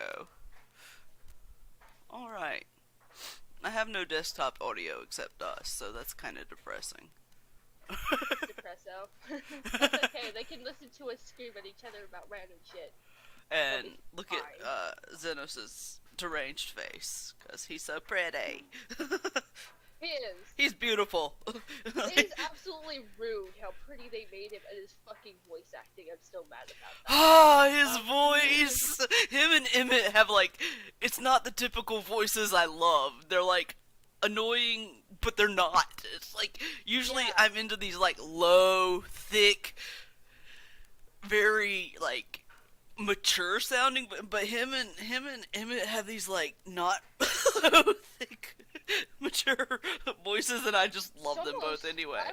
Oh. Alright. I have no desktop audio except us, so that's kind of depressing. Depresso. That's okay. They can listen to us scream at each other about random shit. They'll And be look at fine. Zenos' deranged face, because he's so pretty. He is. He's beautiful. It is absolutely rude how pretty they made him and his fucking voice acting. I'm still mad about that. Ah, his Um, voice! Him and Emmett have, like, it's not the typical voices I love. They're, like, annoying, but they're not. It's like, usually yeah. I'm into these, like, low, thick, very, like, mature sounding, but him and Emmett have these, like, not low, thick, mature voices, and I just It's love them both almost. anyway. I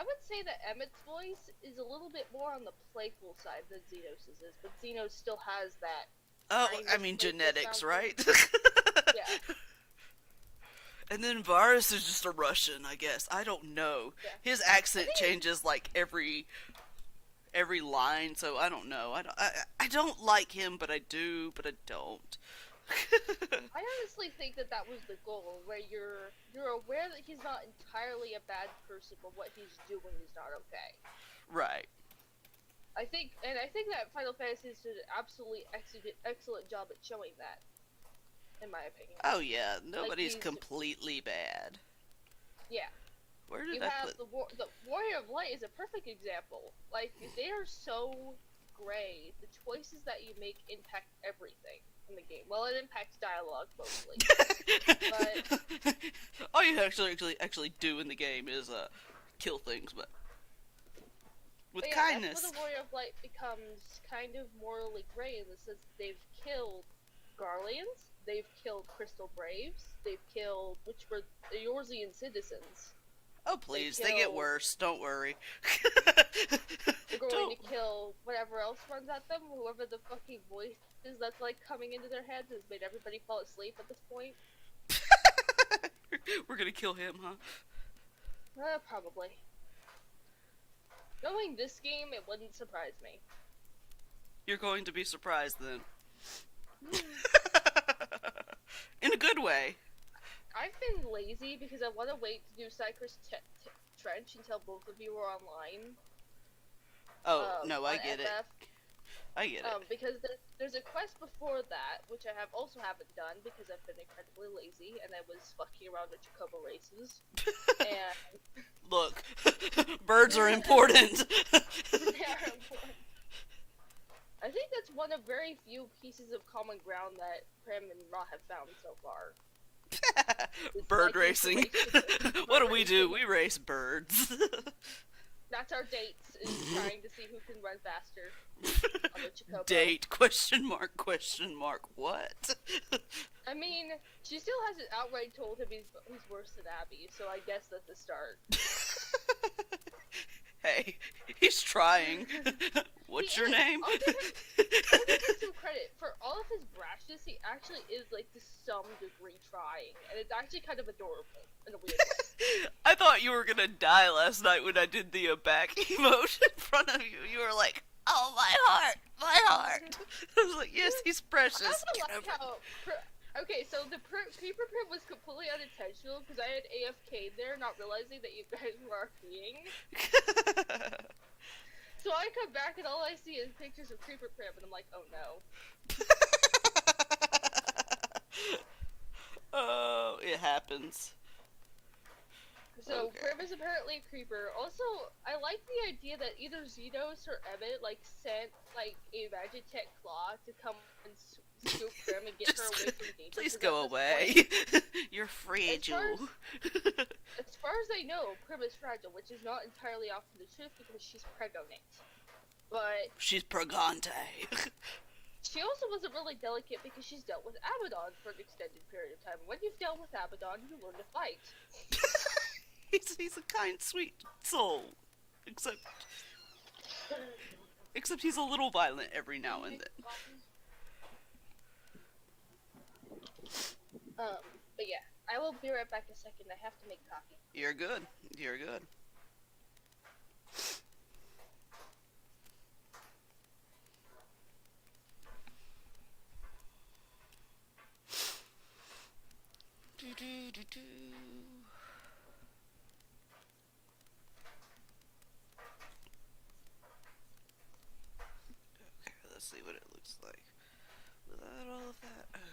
would say that Emmett's voice is a little bit more on the playful side than Xenos' is, but Xenos still has that Oh, kind I of mean playful genetics, sound to him. right? Yeah. And then Varus is just a Russian, I guess. I don't know. Yeah. His I accent think it's changes like every line, so I don't know. I don't like him, but I do, but I don't. I honestly think that that was the goal, where you're aware that he's not entirely a bad person, but what he's doing is not okay. Right. I think that Final Fantasy did an absolutely excellent job at showing that, in my opinion. Oh yeah, Like nobody's completely bad. yeah, Where you did I have put? the Warrior of Light is a perfect example. Like they are so gray. The choices that you make impact everything in the game. Well, it impacts dialogue mostly, but All you actually do in the game is kill things, but with But yeah, that's where kindness. the Warrior of Light becomes kind of morally gray in the sense that they've killed Garleans, they've killed Crystal Braves, they've killed, which were the Eorzean citizens. Oh They please, they get killed, worse. Don't worry. they're going to Don't. kill whatever else runs at them, whoever the fucking voice is that's like coming into their heads has made everybody fall asleep at this point. We're gonna kill him, huh? Probably. Knowing this game, it wouldn't surprise me. You're going to be surprised then. In a good way. I've been lazy because I want to wait to do Cypress Trench until both of you are online. Oh no, On I get it. FF. I get it. Because there's a quest before that, which I have also haven't done because I've been incredibly lazy and I was fucking around with Chocobo races. And Look, birds are important. they are important. I think that's one of very few pieces of common ground that Prim and Ra have found so far. It's Bird liking to racing. race together. What Bird do we do? racing. We race birds. That's our dates, is trying to see who can run faster on the Chocobo. Date? Question mark? Question mark? What? I mean, she still hasn't outright told him he's worse than Abby, so I guess that's a start. Hey, he's trying. He What's your is. name? I'll give him some credit. For all of his brashness, he actually is, like, to some degree trying, and it's actually kind of adorable, in a weird way. I thought you were gonna die last night when I did the back emote in front of you. You were like, "Oh my heart, my heart." I was like, "Yes, he's I precious." also Get like over how... Okay, so the creeper print was completely unintentional, because I had AFK'd there, not realizing that you guys were RPing. it. So I come back, and all I see is pictures of creeper print, and I'm like, oh no. Oh, it happens. So Okay. Prim is apparently a creeper. Also, I like the idea that either Zenos or Emmett like sent like a Magitech claw to come and scoop Prim and get her Just away from danger. please 'Cause go at this away. point, You're as far fragile. as far as I know, Prim is fragile, which is not entirely off the truth because she's pregnant. But She's pregante. she also wasn't really delicate because she's dealt with Abaddon for an extended period of time. When you've dealt with Abaddon, you learn to fight. He's a kind, sweet soul. Except he's a little violent every now and then. But yeah, I will be right back in a second. I have to make coffee. You're good. You're good. do, do, do. Okay, let's see what it looks like without all of that. Okay.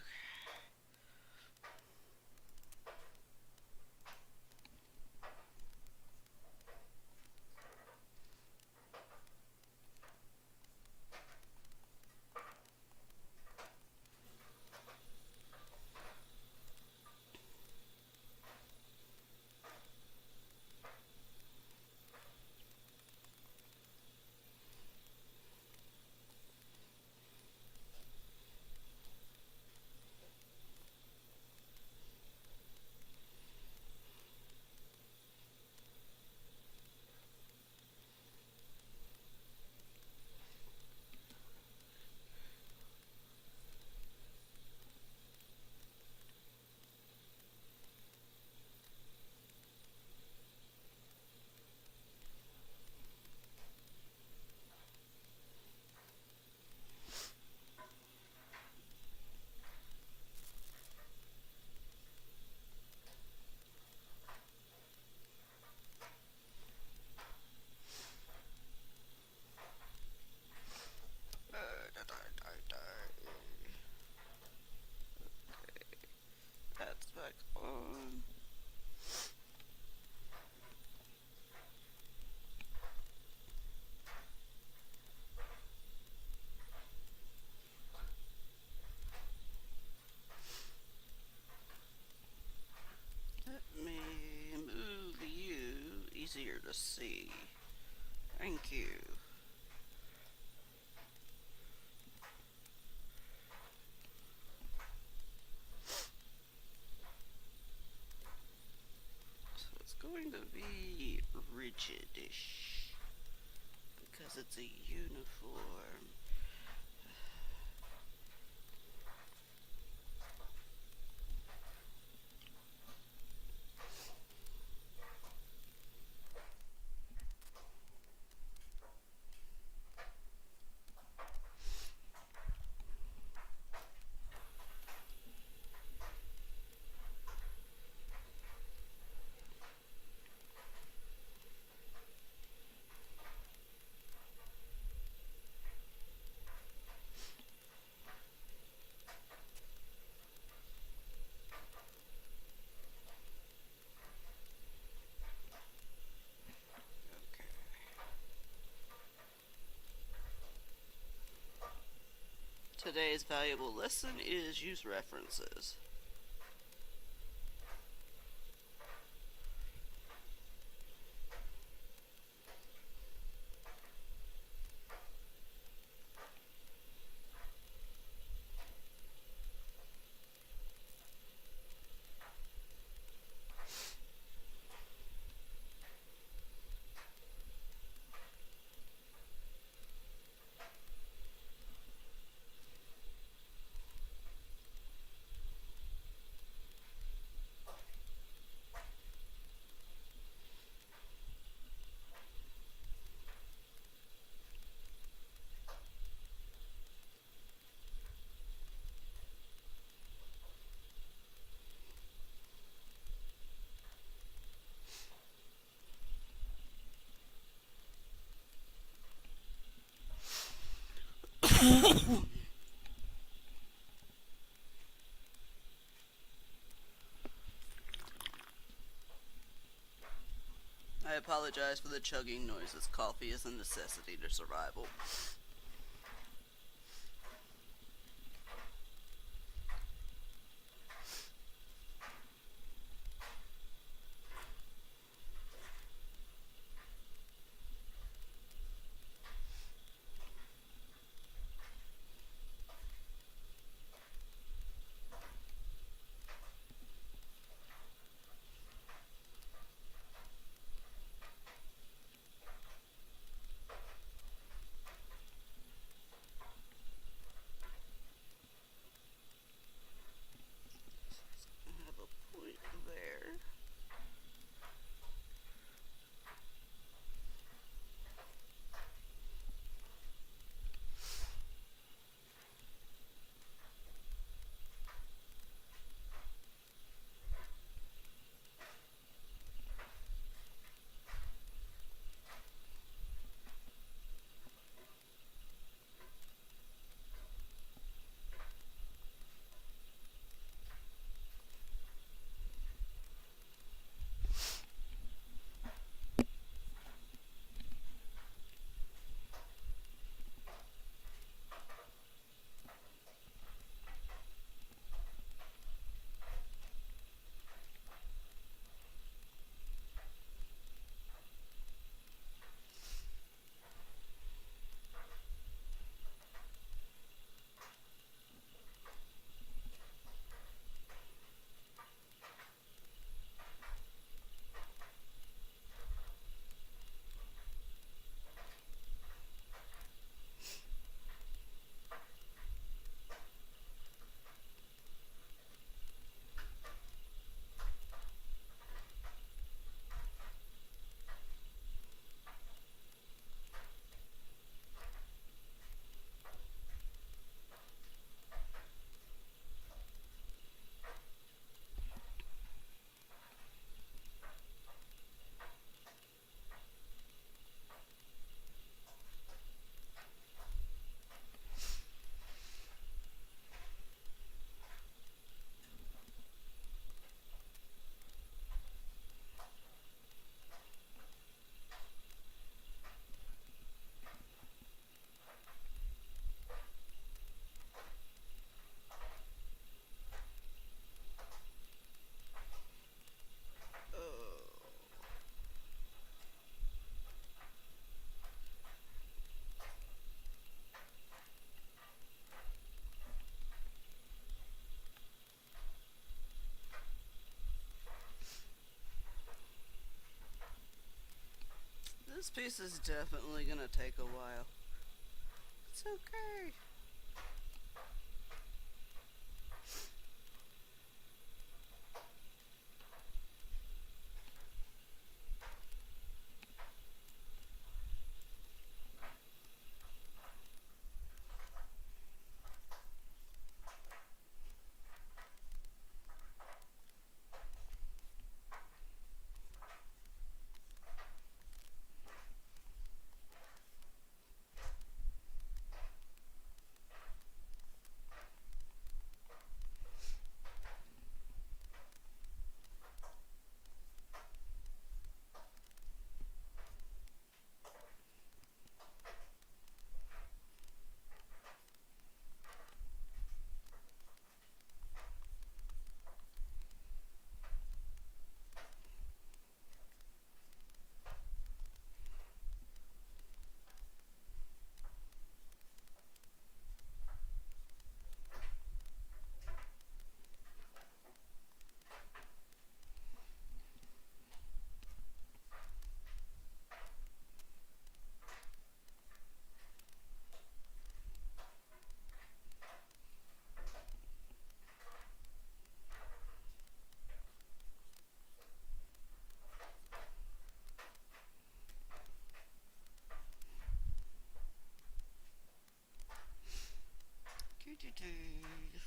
Da, da, da, da. That's back on. Let me move you easier to see. Thank you. So it's going to be rigidish because it's a uniform. Okay. Today's valuable lesson is use references. I apologize for the chugging noises. Coffee is a necessity to survival. This piece is definitely gonna take a while. It's okay.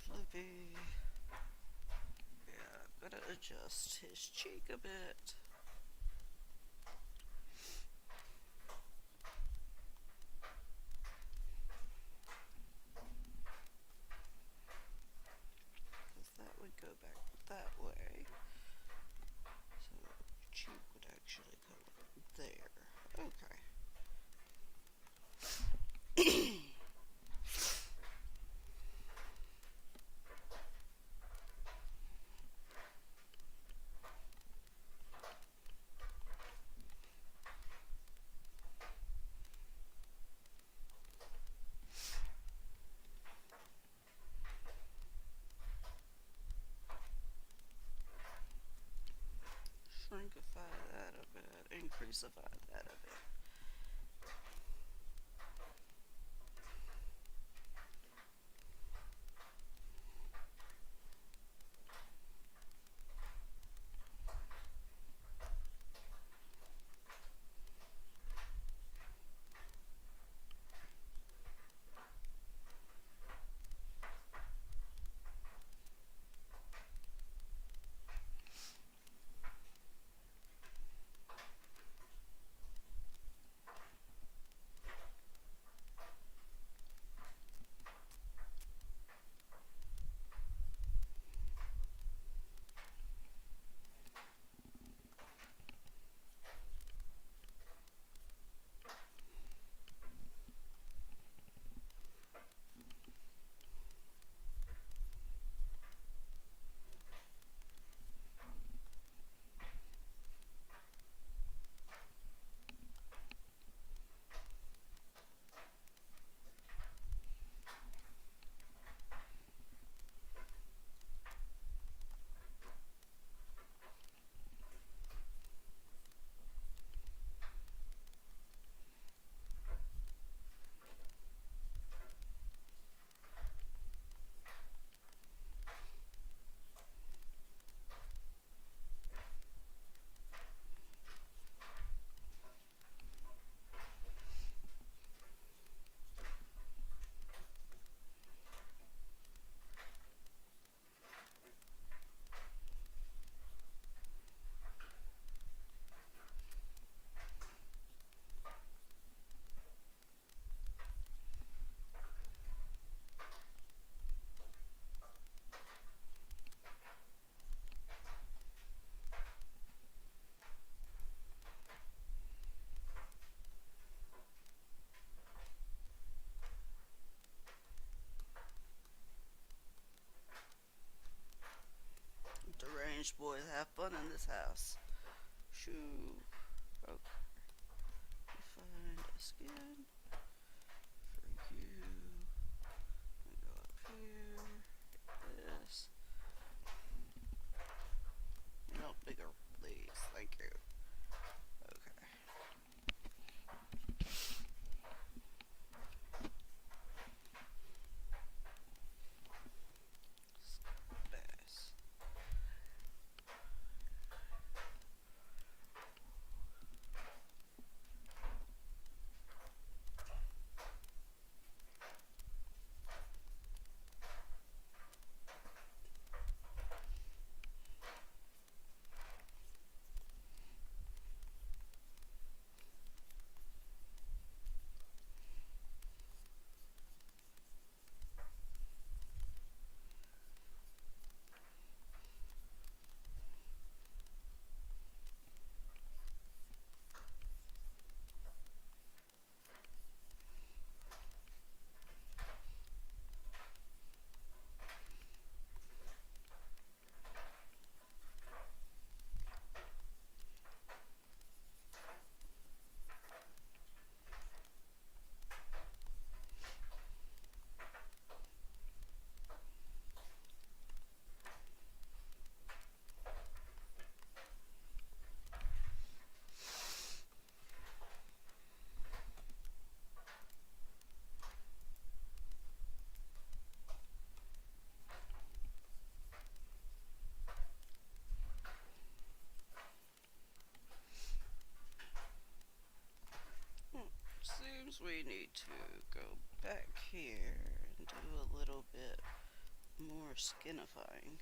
Flippy. Yeah, I'm gonna adjust his cheek a bit. Because that would go back that way. So cheek would actually go there. Okay. Shrinkify that a bit. Increasify that a bit. Deranged boys have fun in this house. Shoo. Okay. Find a skin for you. We go up here. This. No, bigger, please. Thank you. Okay. more skinifying.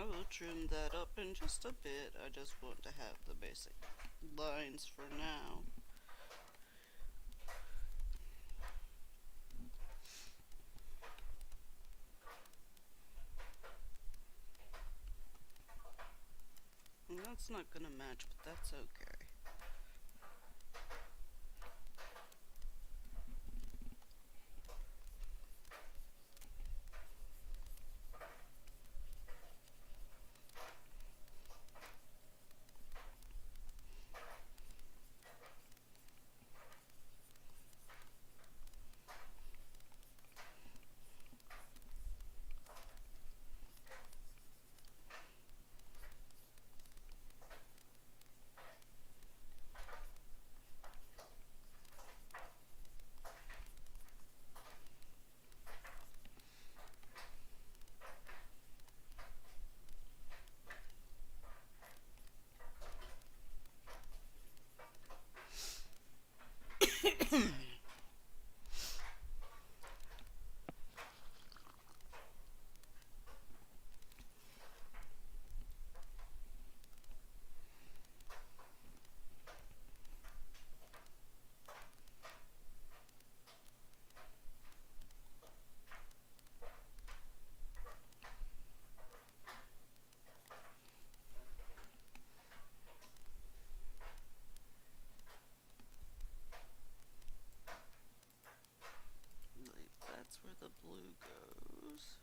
I will trim that up in just a bit. I just want to have the basic lines for now. And that's not gonna match, but that's okay. That's where the blue goes.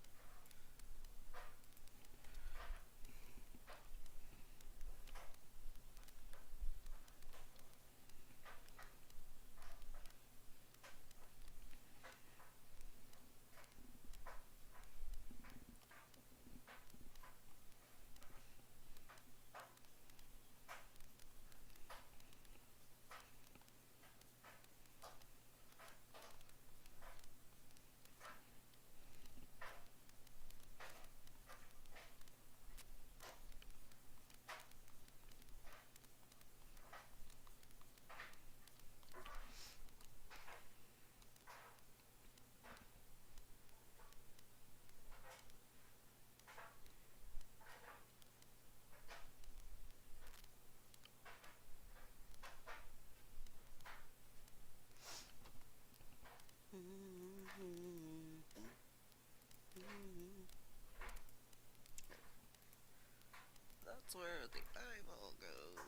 That's where the eyeball goes.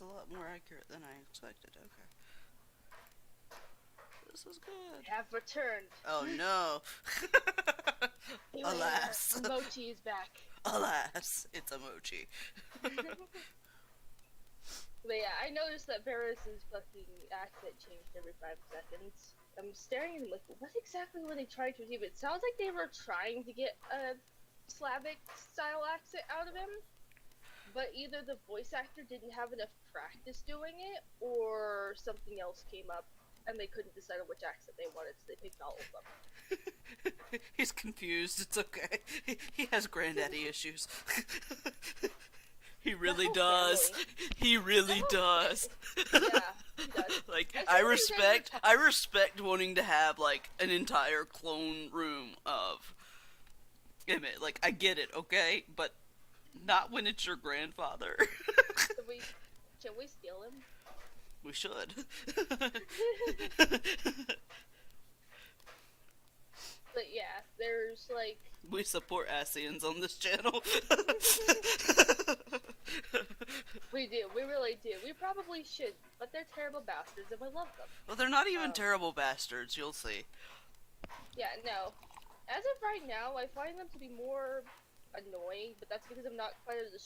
That's a lot more accurate than I expected. Okay. This is good. Have returned. Oh no. Beware, Alas. Mochi is back. Alas, it's a mochi. But yeah, I noticed that Varys' fucking accent changed every 5 seconds. I'm staring at him like, what exactly were they trying to achieve? It sounds like they were trying to get a Slavic style accent out of him, but either the voice actor didn't have enough practice doing it, or something else came up, and they couldn't decide on which accent they wanted, so they picked all of them. He's confused. It's okay. He has granddaddy issues. He really The whole does. family. He really The whole does. Yeah, he does. Like I I think he's very respect wanting to have like an entire clone room of Emmett. Like I get it, okay, but not when it's your grandfather. Can we steal him? We should. But yeah, there's like We support ASEANs on this channel. we do, we really do. We probably should, but they're terrible bastards, and we love them. Well, they're not even terrible bastards. You'll see. Yeah, no. As of right now, I find them to be more annoying, but that's because I'm not quite at the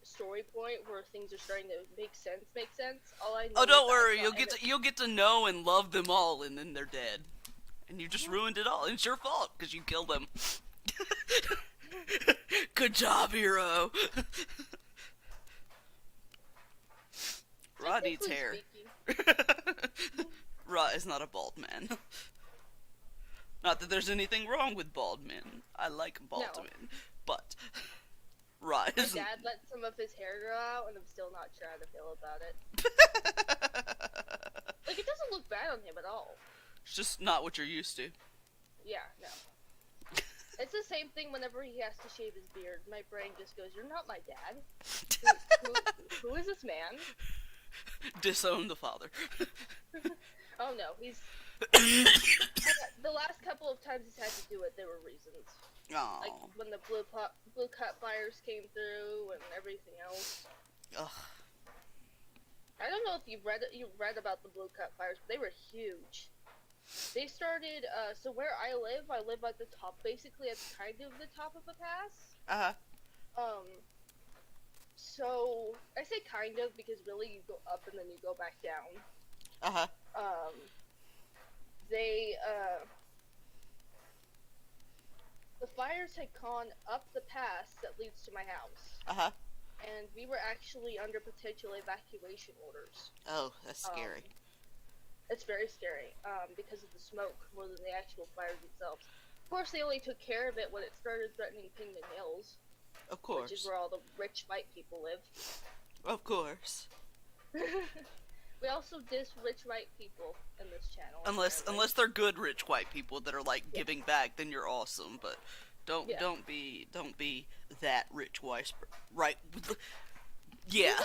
story point where things are starting to make sense. All I know Oh, is don't that worry. I'll You'll get to know and love them all, and then they're dead. And you just ruined it all. It's your fault because you killed them. Good job, hero. Ra needs hair. Ra is not a bald man. Not that there's anything wrong with bald men. I like bald No. men, but Ra My isn't. dad let some of his hair grow out, and I'm still not sure how to feel about it. Like, it doesn't look bad on him at all. It's just not what you're used to. Yeah, no. It's the same thing whenever he has to shave his beard. My brain just goes, "You're not my dad. Who is this man?" Disown the father. Oh no, he's... The last couple of times he's had to do it, there were reasons. Aww. Like, when the blue cut fires came through and everything else. Ugh. I don't know if you read about the blue cut fires, but they were huge. They started, so where I live at the top, basically at kind of the top of a pass. Uh-huh. So, I say kind of because really you go up and then you go back down. Uh-huh. The fires had gone up the pass that leads to my house. Uh-huh. And we were actually under potential evacuation orders. Oh, that's scary. It's very scary, because of the smoke more than the actual fires themselves. Of course, they only took care of it when it started threatening Kingman Hills. Of course. Which is where all the rich white people live. Of course. We also diss rich white people in this channel. Unless they're good rich white people that are like giving back, then you're awesome. But don't be that rich white right. Yeah.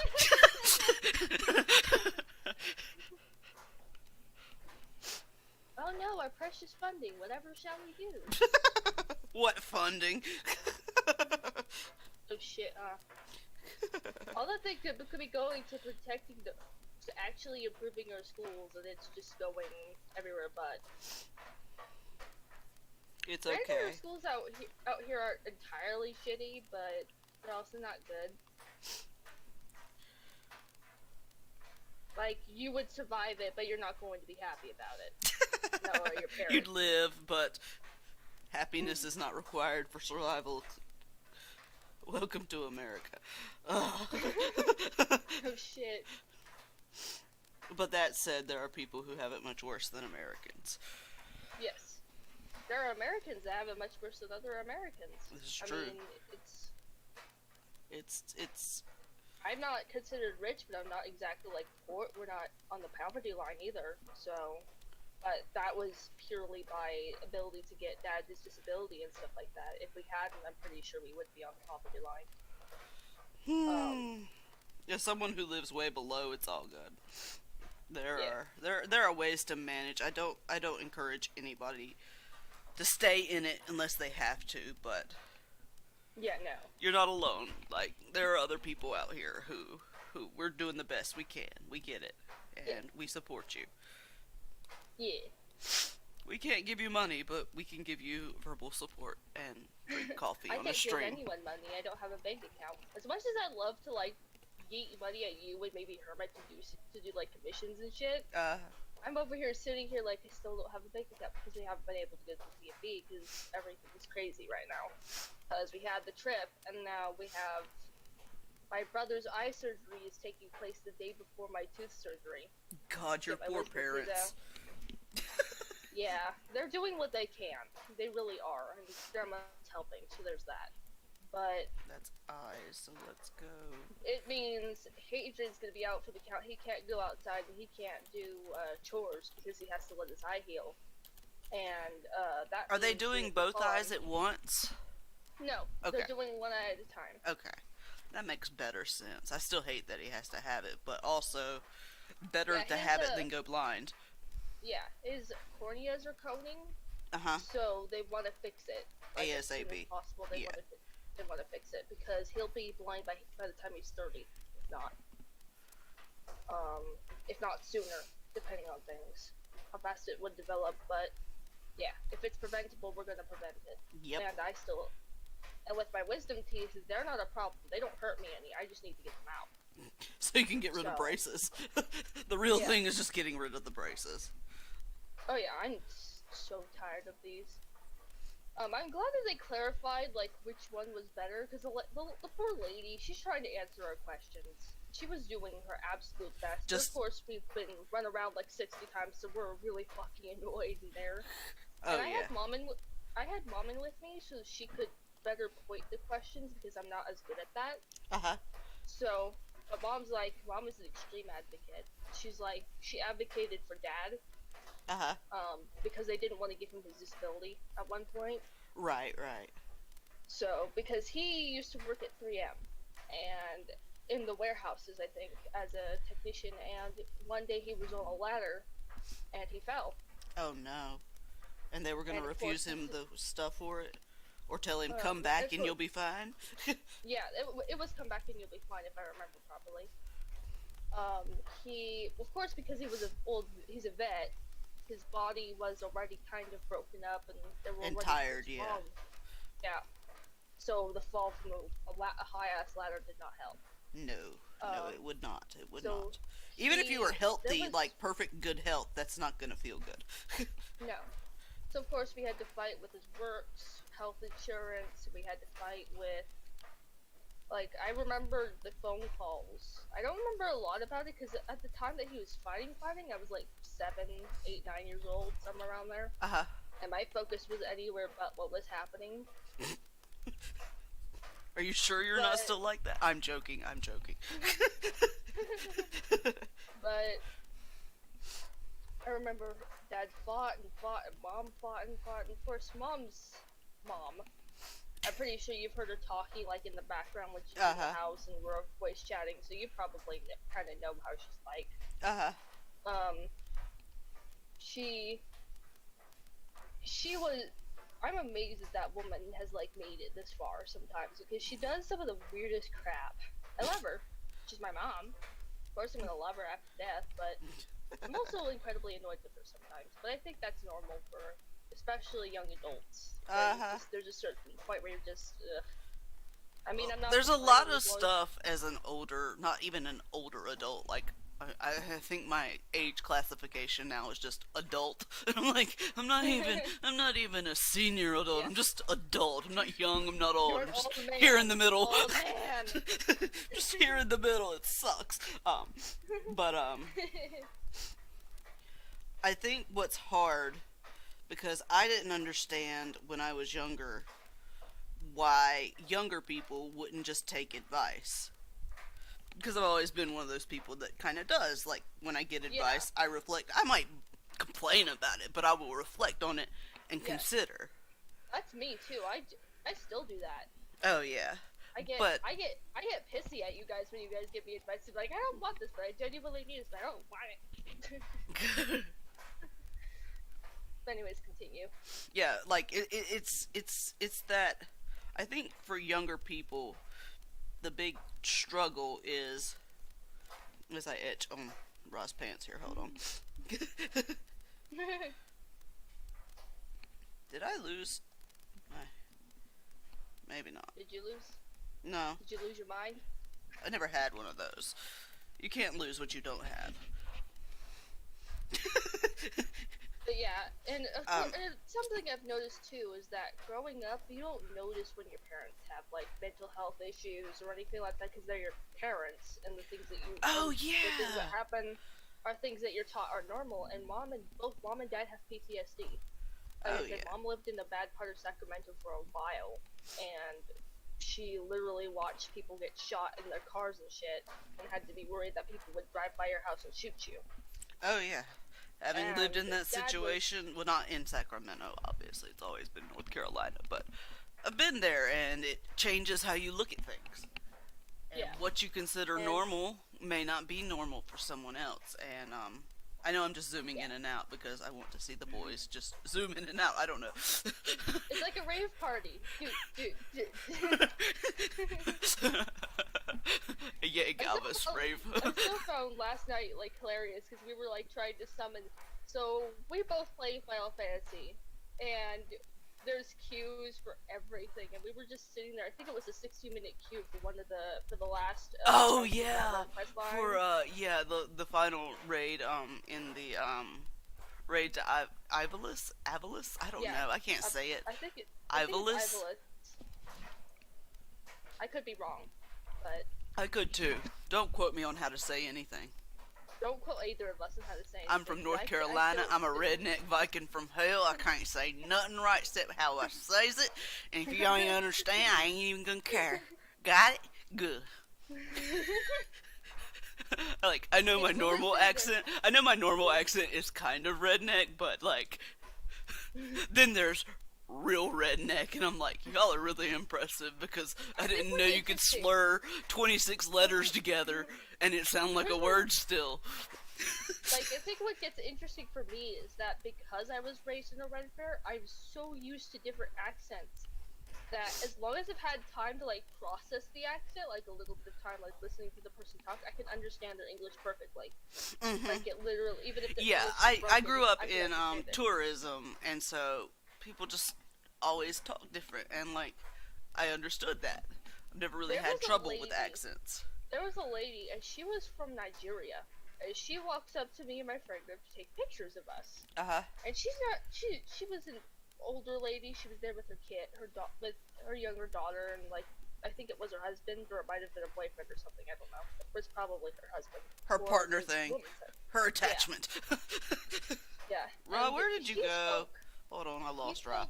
Oh no, our precious funding. Whatever shall we do? What funding? Oh shit. All that they could be going to protecting to actually improving our schools, and it's just going everywhere but. It's Granted, okay. our schools out here aren't entirely shitty, but they're also not good. Like, you would survive it, but you're not going to be happy about it. No, or your parents. You'd live, but happiness is not required for survival. Welcome to America. Oh shit. But that said, there are people who have it much worse than Americans. Yes. There are Americans that have it much worse than other Americans. This is true. I mean, It's I'm not considered rich, but I'm not exactly like poor. We're not on the poverty line either, so... But that was purely by ability to get dad's disability and stuff like that. If we hadn't, I'm pretty sure we would be on the poverty line. Yeah, someone who lives way below, it's all good. There are ways to manage. I don't encourage anybody to stay in it unless they have to, but yeah, no. you're not alone. Like, there are other people out here who we're doing the best we can. We get it, and we support you. Yeah. We can't give you money, but we can give you verbal support and drink coffee I on the can't give stream. anyone money. I don't have a bank account. As much as I'd love to like yeet money at you and maybe Hermit to do like commissions and shit, I'm over here sitting here like I still don't have a bank account because we haven't been able to go to D&B because everything is crazy right now. Because we had the trip and now we have my brother's eye surgery is taking place the day before my tooth surgery. God, your poor parents. Yeah, they're doing what they can. They really are, and grandma's helping, so there's that. But that's eyes, so let's go. It means Hadrian's gonna be out for the count. He can't go outside, and he can't do chores because he has to let his eye heal. And that. Are they doing both eyes at once? No, okay. They're doing one eye at a time. Okay, that makes better sense. I still hate that he has to have it, but also better to have it than go blind. Yeah, his corneas are coating, so they want to fix it like, ASAP. as soon as possible. They want to fix it because he'll be blind by the time he's 30, if not sooner, depending on things, how fast it would develop. But yeah, if it's preventable, we're gonna prevent it. Yep. And with my wisdom teeth, they're not a problem. They don't hurt me any. I just need to get them out. So you can get rid of braces. The real thing is just getting rid of the braces. Oh yeah, I'm so tired of these. I'm glad that they clarified like which one was better because the poor lady, she's trying to answer our questions. She was doing her absolute best. Of course, we've been run around like 60 times, so we're really fucking annoyed in there. Oh, and I had mom in with me so she could better point the questions because I'm not as good at that. So, but mom is an extreme advocate. She's like, she advocated for dad. Because they didn't want to give him his disability at one point. Right. So, because he used to work at 3M, and in the warehouses, I think, as a technician, and one day he was on a ladder, and he fell. Oh no. And they were going to refuse him the stuff for it? Or tell him, come back and you'll be fine? Yeah, it was come back and you'll be fine, if I remember properly. Of course, because he's a vet, his body was already kind of broken up, and they were tired, Yeah. So the fall from a high-ass ladder did not help. No, it would not. It would not. Even if you were healthy, like perfect good health, that's not gonna feel good. No. So of course we had to fight with his works, health insurance. We had to fight with. Like, I remember the phone calls. I don't remember a lot about it, because at the time that he was fighting, I was like 7, 8, 9 years old, somewhere around there. And my focus was anywhere but what was happening. Are you sure you're not still like that? I'm joking. But I remember Dad fought, and Mom fought, and of course Mom's mom. I'm pretty sure you've heard her talking, like, in the background when she's in the house and we're voice chatting, so you probably kind of know how she's like. She was... I'm amazed that that woman has, like, made it this far sometimes, because she does some of the weirdest crap. I love her. She's my mom. Of course I'm gonna love her after death, but I'm also incredibly annoyed with her sometimes. But I think that's normal for especially young adults. There's a certain point where you're just, I mean, I'm not. There's a lot of stuff as an older, not even an older adult. Like, I think my age classification now is just adult. I'm like, I'm not even a senior adult. Yeah. I'm just adult. I'm not young. I'm not old. I'm just here in the middle. Old man. Just here in the middle. It sucks. But I think what's hard, because I didn't understand when I was younger why younger people wouldn't just take advice. Because I've always been one of those people that kind of does. Like, when I get advice, I reflect. I might complain about it, but I will reflect on it and consider. That's me, too. I still do that. Oh, yeah. I get pissy at you guys when you guys give me advice. Like, I don't want this, but I genuinely need this, but I don't want it. Anyways, continue. Yeah, like, it's that, I think for younger people, the big struggle is As I itch on Ra's pants here. Hold on. Did I lose? Maybe not. Did you lose? No. Did you lose your mind? I never had one of those. You can't lose what you don't have. But yeah, and something I've noticed too is that growing up, you don't notice when your parents have like mental health issues or anything like that because they're your parents, and the things that you the things that happen are things that you're taught are normal. And both mom and dad have PTSD. Mom lived in a bad part of Sacramento for a while, and she literally watched people get shot in their cars and shit, and had to be worried that people would drive by your house and shoot you. Oh yeah. Having lived in that situation, well, not in Sacramento, obviously, it's always been North Carolina, but I've been there, and it changes how you look at things. And what you consider normal may not be normal for someone else, and I know I'm just zooming in and out because I want to see the boys just zoom in and out, I don't know. It's like a rave party. Yeah, Galvus, rave. I still found last night like hilarious because we were like trying to summon. So we both play Final Fantasy, and there's queues for everything, and we were just sitting there. I think it was a 60-minute queue for the last. The final raid in the raid to Ivalice. I don't know. I can't say it. I think it's Ivalice. I could be wrong, but I could too. Don't quote me on how to say anything. Don't quote either of us on how to say anything. I'm from North Carolina. I'm a redneck Viking from hell. I can't say nothing right except how I says it. And if you don't even understand, I ain't even gonna care. Got it? Good. I know my normal accent. I know my normal accent is kind of redneck, but then there's real redneck, and I'm like, y'all are really impressive because I didn't know you could slur 26 letters together and it sound like a word still. I think what gets interesting for me is that because I was raised in a red fair, I'm so used to different accents that as long as I've had time to process the accent, a little bit of time listening to the person talk, I can understand their English perfectly. Mm-hmm. It literally, even if I grew up in tourism, and so people just always talk different, and I understood that. I've never really had trouble with accents. There was a lady, and she was from Nigeria, and she walks up to me and my friend group to take pictures of us. And she was an older lady. She was there with her kid, with her younger daughter, and I think it was her husband, or it might have been a boyfriend or something. I don't know. It was probably her husband. Her partner thing. Her attachment. Yeah. Ra, where did you go? Hold on, I lost Ra.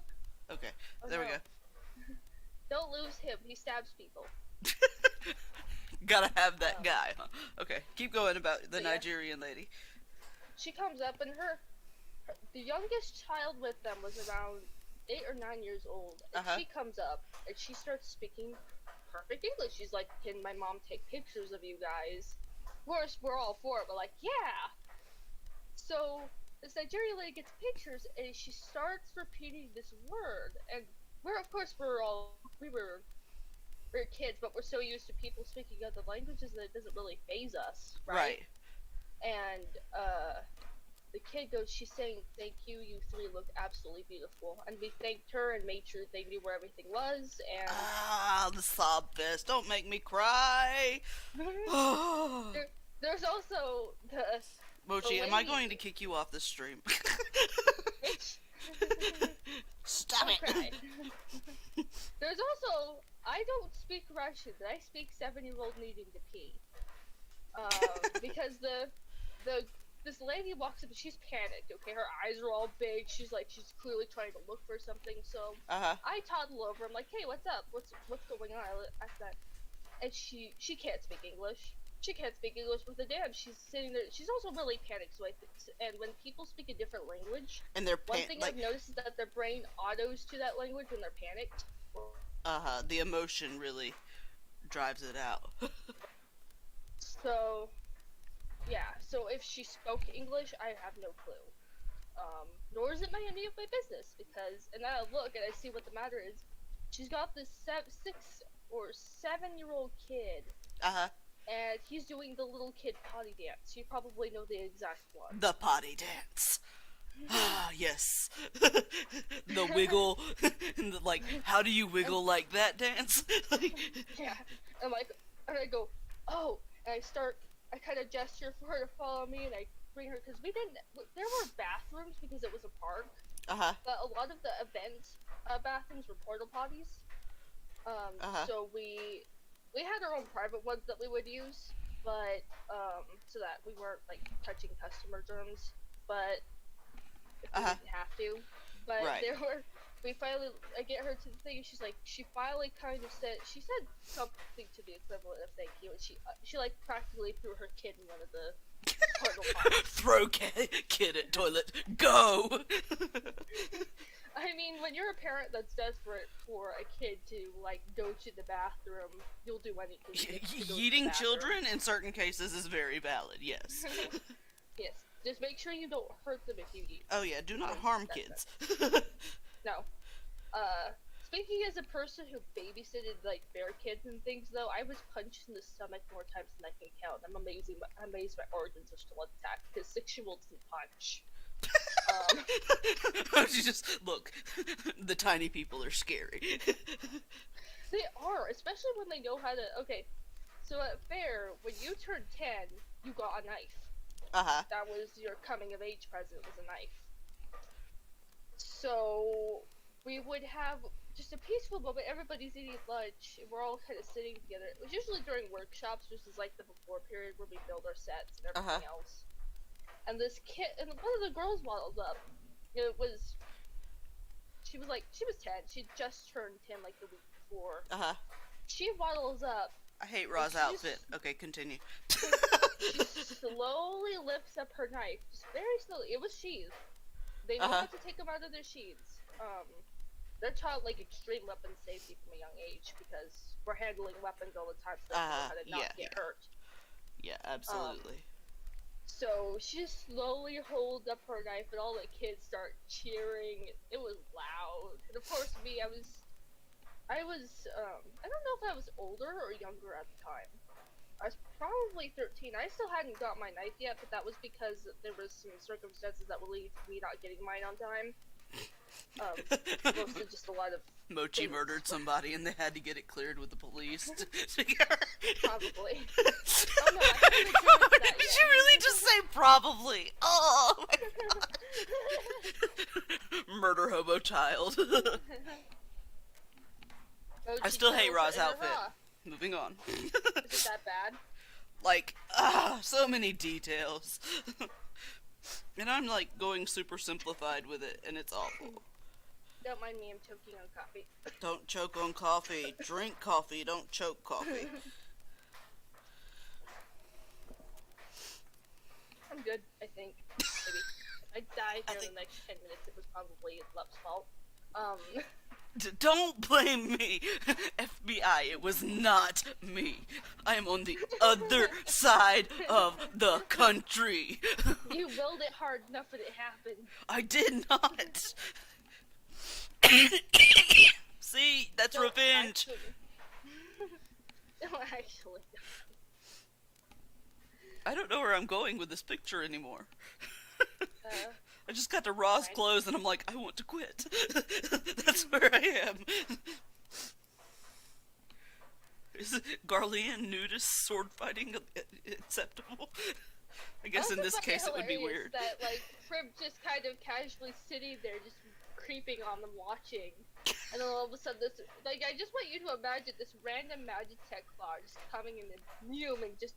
Okay, there we go. Don't lose him. He stabs people. Gotta have that guy, huh? Okay, keep going about the Nigerian lady. She comes up, and the youngest child with them was around 8 or 9 years old. And she comes up, and she starts speaking perfect English. She's like, "Can my mom take pictures of you guys?" Of course, we're all for it. We're like, "Yeah!" So this Nigerian lady gets pictures, and she starts repeating this word. And we were kids, but we're so used to people speaking other languages that it doesn't really faze us, right? And the kid goes, she's saying, "Thank you, you three look absolutely beautiful." And we thanked her and made sure they knew where everything was, and... the sob fest. Don't make me cry! There's also the... Mochi, am I going to kick you off the stream? Stop it! There's also... I don't speak Russian, but I speak 7-year-old needing to pee. Because this lady walks up and she's panicked, okay? Her eyes are all big. She's clearly trying to look for something, so I toddle over. I'm like, "Hey, what's up? What's going on?" I said, and she can't speak English. She can't speak English with a damn. She's sitting there. She's also really panicked, so and when people speak a different language, and they're one thing I've noticed is that their brain autos to that language when they're panicked. The emotion really drives it out. So, yeah. So if she spoke English, I have no clue. Nor is it any of my business, because, and then I look and I see what the matter is. She's got this 6 or 7-year-old kid and he's doing the little kid potty dance. You probably know the exact one. The potty dance. Ah, yes. The wiggle. And the, like, how do you wiggle like that dance? Yeah, and like, and I go, oh, and I kind of gesture for her to follow me, and I bring her, because there were bathrooms because it was a park, Uh-huh. but a lot of the event bathrooms were porta potties. So we had our own private ones that we would use, but so that we weren't like touching customer germs, but if we didn't have to. But Right. I get her to the thing, and she finally kind of said something to the equivalent of thank you, and she like practically threw her kid in one of the portal potties. Throw kid at toilet. Go. I mean, when you're a parent that's desperate for a kid to, like, go to the bathroom, you'll do anything to go to the Yeeting bathroom. children in certain cases is very valid, yes. Yes. Just make sure you don't hurt them if you eat. Oh yeah, do not harm kids. No. Speaking as a person who babysitted, like, bear kids and things, though, I was punched in the stomach more times than I can count. I'm amazed my organs are still intact, because 6-year-olds can punch. She just, look, the tiny people are scary. They are, especially when they know how to. Okay, so at fair, when you turned 10, you got a knife. Uh-huh. That was your coming of age present, was a knife. So we would have just a peaceful moment. Everybody's eating lunch, and we're all kind of sitting together. It was usually during workshops, which is like the before period where we build our sets and everything else. And this kid, and one of the girls waddled up. She was 10. She just turned 10 like the week before. Uh-huh. She waddles up. I hate Ra's outfit. Okay, continue. She slowly lifts up her knife, just very slowly. It was sheaths. They know how to take them out of their sheaths. They're taught like extreme weapon safety from a young age because we're handling weapons all the time, so they know how to not get hurt. Yeah, absolutely. So she just slowly holds up her knife, and all the kids start cheering. It was loud, and of course me, I don't know if I was older or younger at the time. I was probably 13. I still hadn't got my knife yet, but that was because there was some circumstances that would lead to me not getting mine on time. Mostly just a lot of Mochi things. murdered somebody and they had to get it cleared with the police. Probably. Oh no, I haven't admitted to that Did yet. you really just say probably? Oh my god. Murder hobo child. I still hate Ra's outfit. Moving on. Is it that bad? Like, so many details. And I'm like going super simplified with it, and it's awful. Don't mind me, I'm choking on coffee. Don't choke on coffee. Drink coffee, don't choke coffee. I'm good, I think. Maybe. I die here in the next 10 minutes. It was probably Love's fault. Don't blame me, FBI. It was not me. I am on the other side of the country. You willed it hard enough and it happened. I did not. See, that's revenge. Don't actually. I don't know where I'm going with this picture anymore. I just got to Ra's clothes and I'm like, I want to quit. That's where I am. Is Garlean nudist sword fighting acceptable? I guess in this case it would be weird. That, like, Crib just kind of casually sitting there, just creeping on them, watching. And then all of a sudden this, like, I just want you to imagine this random Magitech claw just coming in and fuming, just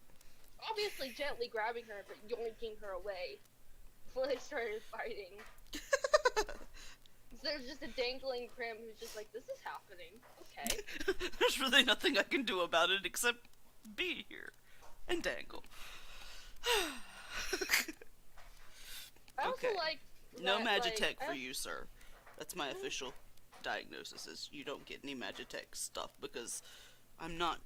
obviously gently grabbing her, but yoinking her away. Before they started fighting. There's just a dangling Prim who's just like, this is happening. Okay. There's really nothing I can do about it except be here and dangle. I also like no that, Magitech like, for you, sir. That's my official diagnosis, is you don't get any Magitech stuff because I'm not.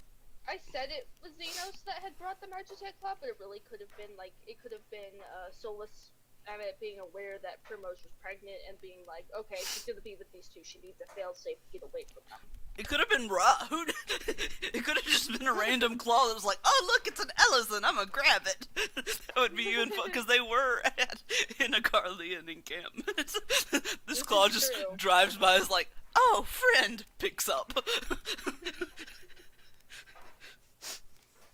I said it was Zenos that had brought the Magitech claw, but it really could have been, like, it could have been Solus Emmett being aware that Primrose was pregnant and being like, okay, she's gonna be with these two. She needs a failsafe to get away from them. It could have been Ra. It could have just been a random claw that was like, oh, look, it's an Ellison. I'm going to grab it. That would be even fun, because they were in a Garlean encampment. This claw just drives by, is like, oh, friend, picks up.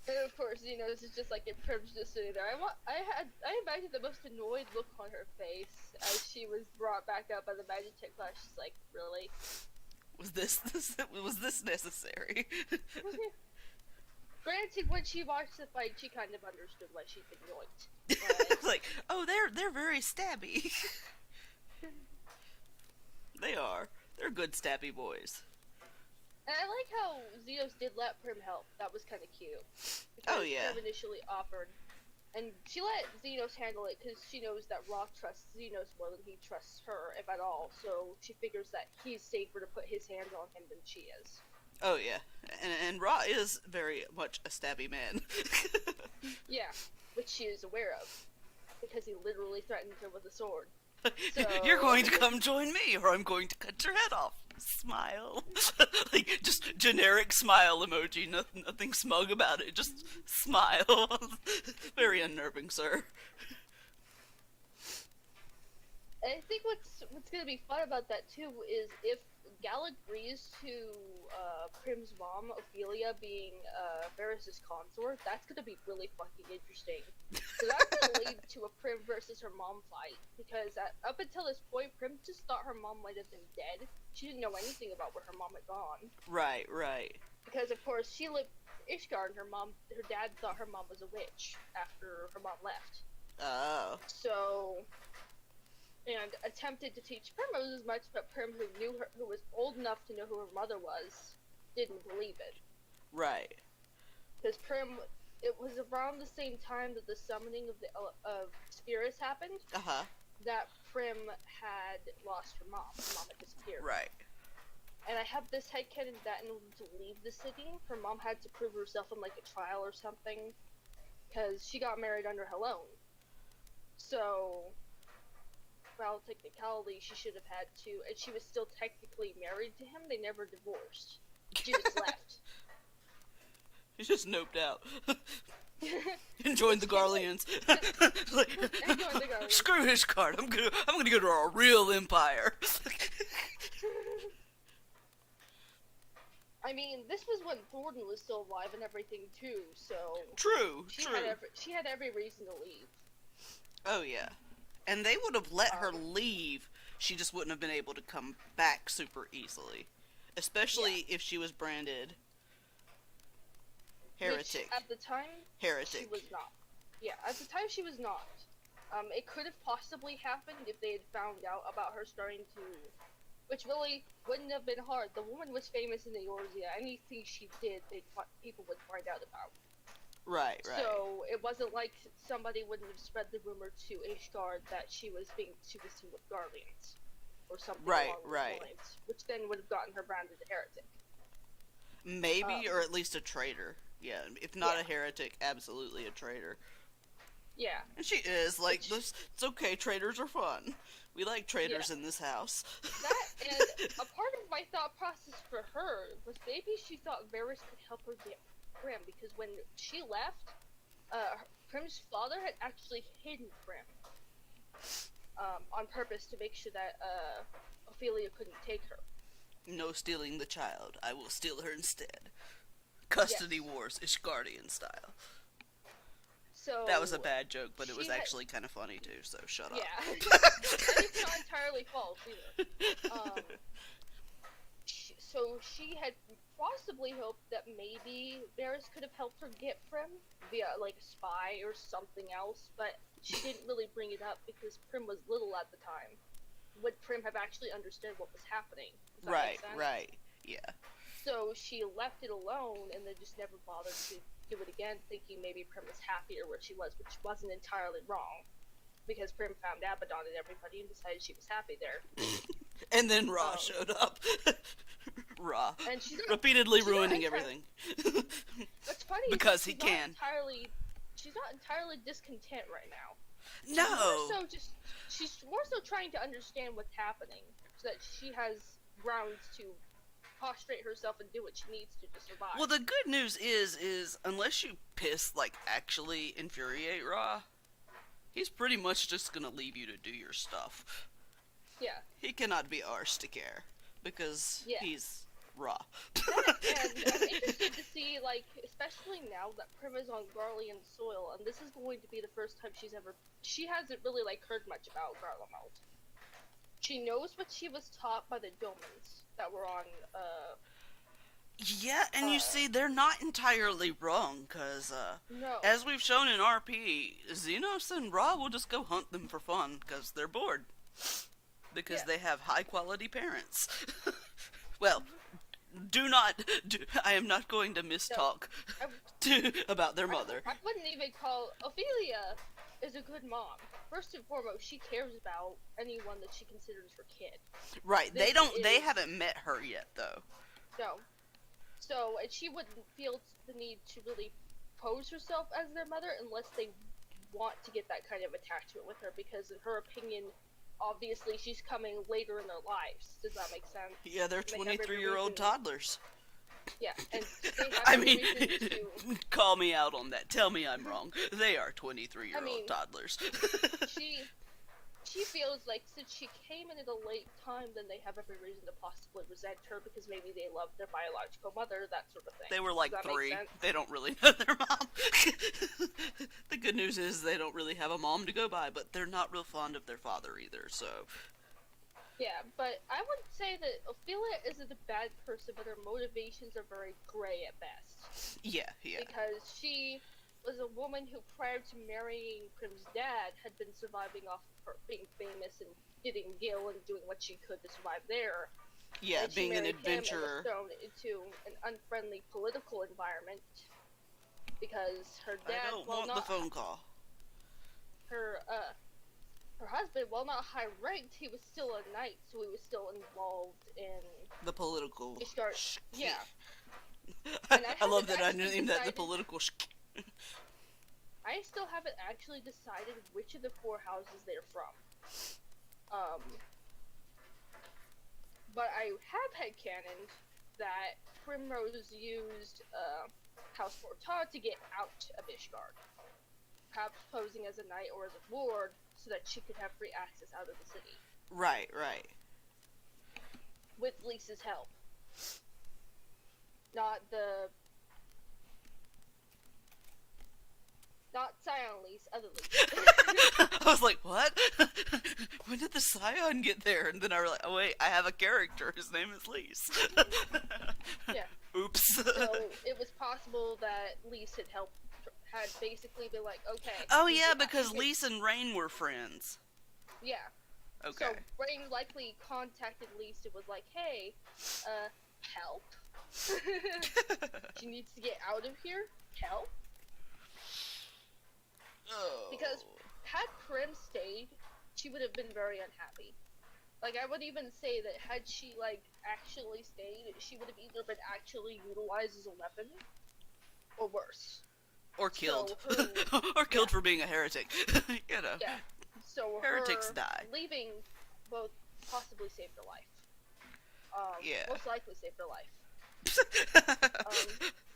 And of course, Zenos is just like, Prim's just sitting there. I imagined the most annoyed look on her face as she was brought back up by the Magitech class. She's like, really? Was this necessary? Granted, when she watched the fight, she kind of understood why she'd been yoinked. It's like, oh, they're very stabby. They are. They're good stabby boys. And I like how Zenos did let Prim help. That was kind of cute. Oh, yeah. Prim initially offered. And she let Zenos handle it because she knows that Ra trusts Zenos more than he trusts her, if at all. So she figures that he's safer to put his hands on him than she is. Oh, yeah. And Ra is very much a stabby man. Yeah, which she is aware of. Because he literally threatened her with a sword. So... You're going to come join me, or I'm going to cut your head off. Smile. Like, just generic smile emoji, nothing smug about it, just smile. Very unnerving, sir. I think what's gonna be fun about that, too, is if Gal agrees to Prim's mom, Ophelia, being Varys' consort, that's gonna be really fucking interesting. So that's gonna lead to a Prim versus her mom fight, because up until this point, Prim just thought her mom might have been dead. She didn't know anything about where her mom had gone. Right. Because, of course, she lived Ishgard, and her dad thought her mom was a witch after her mom left. Oh. So... and attempted to teach Primrose as much, but Prim, who was old enough to know who her mother was, didn't believe it. Right. Because Prim, it was around the same time that the summoning of spirits happened, that Prim had lost her mom. Her mom had disappeared. Right. And I have this headcanon that in order to leave the city, her mom had to prove herself in like a trial or something, because she got married under Helone. So... well, technicality, she should have had to, and she was still technically married to him. They never divorced. She just left. She just noped out. And joined the Garleans. Like, screw his card. I'm gonna go to a real empire. I mean, this was when Thornton was still alive and everything too. So True. She had every reason to leave. Oh yeah. And they would have let her leave, she just wouldn't have been able to come back super easily. Especially if she was branded heretic. Which, at the time, Heretic. she was not. Yeah, at the time she was not. It could have possibly happened if they had found out about her starting to... which really wouldn't have been hard. The woman was famous in Eorzea. Anything she did, people would find out about. Right. So it wasn't like somebody wouldn't have spread the rumor to Ishgard that she was seen with Garleans or something along those lines, which then would have gotten her branded a heretic. Maybe, or at least a traitor. Yeah, if not a heretic, absolutely a traitor. Yeah. And she is, like, it's okay, traitors are fun. We like traitors in this house. That, and a part of my thought process for her was maybe she thought Varys could help her get Prim, because when she left, Prim's father had actually hidden Prim on purpose to make sure that Ophelia couldn't take her. No stealing the child. I will steal her instead. Custody wars, Ishgardian style. So that was a bad joke, but it was actually kind of funny too, so shut up. Yeah. And it's not entirely false either. So she had possibly hoped that maybe Varys could have helped her get Prim via like a spy or something else, but she didn't really bring it up because Prim was little at the time. Would Prim have actually understood what was happening? Right. Yeah. So she left it alone and then just never bothered to do it again, thinking maybe Prim was happier where she was, which wasn't entirely wrong. Because Prim found Abaddon and everybody and decided she was happy there. And then Ra showed up. Ra. And she's repeatedly ruining everything. What's funny because is he can. She's not entirely discontent right now. No. She's more so trying to understand what's happening so that she has grounds to prostrate herself and do what she needs to survive. Well, the good news is unless you piss, like, actually infuriate Ra, he's pretty much just gonna leave you to do your stuff. Yeah. He cannot be arsed to care, because he's Ra. And I'm interested to see, like, especially now that Prim is on Garlean soil, and this is going to be the first time she hasn't really, like, heard much about Garlemald. She knows what she was taught by the Domans that were on, Yeah, and you see, they're not entirely wrong, because, no. as we've shown in RP, Zenos and Ra will just go hunt them for fun, because they're bored. Because they have high-quality parents. Well, I am not going to mistalk about their mother. I wouldn't even call... Ophelia is a good mom. First and foremost, she cares about anyone that she considers her kid. Right, they haven't met her yet, though. No. So, and she wouldn't feel the need to really pose herself as their mother unless they want to get that kind of attachment with her, because in her opinion, obviously she's coming later in their lives. Does that make sense? Yeah, they're 23-year-old toddlers. Yeah, and they have I mean, reason to... call me out on that. Tell me I'm wrong. They are 23-year-old toddlers. She feels like since she came in at a late time, then they have every reason to possibly resent her because maybe they love their biological mother, that sort of thing. They were like 3. They don't really know their mom. The good news is they don't really have a mom to go by, but they're not real fond of their father either, so... Yeah, but I would say that Ophelia isn't a bad person, but her motivations are very gray at best. Yeah. Because she was a woman who, prior to marrying Prim's dad, had been surviving off of her being famous and getting Gil and doing what she could to survive there. Yeah, and being an adventurer. She was thrown into an unfriendly political environment because her dad, I don't want the phone call. Her husband, while not high ranked, he was still a knight, so he was still involved in the political. Yeah. I love that I named that the political. I still haven't actually decided which of the 4 houses they're from. But I have headcanoned that Primrose used House Fortard to get out of Ishgard. Perhaps posing as a knight or as a ward so that she could have free access out of the city. Right. With Lisa's help. Not Scion Lise, other Lise. I was like, what? When did the Scion get there? And then I was like, oh wait, I have a character. His name is Lise. Yeah. Oops. So it was possible that Lise had basically been like, okay. Oh yeah, because Lise and Rain were friends. Yeah. Okay. So Rain likely contacted Lise and was like, hey, help? She needs to get out of here? Help? Oh. Because had Prim stayed, she would have been very unhappy. Like, I would even say that had she, like, actually stayed, she would have either been actually utilized as a weapon, or worse. Or killed. Or killed for being a heretic. You know. Yeah. So heretics her die. leaving both possibly saved her life. Most likely saved her life.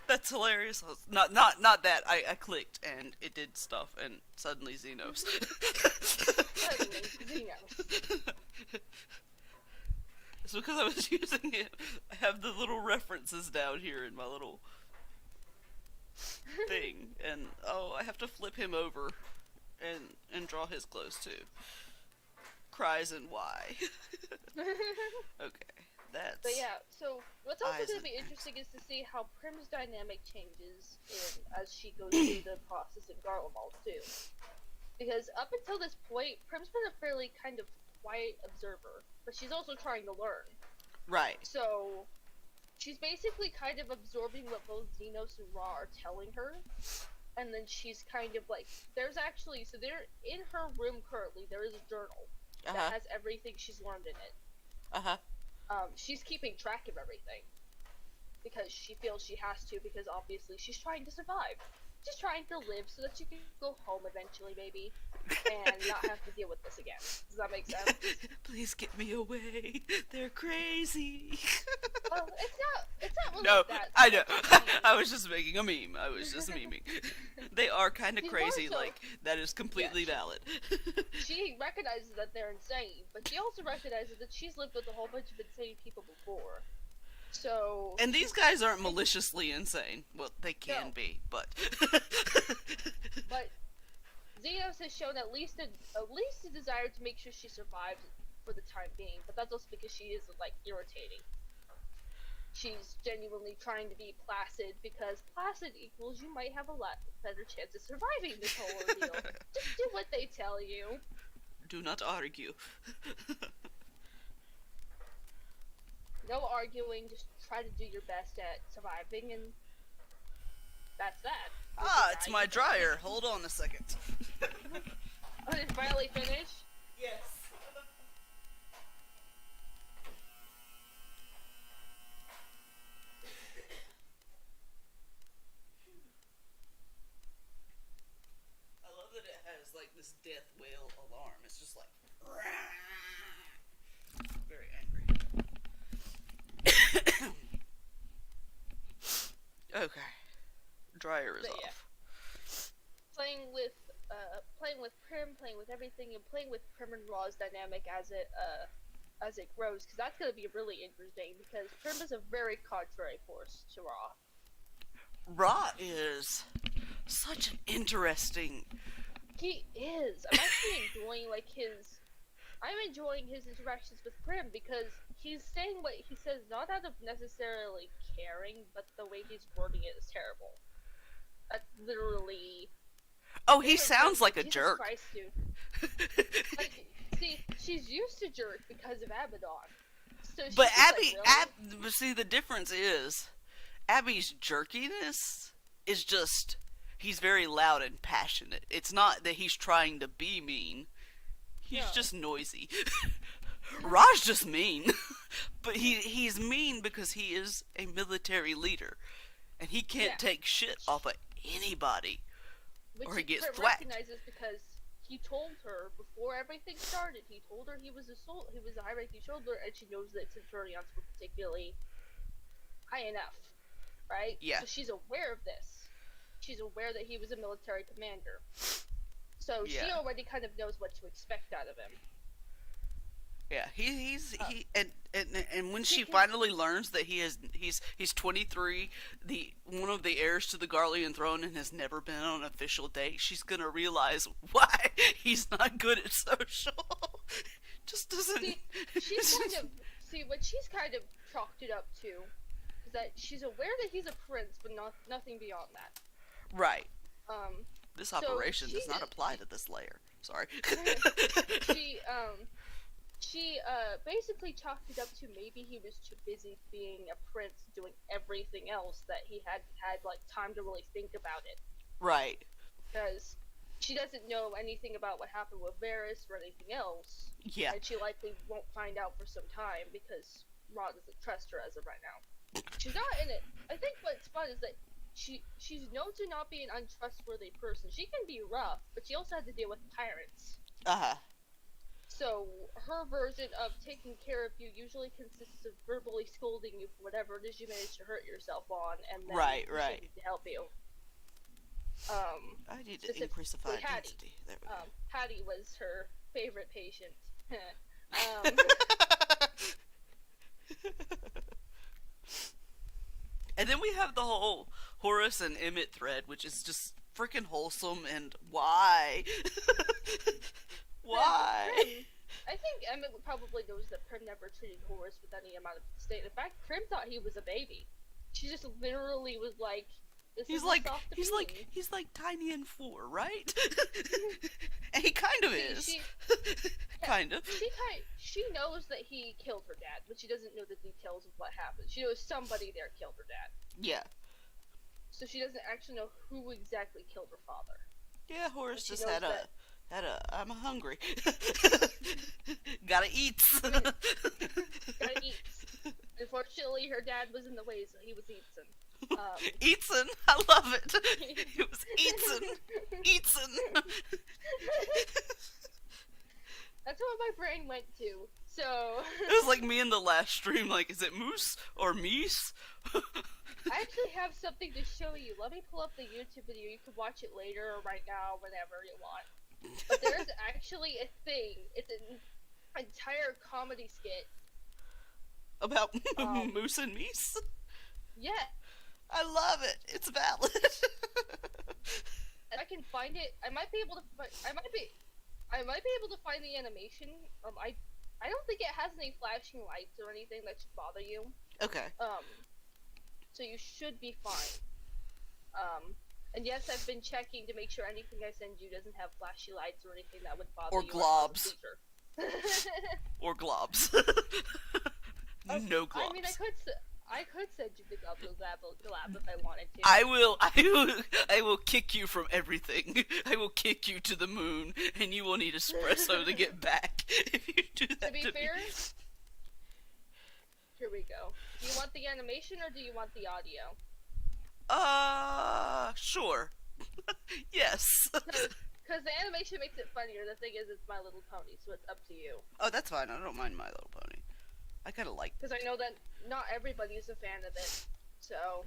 That's hilarious. Not that. I clicked and it did stuff and suddenly Zenos. Suddenly Zenos. It's because I was using it. I have the little references down here in my little thing, and I have to flip him over and draw his clothes too. Cries and why. Okay, that's. But yeah, so what's also going to be interesting is to see how Prim's dynamic changes as she goes through the process in Garlemald too. Because up until this point, Prim's been a fairly kind of quiet observer, but she's also trying to learn. Right. So she's basically kind of absorbing what both Zenos and Ra are telling her. And then she's kind of like, there in her room currently, there is a journal that has everything she's learned in it. She's keeping track of everything because she feels she has to, because obviously she's trying to survive. just trying to live so that you can go home eventually, baby, and not have to deal with this again. Does that make sense? Please get me away. They're crazy. Well, it's not really No, that. I know. It's I was just making a meme. I was just memeing. They are kind of She's crazy. also- Like, that is completely valid. She recognizes that they're insane, but she also recognizes that she's lived with a whole bunch of insane people before. So. And these guys aren't maliciously insane. Well, they can No. be, but. But Zenos has shown at least a desire to make sure she survives for the time being, but that's also because she is like irritating. She's genuinely trying to be placid because placid equals you might have a lot better chance of surviving this whole ordeal. Just do what they tell you. Do not argue. No arguing, just try to do your best at surviving, and that's that. It's my dryer. Hold on a second. Oh, did it finally finish? Yes. I love that it has like this death wail alarm. It's just like very angry. Okay. Dryer is But yeah. off. Playing with Prim, playing with everything, and playing with Prim and Ra's dynamic as it grows, because that's gonna be really interesting. Because Prim is a very contrary force to Ra. Ra is such an interesting. He is. I'm actually enjoying I'm enjoying his interactions with Prim because he's saying what he says not out of necessarily caring, but the way he's wording it is terrible. That's literally. Oh, he sounds like a Jesus jerk. Christ, dude. Like, see, she's used to jerk because of Abaddon. So she's But just Abby, like, really? see, the difference is, Abby's jerkiness is just, he's very loud and passionate. It's not that he's trying to be mean. He's No. just noisy. Raj's just mean. But he's mean because he is a military leader. And he can't take shit off of anybody. Which or he gets Prim thwacked. recognizes because he told her before everything started. He told her he was a high-ranking soldier, and she knows that Centurions were particularly high enough, right? Yeah. So she's aware of this. She's aware that he was a military commander. So she Yeah. already kind of knows what to expect out of him. Yeah, and when she He can- finally learns that he's 23, one of the heirs to the Garlean throne, and has never been on an official date, she's gonna realize why he's not good at social. Just doesn't. What she's kind of chalked it up to is that she's aware that he's a prince, but nothing beyond that. Right. This So operation does she not did- apply to this layer. Sorry. She basically chalked it up to maybe he was too busy being a prince doing everything else that he had like time to really think about it. Right. Because she doesn't know anything about what happened with Varys or anything else. Yeah. And she likely won't find out for some time because Ra doesn't trust her as of right now. She's not in it. I think what's fun is that she's known to not be an untrustworthy person. She can be rough, but she also had to deal with tyrants. Uh-huh. So her version of taking care of you usually consists of verbally scolding you for whatever it is you managed to hurt yourself on, and then Right. pushing to help you. I need to specifically increase the fire Hattie. density. There we go. Hattie was her favorite patient. And then we have the whole Horace and Emmett thread, which is just freaking wholesome. And why? Why? I think Emmett probably knows that Prim never treated Horace with any amount of disdain. In fact, Prim thought he was a baby. She just literally was like, "This is He's soft like tiny and 4, right? And he kind of is. Kind of. She knows that he killed her dad, but she doesn't know the details of what happened. She knows somebody there killed her dad. Yeah. So she doesn't actually know who exactly killed her father. Yeah, Horace But she just knows had a I'm hungry. Gotta eat. Gotta eat. Unfortunately, her dad was in the way, so he was eating. Eatson, I love it. It was Eatson. Eatson. That's what my brain went to. So It was like me in the last stream, like, is it Moose or Meese? I actually have something to show you. Let me pull up the YouTube video. You can watch it later or right now, whenever you want. But there's actually a thing. It's an entire comedy skit. About Moose and Meese? Yeah. I love it. It's valid. And I can find it. I might be able to able to find the animation. I don't think it has any flashing lights or anything that should bother you. Okay. So you should be fine. And yes, I've been checking to make sure anything I send you doesn't have flashy lights or anything that would bother Or you. globs. Or globs. No globs. I mean, I could send you the glab if I wanted to. I will kick you from everything. I will kick you to the moon, and you will need espresso to get back if you do that. To be fair, here we go. Do you want the animation or do you want the audio? Sure. Yes. Because the animation makes it funnier. The thing is, it's My Little Pony, so it's up to you. Oh, that's fine. I don't mind My Little Pony. I kind of like. Because I know that not everybody is a fan of it, so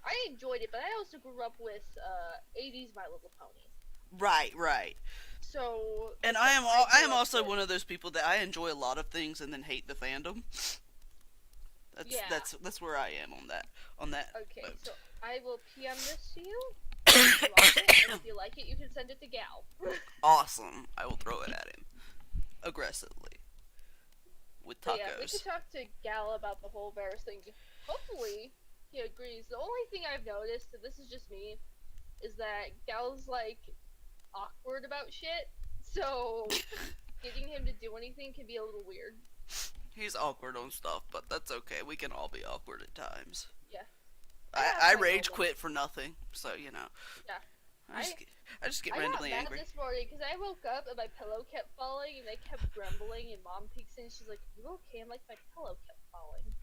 I enjoyed it. But I also grew up with 80s My Little Pony. Right. So. And I am also one of those people that I enjoy a lot of things and then hate the fandom. That's where I am on that. Okay, boat. so I will PM this to you. If you want it, and if you like it, you can send it to Gal. Awesome. I will throw it at him aggressively with tacos. So yeah, we can talk to Gal about the whole Varus thing. Hopefully, he agrees. The only thing I've noticed, and this is just me, is that Gal's like awkward about shit. So getting him to do anything can be a little weird. He's awkward on stuff, but that's okay. We can all be awkward at times. Yeah. I rage quit for nothing, so you know. Yeah. I just get randomly angry. I got mad this morning because I woke up and my pillow kept falling and I kept grumbling and Mom peeks in and she's like, "You okay?" I'm like, "My pillow kept falling."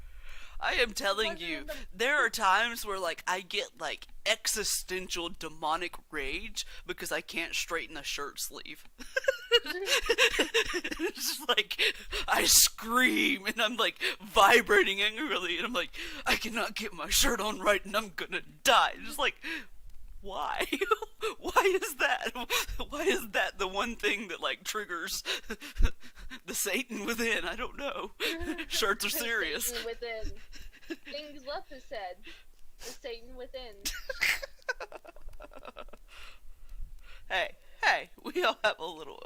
I am telling you, there are times where like I get like existential demonic rage because I can't straighten a shirt sleeve. It's just like I scream and I'm like vibrating angrily and I'm like, I cannot get my shirt on right and I'm gonna die. Just like, why? Why is that? Why is that the one thing that like triggers the Satan within? I don't know. Shirts are serious. Satan within. Things left is said. The Satan within. Hey, we all have a little,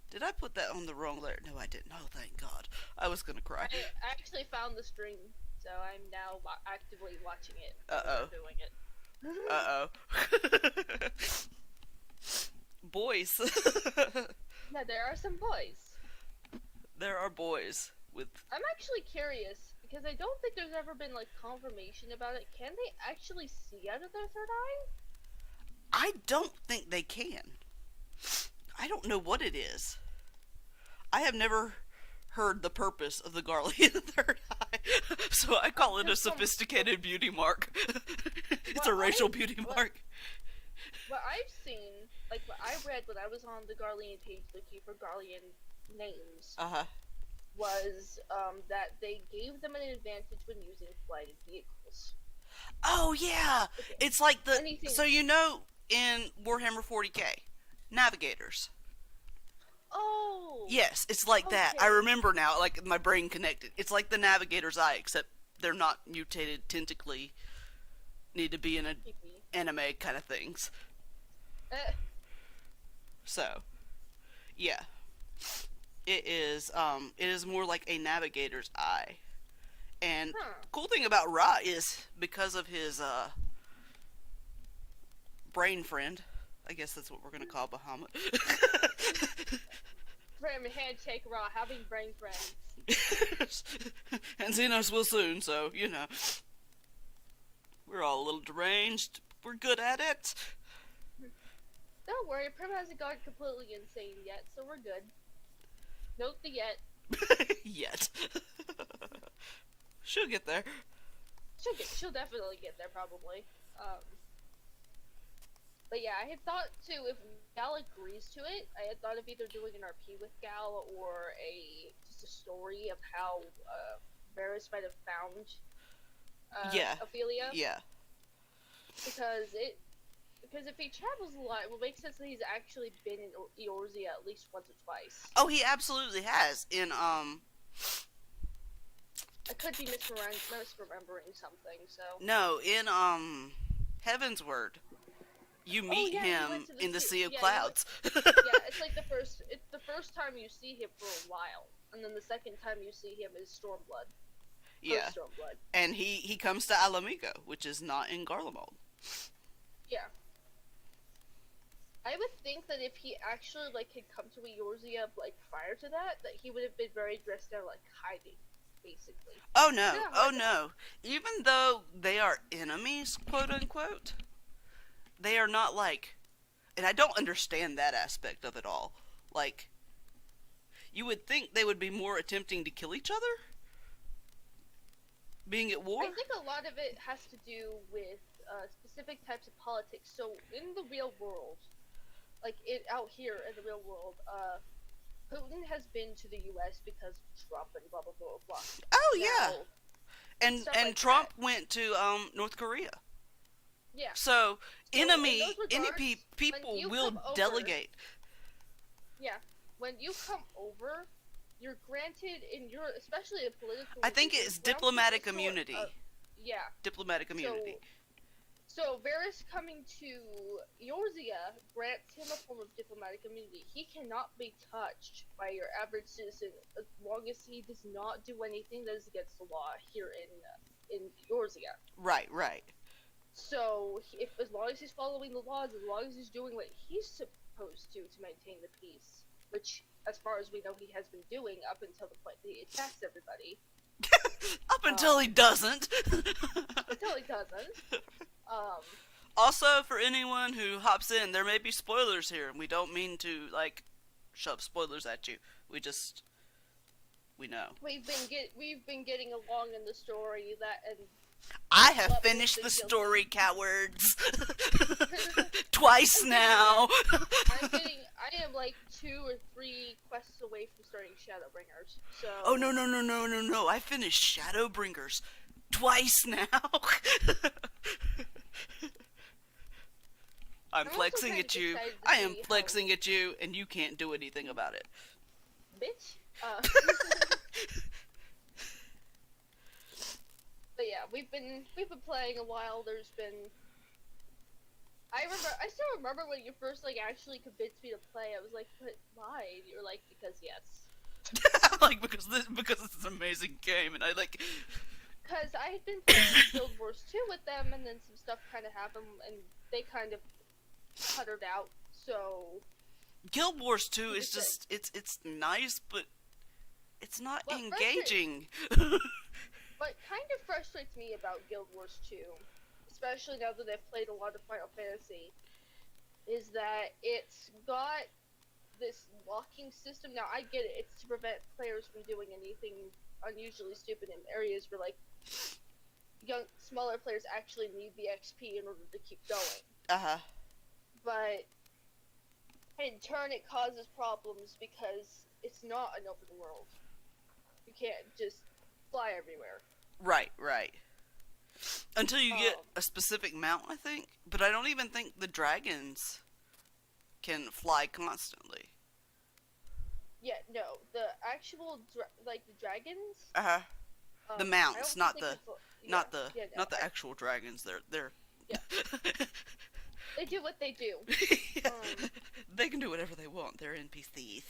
did I put that on the wrong layer? No, I didn't. Oh, thank God. I was gonna cry. I actually found the stream, so I'm now actively watching it. Uh-oh. Doing it. Boys. Yeah, there are some boys. There are boys with... I'm actually curious, because I don't think there's ever been, like, confirmation about it. Can they actually see out of their third eye? I don't think they can. I don't know what it is. I have never heard the purpose of the garlic in the third eye, so I call it a sophisticated beauty mark. It's a racial beauty mark. What I've seen, like what I read when I was on the Garlean page looking for Garlean names, was that they gave them an advantage when using flighted vehicles. Oh yeah, it's like the so you know in Warhammer 40k, navigators. Oh. Yes, it's like that. I remember now, like my brain connected. It's like the navigator's eye, except they're not mutated tentacly. Need to be in an anime kind of things. So, yeah, it is more like a navigator's eye. And cool thing about Ra is because of his brain friend. I guess that's what we're gonna call Bahamut. Handshake Ra, having brain friends. And Zenos will soon, so you know. We're all a little deranged. We're good at it. Don't worry, Prim hasn't gone completely insane yet, so we're good. Note the yet. Yet. She'll get there. She'll definitely get there probably. But yeah, I had thought too, if Gal agrees to it, I had thought of either doing an RP with Gal or just a story of how Varys might have found Yeah. Ophelia. Yeah. Because if he travels a lot, it will make sense that he's actually been in Eorzea at least once or twice. Oh, he absolutely has. I could be misremembering something, so... No, in, Heaven's Word. You meet him in the Sea of Clouds. Yeah, it's like the first time you see him for a while, and then the second time you see him is Stormblood. Yeah. Stormblood. And he comes to Alamigo, which is not in Garlemald. Yeah. I would think that if he actually, like, had come to Eorzea, like, prior to that he would have been very dressed down, like, hiding, basically. Oh no, oh no. Even though they are enemies, quote unquote, they are not like, and I don't understand that aspect of it all. Like, you would think they would be more attempting to kill each other? Being at war? I think a lot of it has to do with specific types of politics. So, in the real world, like, out here in the real world, Putin has been to the U.S. because of Trump and blah, blah, blah, blah. Oh, now, yeah. And like Trump went to, North Korea. Yeah. So regards, people will delegate. Yeah. When you come over, you're granted, especially a political... I think it's diplomatic immunity. Yeah. Diplomatic immunity. So Varys coming to Eorzea grants him a form of diplomatic immunity. He cannot be touched by your average citizen as long as he does not do anything that is against the law here in Eorzea. Right, right. So, as long as he's following the laws, as long as he's doing what he's supposed to maintain the peace, which, as far as we know, he has been doing up until the point that he attacks everybody. Up until he doesn't. Until he doesn't. Also, for anyone who hops in, there may be spoilers here, and we don't mean to, like, shove spoilers at you. We know. We've been getting along in the story and I have finished the story, cowards. Twice now. I am like 2 or 3 quests away from starting Shadowbringers. So. Oh no! I finished Shadowbringers twice now. I'm flexing at you. I am flexing at you, and you can't do anything about it. Bitch. But yeah, we've been playing a while. There's been. I still remember when you first actually convinced me to play. I was like, but why? And you were like, because yes. Like because it's an amazing game, and I like. Because I had been playing Guild Wars 2 with them, and then some stuff kind of happened, and they kind of puttered out. So. Guild Wars 2 is just it's nice, but it's not engaging. What kind of frustrates me about Guild Wars 2, especially now that I've played a lot of Final Fantasy, is that it's got this locking system. Now, I get it. It's to prevent players from doing anything unusually stupid in areas where, smaller players actually need the XP in order to keep going. Uh-huh. But, in turn, it causes problems because it's not an open world. You can't just fly everywhere. Right. Until you get a specific mount, I think. But I don't even think the dragons can fly constantly. Yeah, no. The actual, the dragons... Uh-huh. The mounts, not the actual dragons. They're... Yeah. They do what they do. They can do whatever they want. They're NPCs.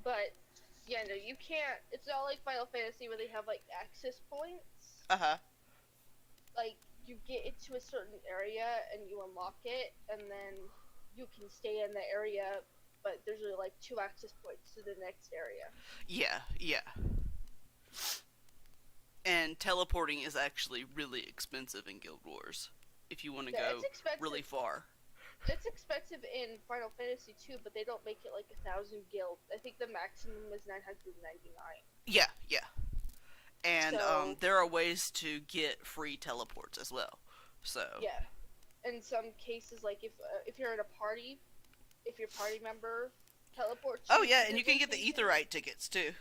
But... Yeah, no, you can't. It's not like Final Fantasy where they have, access points. Uh-huh. You get into a certain area and you unlock it, and then you can stay in the area, but there's only, 2 access points to the next area. Yeah. And teleporting is actually really expensive in Guild Wars, if you want to go really far. It's expensive in Final Fantasy 2, but they don't make it 1,000 gil. I think the maximum is 999. Yeah. And So there are ways to get free teleports as well. So yeah, in some cases, like if you're at a party, if your party member teleports oh you yeah, to and their you can get the location, Etherite tickets too.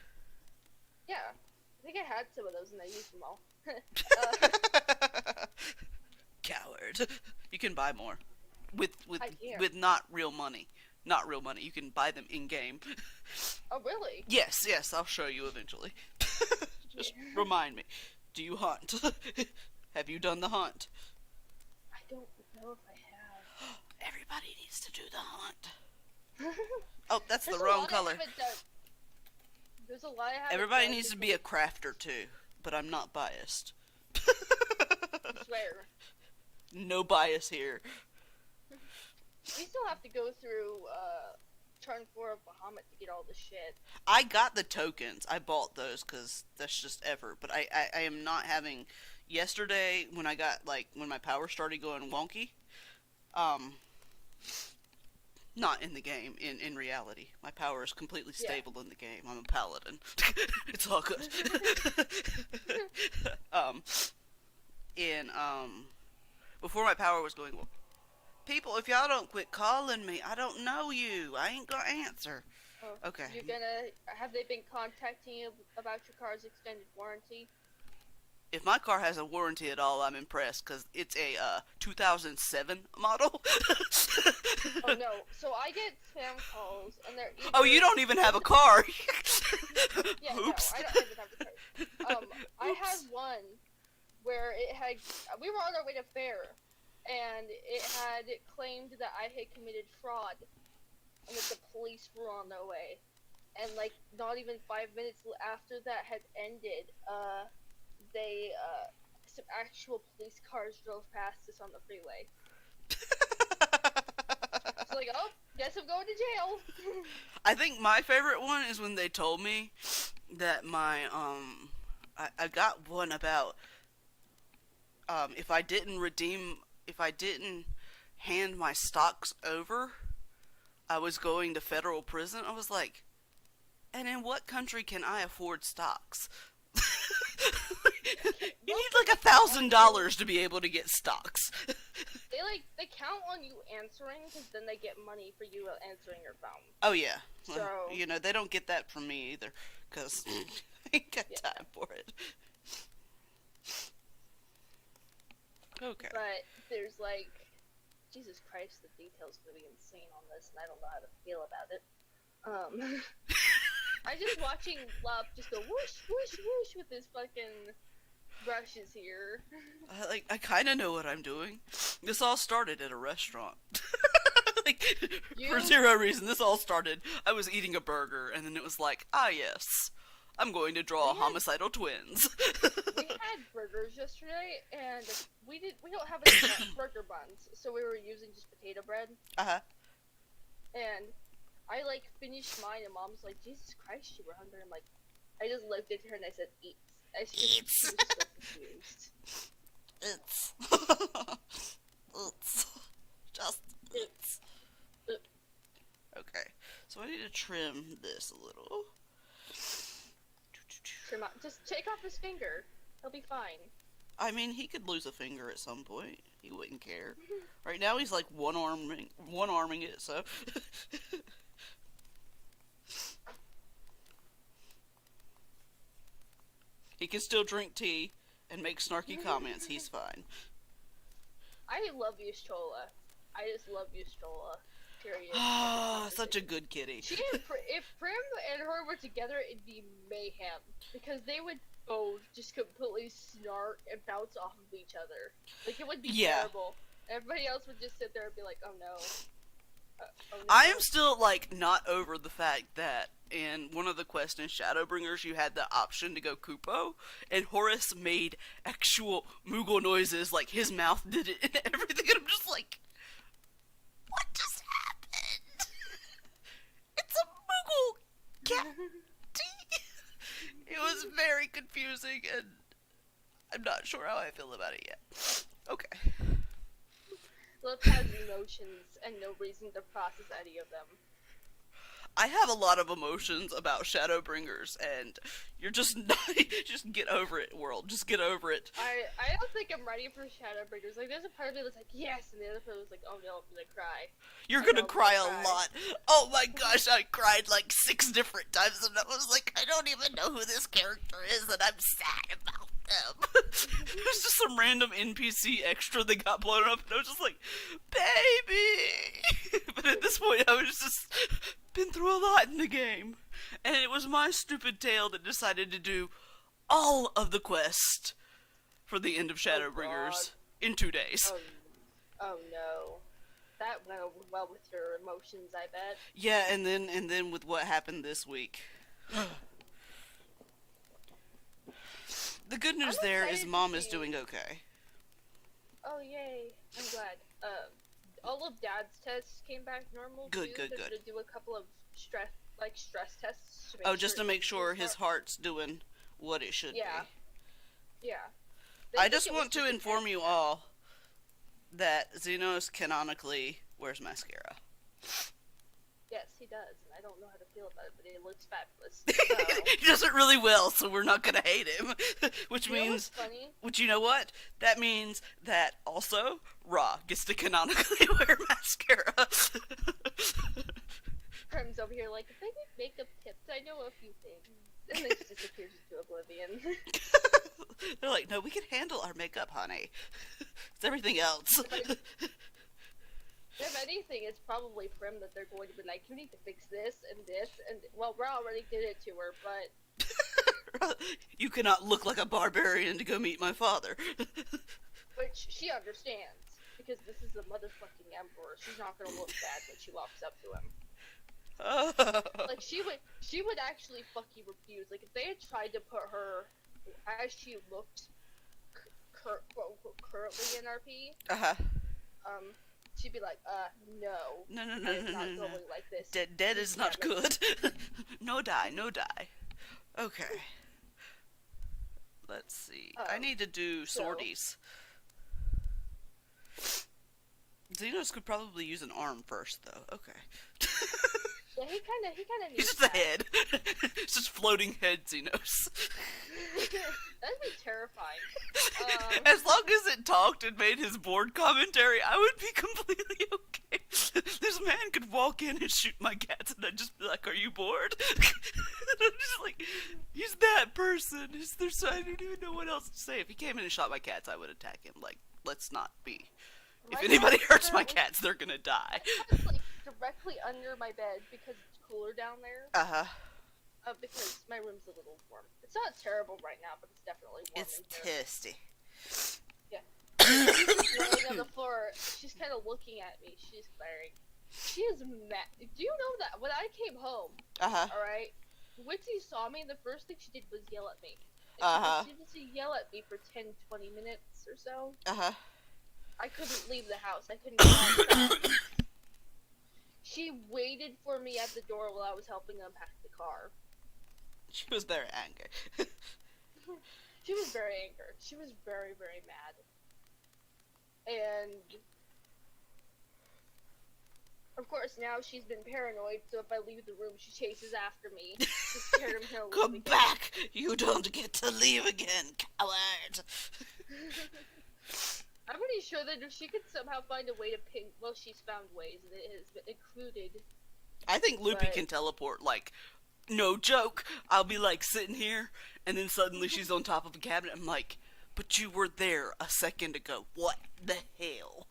yeah, I think I had some of those and I used them all. uh, Coward. You can buy more with with I can't. with not real money. Not real money. You can buy them in game. Oh really? Yes, yes, I'll show you eventually. Just remind me. Do you hunt? Have you done the hunt? I don't know if I have. Everybody needs to do the hunt. Oh, that's the There's a wrong lot I color. haven't done. There's a lot I haven't Everybody done needs to be a crafter too, but I'm not biased. I swear. No bias here. We still have to go through turn 4 of Bahamut to get all the shit. I got the tokens. I bought those because that's just effort. But I am not having. Yesterday, when I got, like, when my power started going wonky, not in the game, in reality. My power is completely stable in the game. I'm a paladin. It's all good. Before my power was going, well, people, if y'all don't quit calling me, I don't know you. I ain't gonna answer. Oh, Okay. Have they been contacting you about your car's extended warranty? If my car has a warranty at all, I'm impressed, because it's a 2007 model. Oh no, so I get spam calls, and they're either... Oh, you don't even have a car. Yeah, Oops. no, I don't even have a car. I had one where it had... We were on our way to fair, and it had claimed that I had committed fraud, and that the police were on their way. And, like, not even 5 minutes after that had ended, some actual police cars drove past us on the freeway. It's like, oh, guess I'm going to jail. I think my favorite one is when they told me that my, I got one about, if I didn't hand my stocks over, I was going to federal prison. I was like, and in what country can I afford stocks? You need like $1,000 to be able to get stocks. They count on you answering, because then they get money for you answering your phone. Oh yeah, So well, you know, they don't get that from me either, because I ain't got time for it. Okay. But there's like, Jesus Christ, the details are gonna be insane on this, and I don't know how to feel about it. I just watching Love just go whoosh whoosh whoosh with his fucking brushes here. I kind of know what I'm doing. This all started at a restaurant. For zero reason, this all started. I was eating a burger, and then it was like, ah yes, I'm going to draw homicidal twins. We had burgers yesterday, and we don't have any burger buns, so we were using just potato bread. Uh-huh. And I like finished mine, and Mom's like, Jesus Christ, you were hungry. I'm like, I just looked at her and I said, eat. She was so confused. It's. It's. Just. It's. Okay. So I need to trim this a little. Trim out. Just take off his finger. He'll be fine. I mean, he could lose a finger at some point. He wouldn't care. Right now he's like one-arming it, so. He can still drink tea and make snarky comments. He's fine. I love Yustrola. I just love Yustrola. Period. Such a good kitty. If Prim and her were together, it'd be mayhem. Because they would both just completely snark and bounce off of each other. Like, it would be terrible. Everybody else would just sit there and be like, oh no. Oh, no. I am still, like, not over the fact that in one of the quests in Shadowbringers you had the option to go Kupo, and Horus made actual Moogle noises, like his mouth did it and everything, and I'm just like, what just happened? It's a Moogle cat. It was very confusing, and I'm not sure how I feel about it yet. Okay. Love has emotions and no reason to process any of them. I have a lot of emotions about Shadowbringers, and you're just not. Just get over it, world. Just get over it. I don't think I'm ready for Shadowbringers. Like, there's a part of me that's like, yes, and the other part was like, oh no, I'm gonna cry. You're gonna cry a lot. Oh my gosh, I cried like 6 different times, and I was like, I don't even know who this character is, and I'm sad about them. It was just some random NPC extra that got blown up, and I was just like, baby! But at this point, I was just been through a lot in the game. And it was my stupid tail that decided to do all of the quest for the end of Shadowbringers in 2 days. Oh no. That went over well with your emotions, I bet. Yeah, and then with what happened this week. The good news there is Mom is doing okay. Oh yay! I'm glad. All of Dad's tests came back normal. Good. They're gonna do a couple of stress tests. Just to make sure his heart's doing what it should be. Yeah. I just want to inform you all that Zenos canonically wears mascara. Yes, he does, and I don't know how to feel about it, but it looks fabulous. So. He does it really well, so we're not gonna hate him. Which means, funny? which you know what? That means that also Ra gets to canonically wear mascara. Prim's over here like, if they make makeup tips, I know a few things. And then she disappears into oblivion. They're like, no, we can handle our makeup, honey. It's everything else. If anything, it's probably Prim that they're going to be like, you need to fix this, and well, Ra already did it to her, but... You cannot look like a barbarian to go meet my father. Which she understands, because this is the motherfucking Emperor. She's not gonna look bad when she walks up to him. Like, she would actually fucking refuse. Like, if they had tried to put her as she looked currently in RP, she'd be like, no. No. Not going like this. Dead is not good. No die. Okay. Let's see. I need to do sorties. Zenos could probably use an arm first, though. Okay. Yeah, he kind of needs He's just a head. It's just floating head Zenos. That'd be terrifying. As long as it talked and made his board commentary, I would be completely okay. This man could walk in and shoot my cats, and I'd just be like, "Are you bored?" And I'm just like, he's that person. I don't even know what else to say. If he came in and shot my cats, I would attack him. Like, let's not be. If anybody hurts my cats, they're gonna die. It's like directly under my bed because it's cooler down there. Because my room's a little warm. It's not terrible right now, but it's definitely warm. It's testy. Yeah. She's laying on the floor. She's kind of looking at me. She's glaring. She is mad. Do you know that when I came home, alright, Witsy saw me and the first thing she did was yell at me. She just yell at me for 10, 20 minutes or so. I couldn't leave the house. I couldn't go outside. She waited for me at the door while I was helping unpack the car. She was very angry. She was very angry. She was very, very mad. And... of course, now she's been paranoid, so if I leave the room, she chases after me. She's scared I'm gonna Come leave back! You don't get to leave again, coward! I'm pretty sure that if she could somehow find a way to ping... well, she's found ways, and it has been included. I think Loopy can teleport, like, no joke. I'll be, like, sitting here, and then suddenly she's on top of a cabinet. I'm like, but you were there a second ago. What the hell?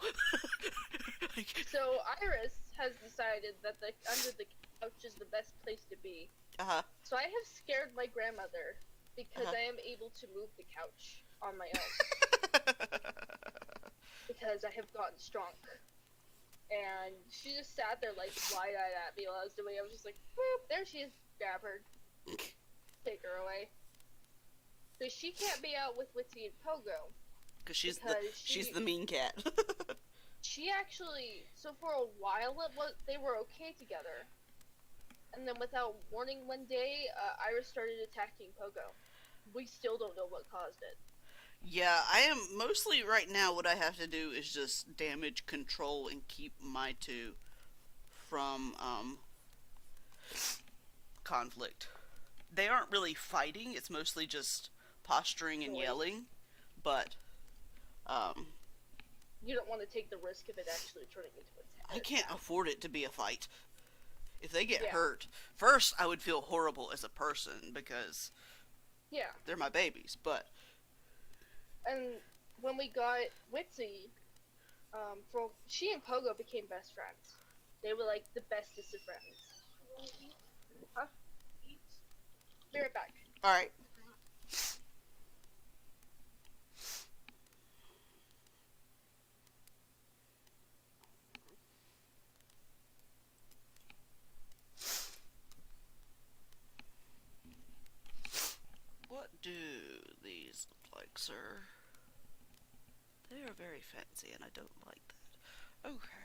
So, Iris has decided that under the couch is the best place to be. So I have scared my grandmother, because I am able to move the couch on my own. Because I have gotten strong. And she just sat there like wide-eyed at me while I was doing it. I was just like, boop, there she is. Grab her. Take her away. Because she can't be out with Witsy and Pogo. Because she's the mean cat. She actually, so for a while they were okay together. And then without warning one day, Iris started attacking Pogo. We still don't know what caused it. Yeah, I am mostly right now what I have to do is just damage control and keep my two from conflict. They aren't really fighting, it's mostly just posturing and Noise. yelling, but You don't want to take the risk of it actually turning into a I can't afford it to be a fight. If they get Yeah. hurt, first I would feel horrible as a person because Yeah. they're my babies, but And when we got Witsy, she and Pogo became best friends. They were like the bestest of friends. Huh? Be right back. alright. What do these look like, sir? They are very fancy and I don't like that. Okay.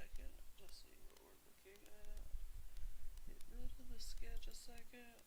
second to see what we're looking at. Get rid of the sketch a second.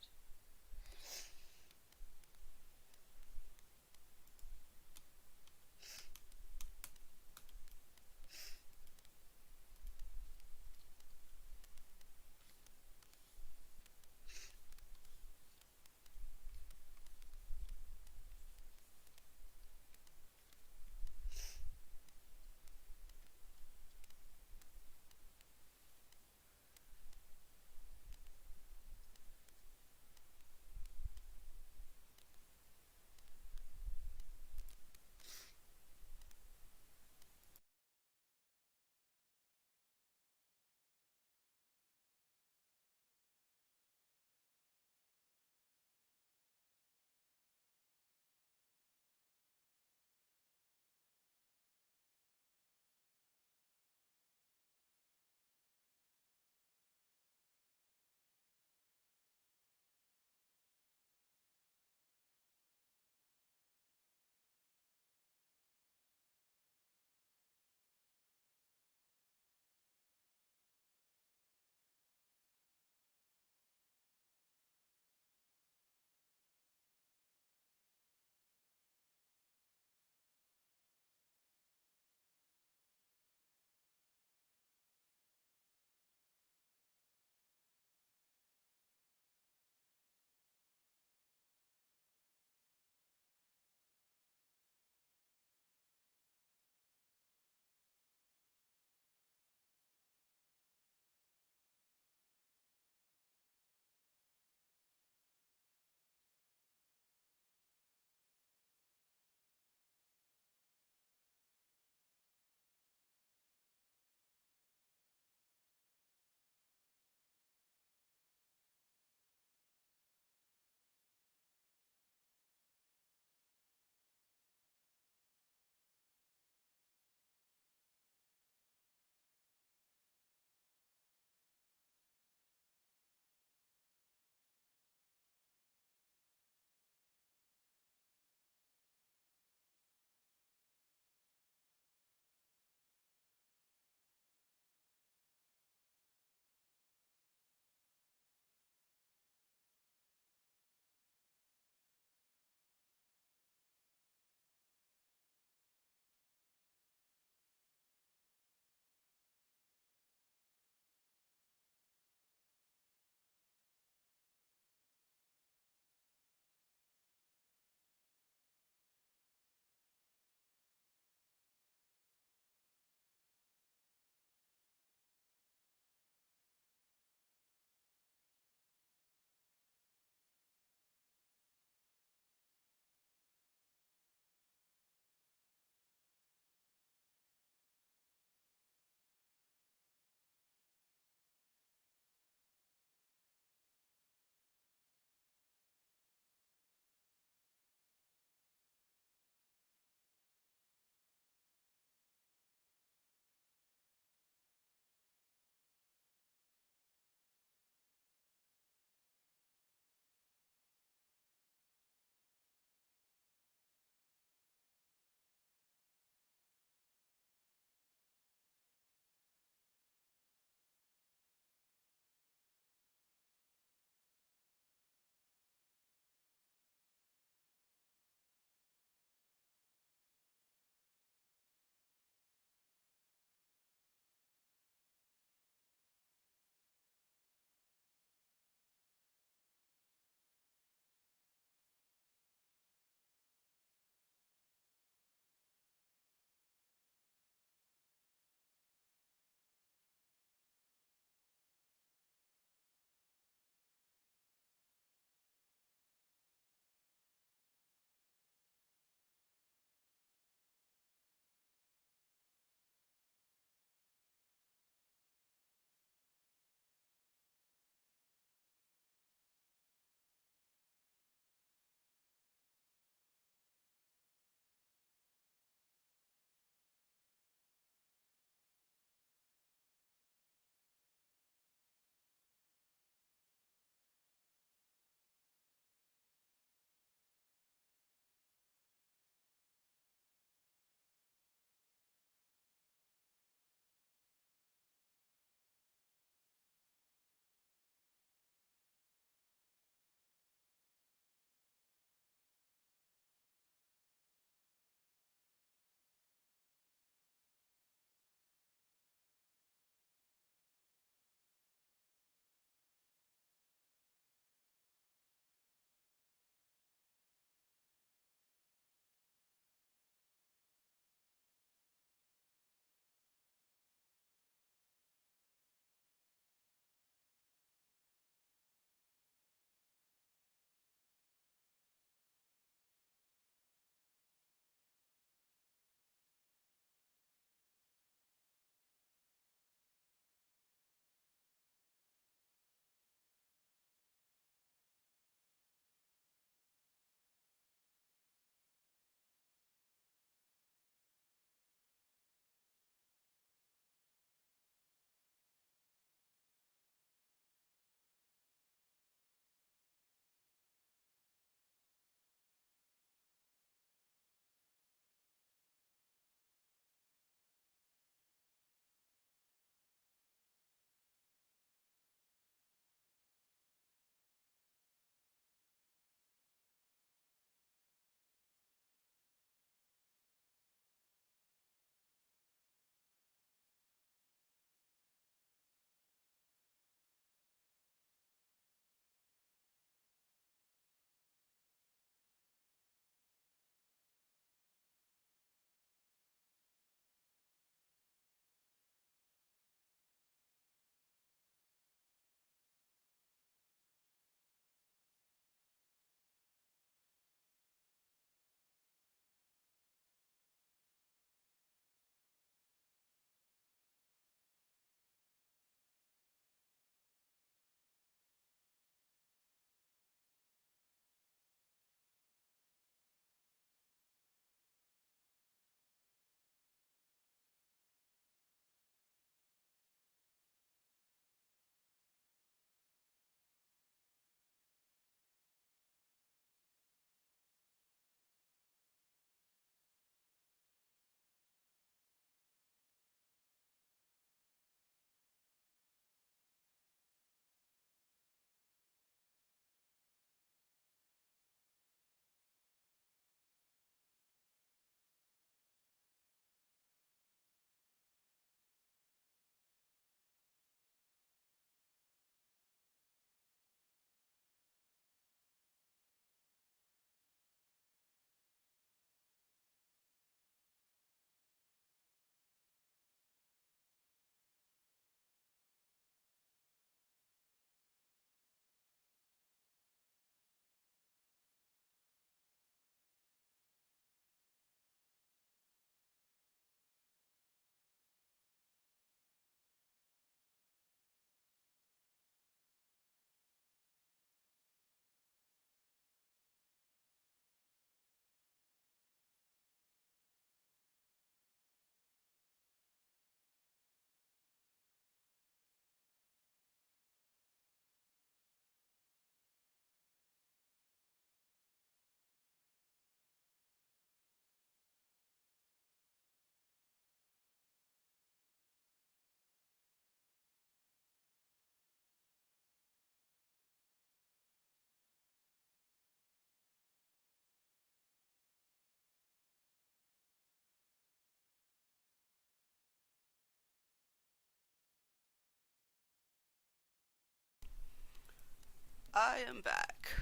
I am back.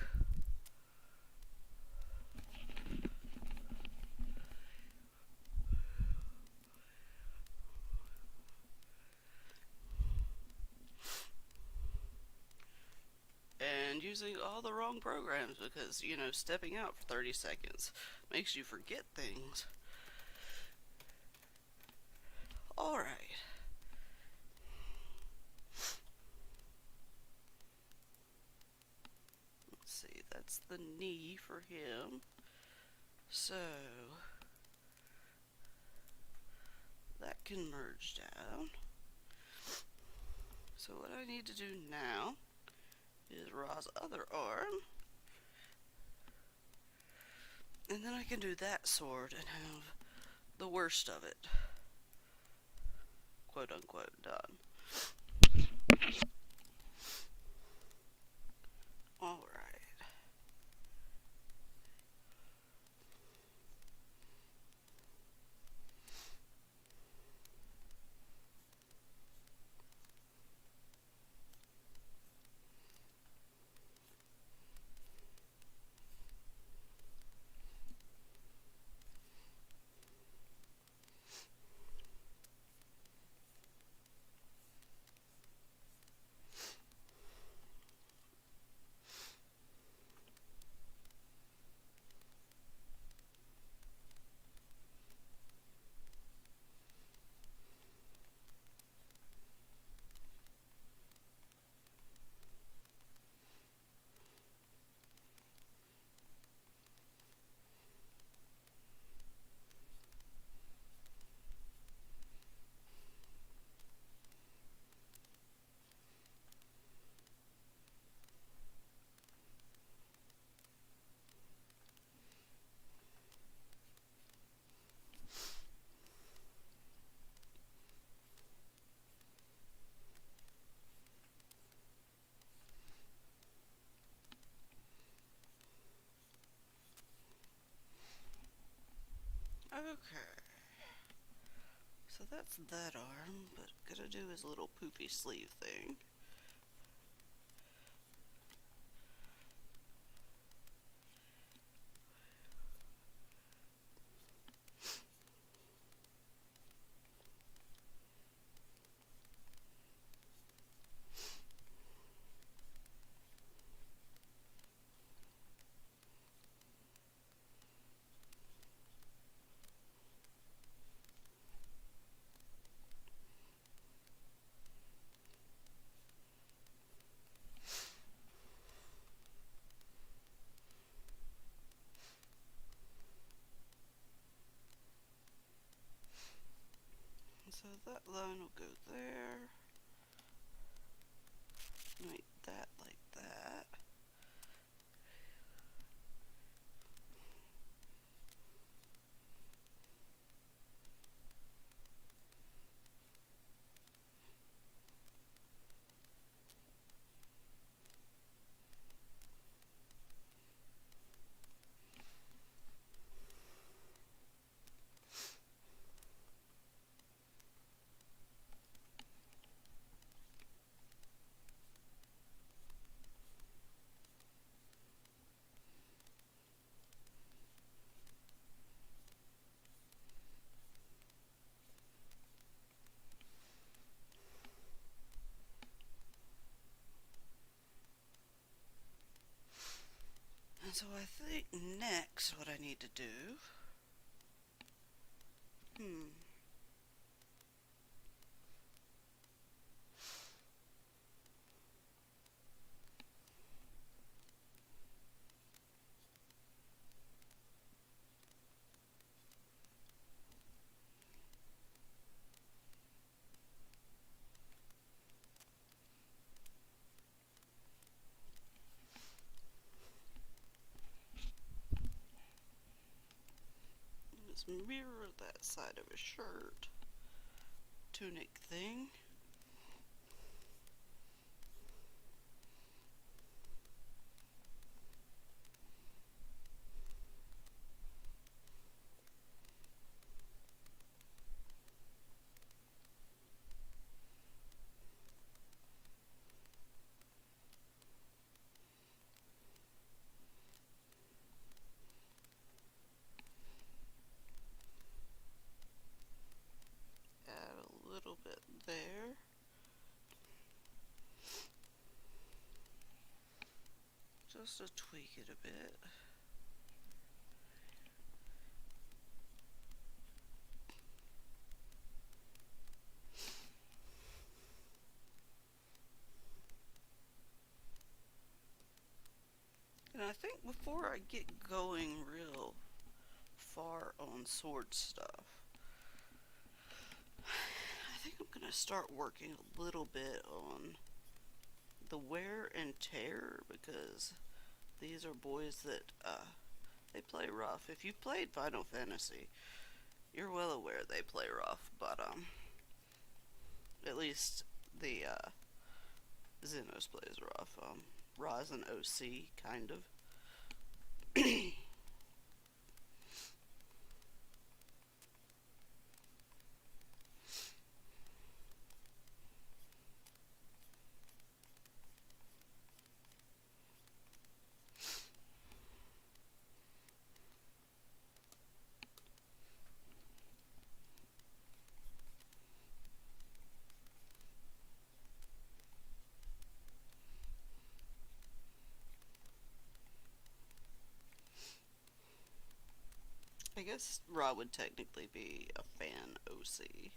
And using all the wrong programs because, stepping out for 30 seconds makes you forget things. Alright. Let's see, that's the knee for him. So, that can merge down. So what I need to do now is Ra's other arm. And then I can do that sword and have the worst of it, quote unquote, done. Alright. Okay. So that's that arm, but gotta do his little poopy sleeve thing. So that line will go there. Make that like that. And so I think next what I need to do, is mirror that side of a shirt, tunic thing. bit there. Just to tweak it a bit. And I think before I get going real far on sword stuff, I think I'm gonna start working a little bit on the wear and tear, because these are boys that they play rough. If you've played Final Fantasy, you're well aware they play rough, but at least the Zenos plays rough. Ra's an OC, kind of. I guess Ra would technically be a fan OC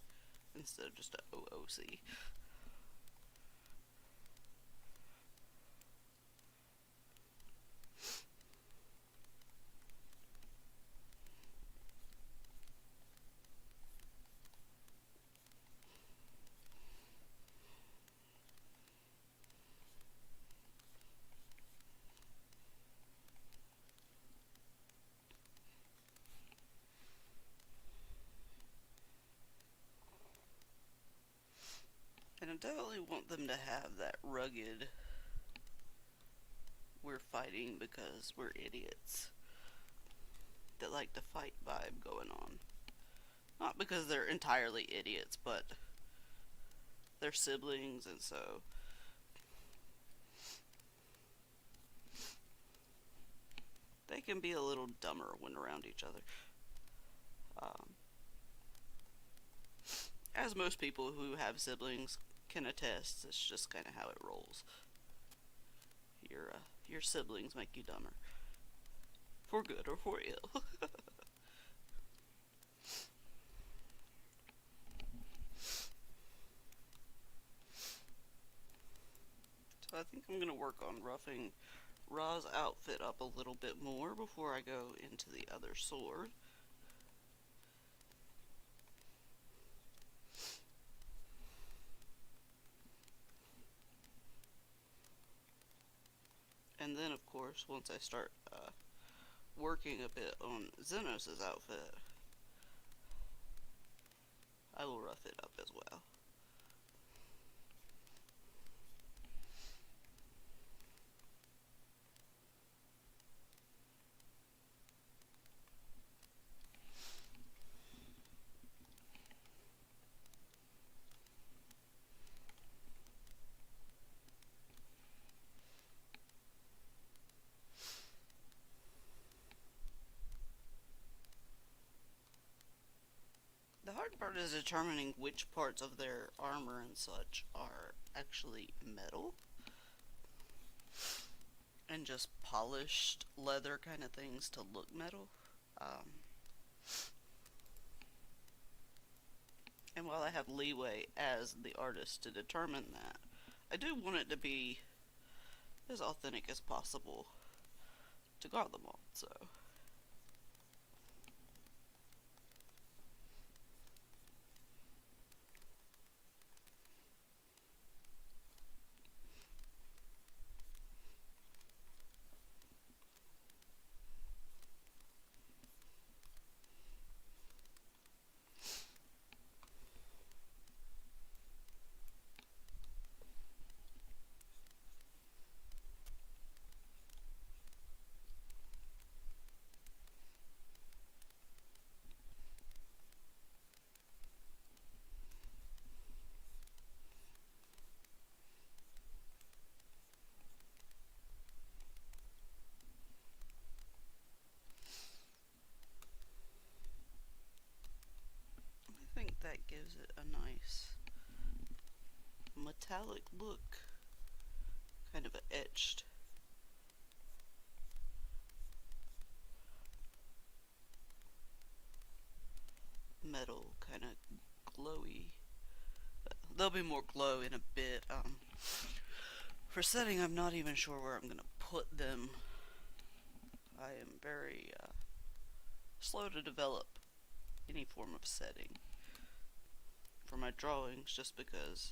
instead of just a OOC. And I definitely want them to have that rugged, we're fighting because we're idiots, that like to fight vibe going on. Not because they're entirely idiots, but they're siblings, and so they can be a little dumber when around each other. Um, as most people who have siblings can attest, it's just kind of how it rolls. Your siblings make you dumber, for good or for ill. So I think I'm gonna work on roughing Ra's outfit up a little bit more before I go into the other sword. And then, of course, once I start working a bit on Zenos' outfit, I will rough it up as well. The hard part is determining which parts of their armor and such are actually metal and just polished leather kind of things to look metal. And while I have leeway as the artist to determine that, I do want it to be as authentic as possible to guard them all, so. metallic look. Kind of etched. Metal, kind of glowy. There'll be more glow in a bit. For setting, I'm not even sure where I'm going to put them. I am very slow to develop any form of setting for my drawings, just because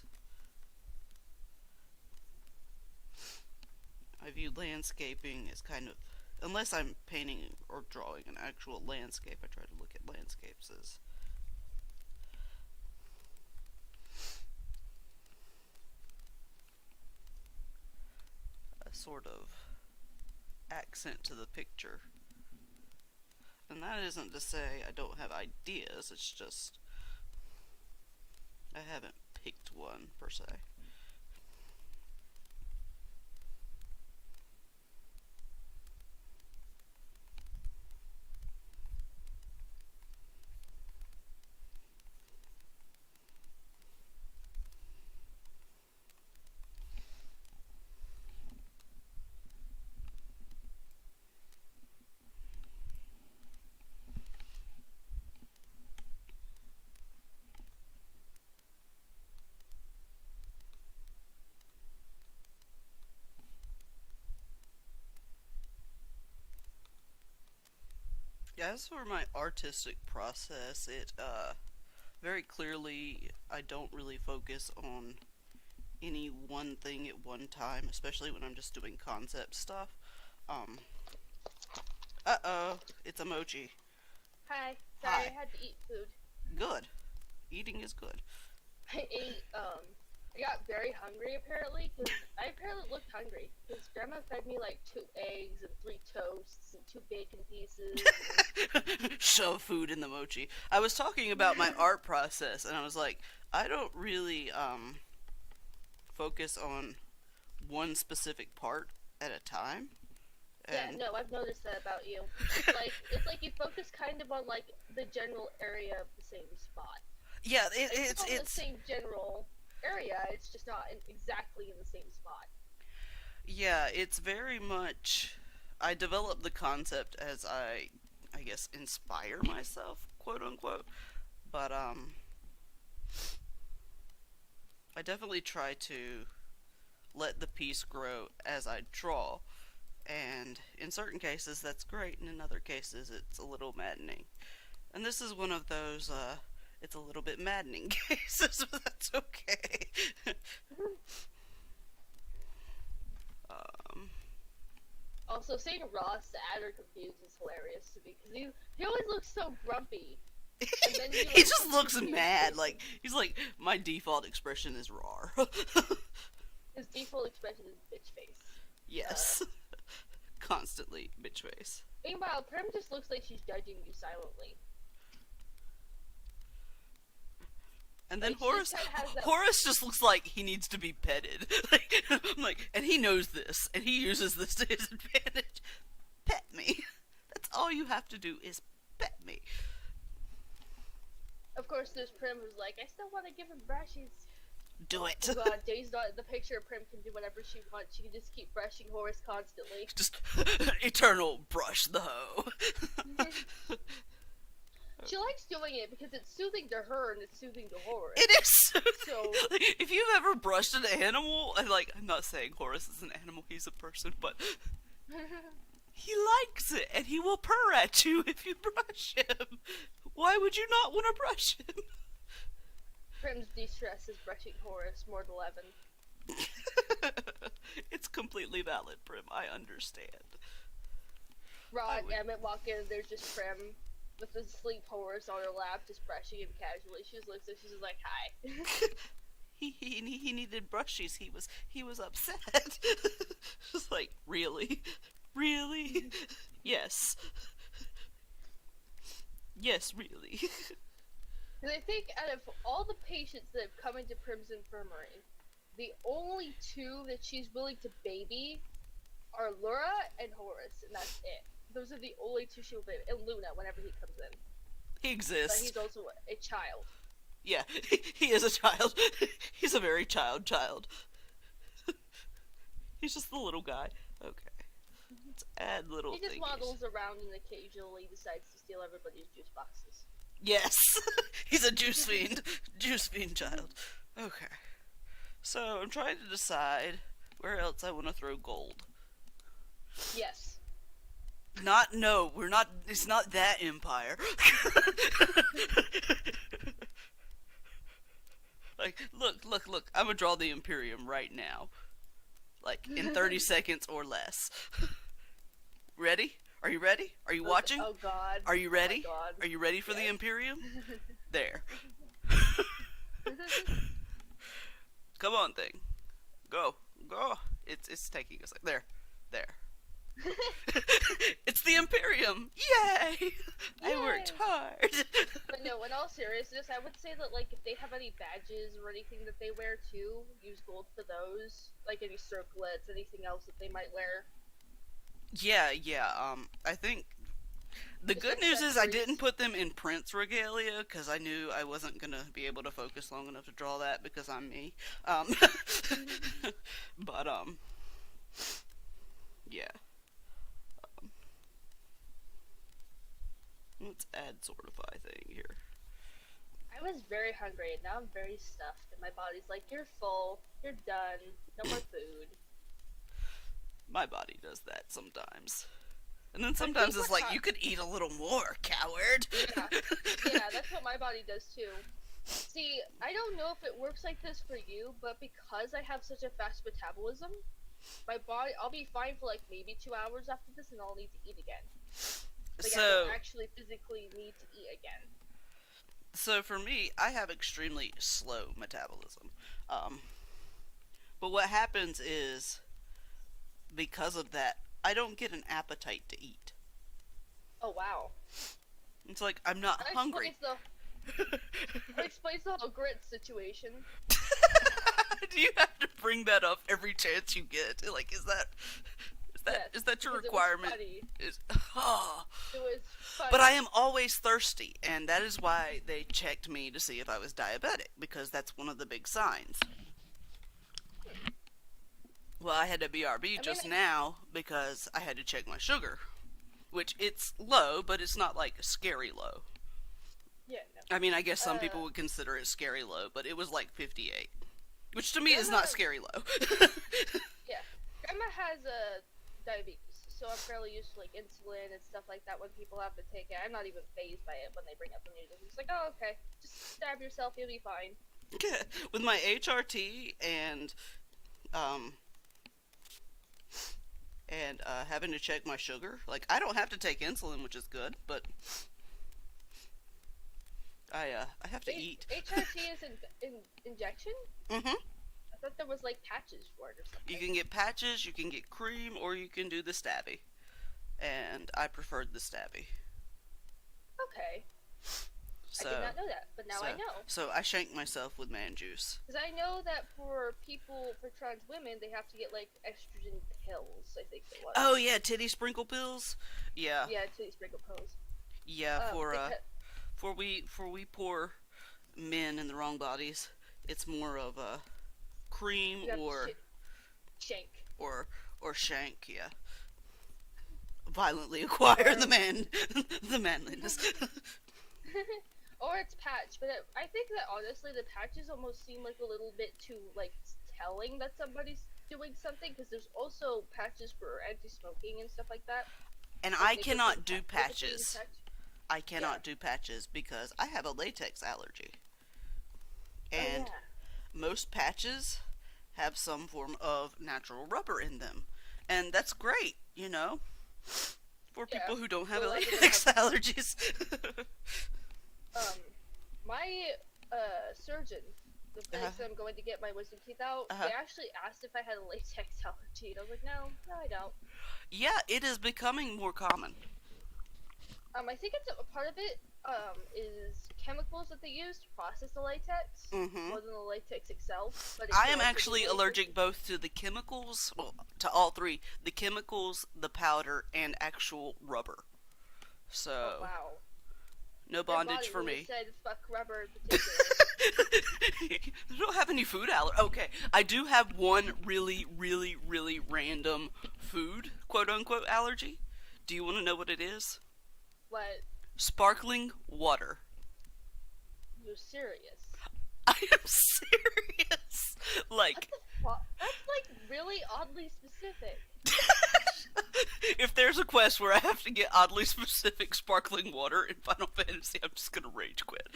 I view landscaping as kind of, unless I'm painting or drawing an actual landscape, I try to look at landscapes as a sort of accent to the picture. And that isn't to say I don't have ideas, it's just I haven't picked one per se. As for my artistic process, it very clearly I don't really focus on any one thing at one time, especially when I'm just doing concept stuff. Um, it's a mochi. Hi. Sorry, Hi. I had to eat food. Good. Eating is good. I ate, I got very hungry apparently, because I apparently looked hungry, because Grandma fed me like 2 eggs and 3 toasts and 2 bacon pieces. Shove food in the mochi. I was talking about my art process, and I was like, I don't really, focus on one specific part at a time. Yeah, no, I've noticed that about you. It's like you focus kind of on like the general area of the same spot. Yeah, It's on the same general area. It's just not exactly in the same spot. yeah, it's very much. I develop the concept as I guess, inspire myself, quote unquote. But I definitely try to let the piece grow as I draw. And in certain cases, that's great, and in other cases, it's a little maddening. And this is one of those, it's a little bit maddening cases, but that's okay. um, Also, seeing Ra sad or confused is hilarious to me because he always looks so grumpy. And then he, he just looks mad. Like, he's like, my default expression is rawr. His default expression is bitch face. Yes. Constantly bitch face. Meanwhile, Prim just looks like she's judging you silently. And then like, Horace just looks like he needs to be petted. I'm like, and he knows this, and he uses this to his advantage. Pet me. That's all you have to do is pet me. Of course, there's Prim who's like, I still want to give him brushes. Do it. Oh god, Dave's not the picture of Prim can do whatever she wants. She can just keep brushing Horace constantly. Just eternal brush the hoe. She likes doing it because it's soothing to her and it's soothing to Horace. It is soothing. So, if you've ever brushed an animal, and like, I'm not saying Horace is an animal, he's a person, but he likes it, and he will purr at you if you brush him. Why would you not want to brush him? Prim's de-stress is brushing Horace, Mortal Evan. It's completely valid, Prim. I understand. Rod and Emmett walk in and there's just Prim with the sleep Horace on her lap, just brushing him casually. She just looks at she's just like, hi. he needed brushies. He was upset. Just like, really? Really? Yes. Yes, really. And I think out of all the patients that have come into Prim's infirmary, the only 2 that she's willing to baby are Laura and Horace, and that's it. Those are the only 2 she will baby. And Luna, whenever he comes in. He exists. But he's also a child. Yeah, he is a child. He's a very child. He's just the little guy. Okay. Let's add little He just thingies. waddles around and occasionally decides to steal everybody's juice boxes. Yes! He's a juice fiend. Juice fiend child. Okay. So, I'm trying to decide where else I want to throw gold. Yes. No, we're not, it's not that empire. Like, look, I'm gonna draw the Imperium right now. Like, in 30 seconds or less. Ready? Are you ready? Are you watching? Oh god. Are you ready? Oh my god. Are you ready for the Yes. Imperium? There. Come on, thing. Go. It's taking us. There. It's the Imperium! Yay! I worked hard. But no, in all seriousness, I would say that, like, if they have any badges or anything that they wear too, use gold for those. Like any circlets, anything else that they might wear. Yeah. I think the Just good news is I accessories. didn't put them in Prince regalia because I knew I wasn't gonna be able to focus long enough to draw that because I'm me. But yeah. Let's add sortify thing here. I was very hungry and now I'm very stuffed and my body's like, you're full, you're done, no more food. My body does that sometimes. And then sometimes think it's what like, you could eat a little more, coward. Yeah, that's what my body does too. See, I don't know if it works like this for you, but because I have such a fast metabolism, my body, I'll be fine for like maybe 2 hours after this and I'll need to eat again. Like, I So, don't actually physically need to eat again. so for me, I have extremely slow metabolism. But what happens is, because of that, I don't get an appetite to eat. Oh wow. It's like, I'm not That hungry. That explains the whole grit situation. Do you have to bring that up every chance you get? Like, is that Yes, your because requirement? It Is oh. was funny. But I am always thirsty, and that is why they checked me to see if I was diabetic, because that's one of the big signs. Well, I had a BRB just now because I had to check my sugar, which it's low, but it's not like scary low. Yeah, no. I mean, I guess some people would consider it scary low, but it was like 58, which to me is Grandma- not scary low. Yeah. Grandma has diabetes, so I'm fairly used to like insulin and stuff like that when people have to take it. I'm not even phased by it when they bring up the news. I'm just like, oh, okay, just stab yourself, you'll be fine. With my HRT and having to check my sugar, like, I don't have to take insulin, which is good, but I have to eat. HRT is injection? Mm-hmm. I thought there was like patches for it or something. You can get patches, you can get cream, or you can do the stabby. And I preferred the stabby. Okay. So, I did not know that, but now I know. So I shanked myself with man juice. Because I know that for trans women, they have to get like estrogen pills, I think it was. Oh yeah, titty sprinkle pills. Yeah. Yeah, titty sprinkle pills. Yeah, for we poor men in the wrong bodies, it's more of a cream or shank. Or shank, yeah. Violently acquire the manliness. Or it's patch, but I think that honestly the patches almost seem like a little bit too like telling that somebody's doing something, because there's also patches for anti-smoking and stuff like that. And Like I cannot do patches. patch. I cannot do patches because I have a latex allergy. And most patches have some form of natural rubber in them. And that's great, you know, for people who don't have latex allergies. My surgeon, the place that I'm going to get my wisdom teeth out, they actually asked if I had a latex allergy, and I was like, no, I don't. Yeah, it is becoming more common. I think it's a part of it is chemicals that they use to process the latex, more than the latex itself. But I am actually allergic both to the chemicals, well, to all three: the chemicals, the powder, and actual rubber. So, wow. No Their bondage body for really me. said fuck rubber in particular. I don't have any food allergy. Okay, I do have one really, really, really random food, quote unquote, allergy. Do you want to know what it is? What? Sparkling water. You're serious? I am serious. What Like, the fuck? That's like really oddly specific. if there's a quest where I have to get oddly specific sparkling water in Final Fantasy, I'm just gonna rage quit.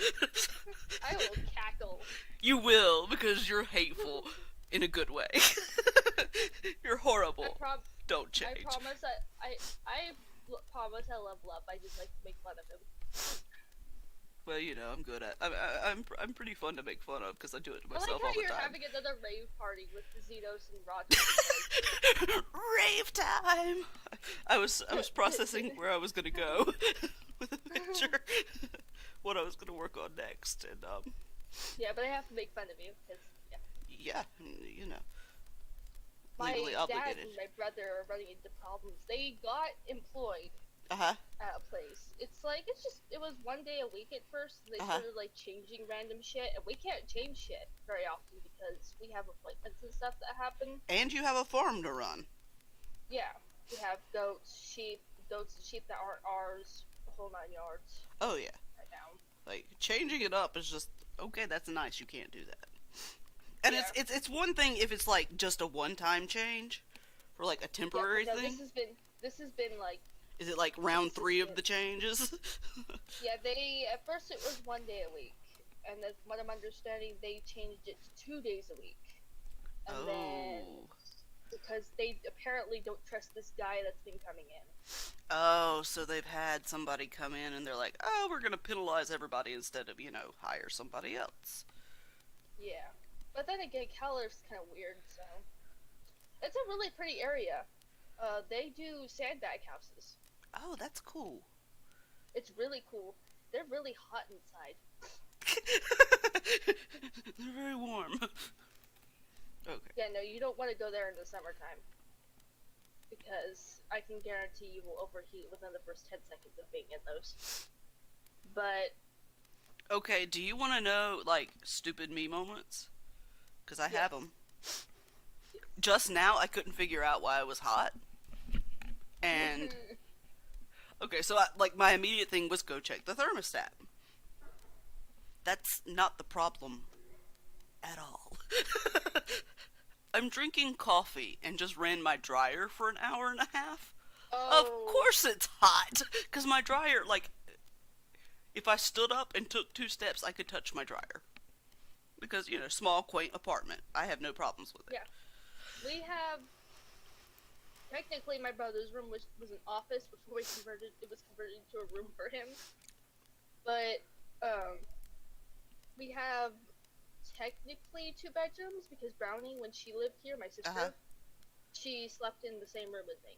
I will cackle. You will, because you're hateful in a good way. You're horrible. Don't change. I promise promise I level up. I just like to make fun of him. Well, you know, I'm good at. I'm pretty fun to make fun of because I do it to I like myself how all the you're time. having another rave party with the Zenos and Ra. Rave time. I was processing where I was gonna go with a picture, what I was gonna work on next, and Yeah, but I have to make fun of you because yeah, you know, my legally dad obligated. and my brother are running into problems. They got employed Uh-huh. at a place. It was 1 day a week at first, and they started like changing random shit, and we can't change shit very often because we have appointments and stuff that happen. And you have a farm to run. Yeah, we have goats and sheep that aren't ours, the whole 9 yards. Oh yeah. Right now. Like changing it up is just okay. That's nice. You can't do that. And Yeah. it's one thing if it's like just a one-time change, or like a temporary no, thing. This has been like. Is it like round 3 of the changes? Yeah, at first it was 1 day a week, and that's what I'm understanding. They changed it to 2 days a week, and then because they apparently don't trust this guy that's been coming in. Oh, so they've had somebody come in and they're like, oh, we're gonna penalize everybody instead of, hire somebody else. Yeah, but then again, Keller's kind of weird, so it's a really pretty area. They do sandbag houses. Oh, that's cool. It's really cool. They're really hot inside. They're very warm. Okay. Yeah, no, you don't want to go there in the summertime. Because I can guarantee you will overheat within the first 10 seconds of being in those. But... Okay, do you want to know, like, stupid me moments? Because I have them. Just now, I couldn't figure out why I was hot. And... Okay, so, my immediate thing was go check the thermostat. That's not the problem at all. I'm drinking coffee and just ran my dryer for an hour and a half. Oh. Of course it's hot! Because my dryer, if I stood up and took 2 steps, I could touch my dryer. Because, small, quaint apartment. I have no problems with it. Yeah. We have... Technically, my brother's room was an office before it was converted into a room for him. But, we have technically 2 bedrooms because Brownie, when she lived here, my sister, she slept in the same room as me.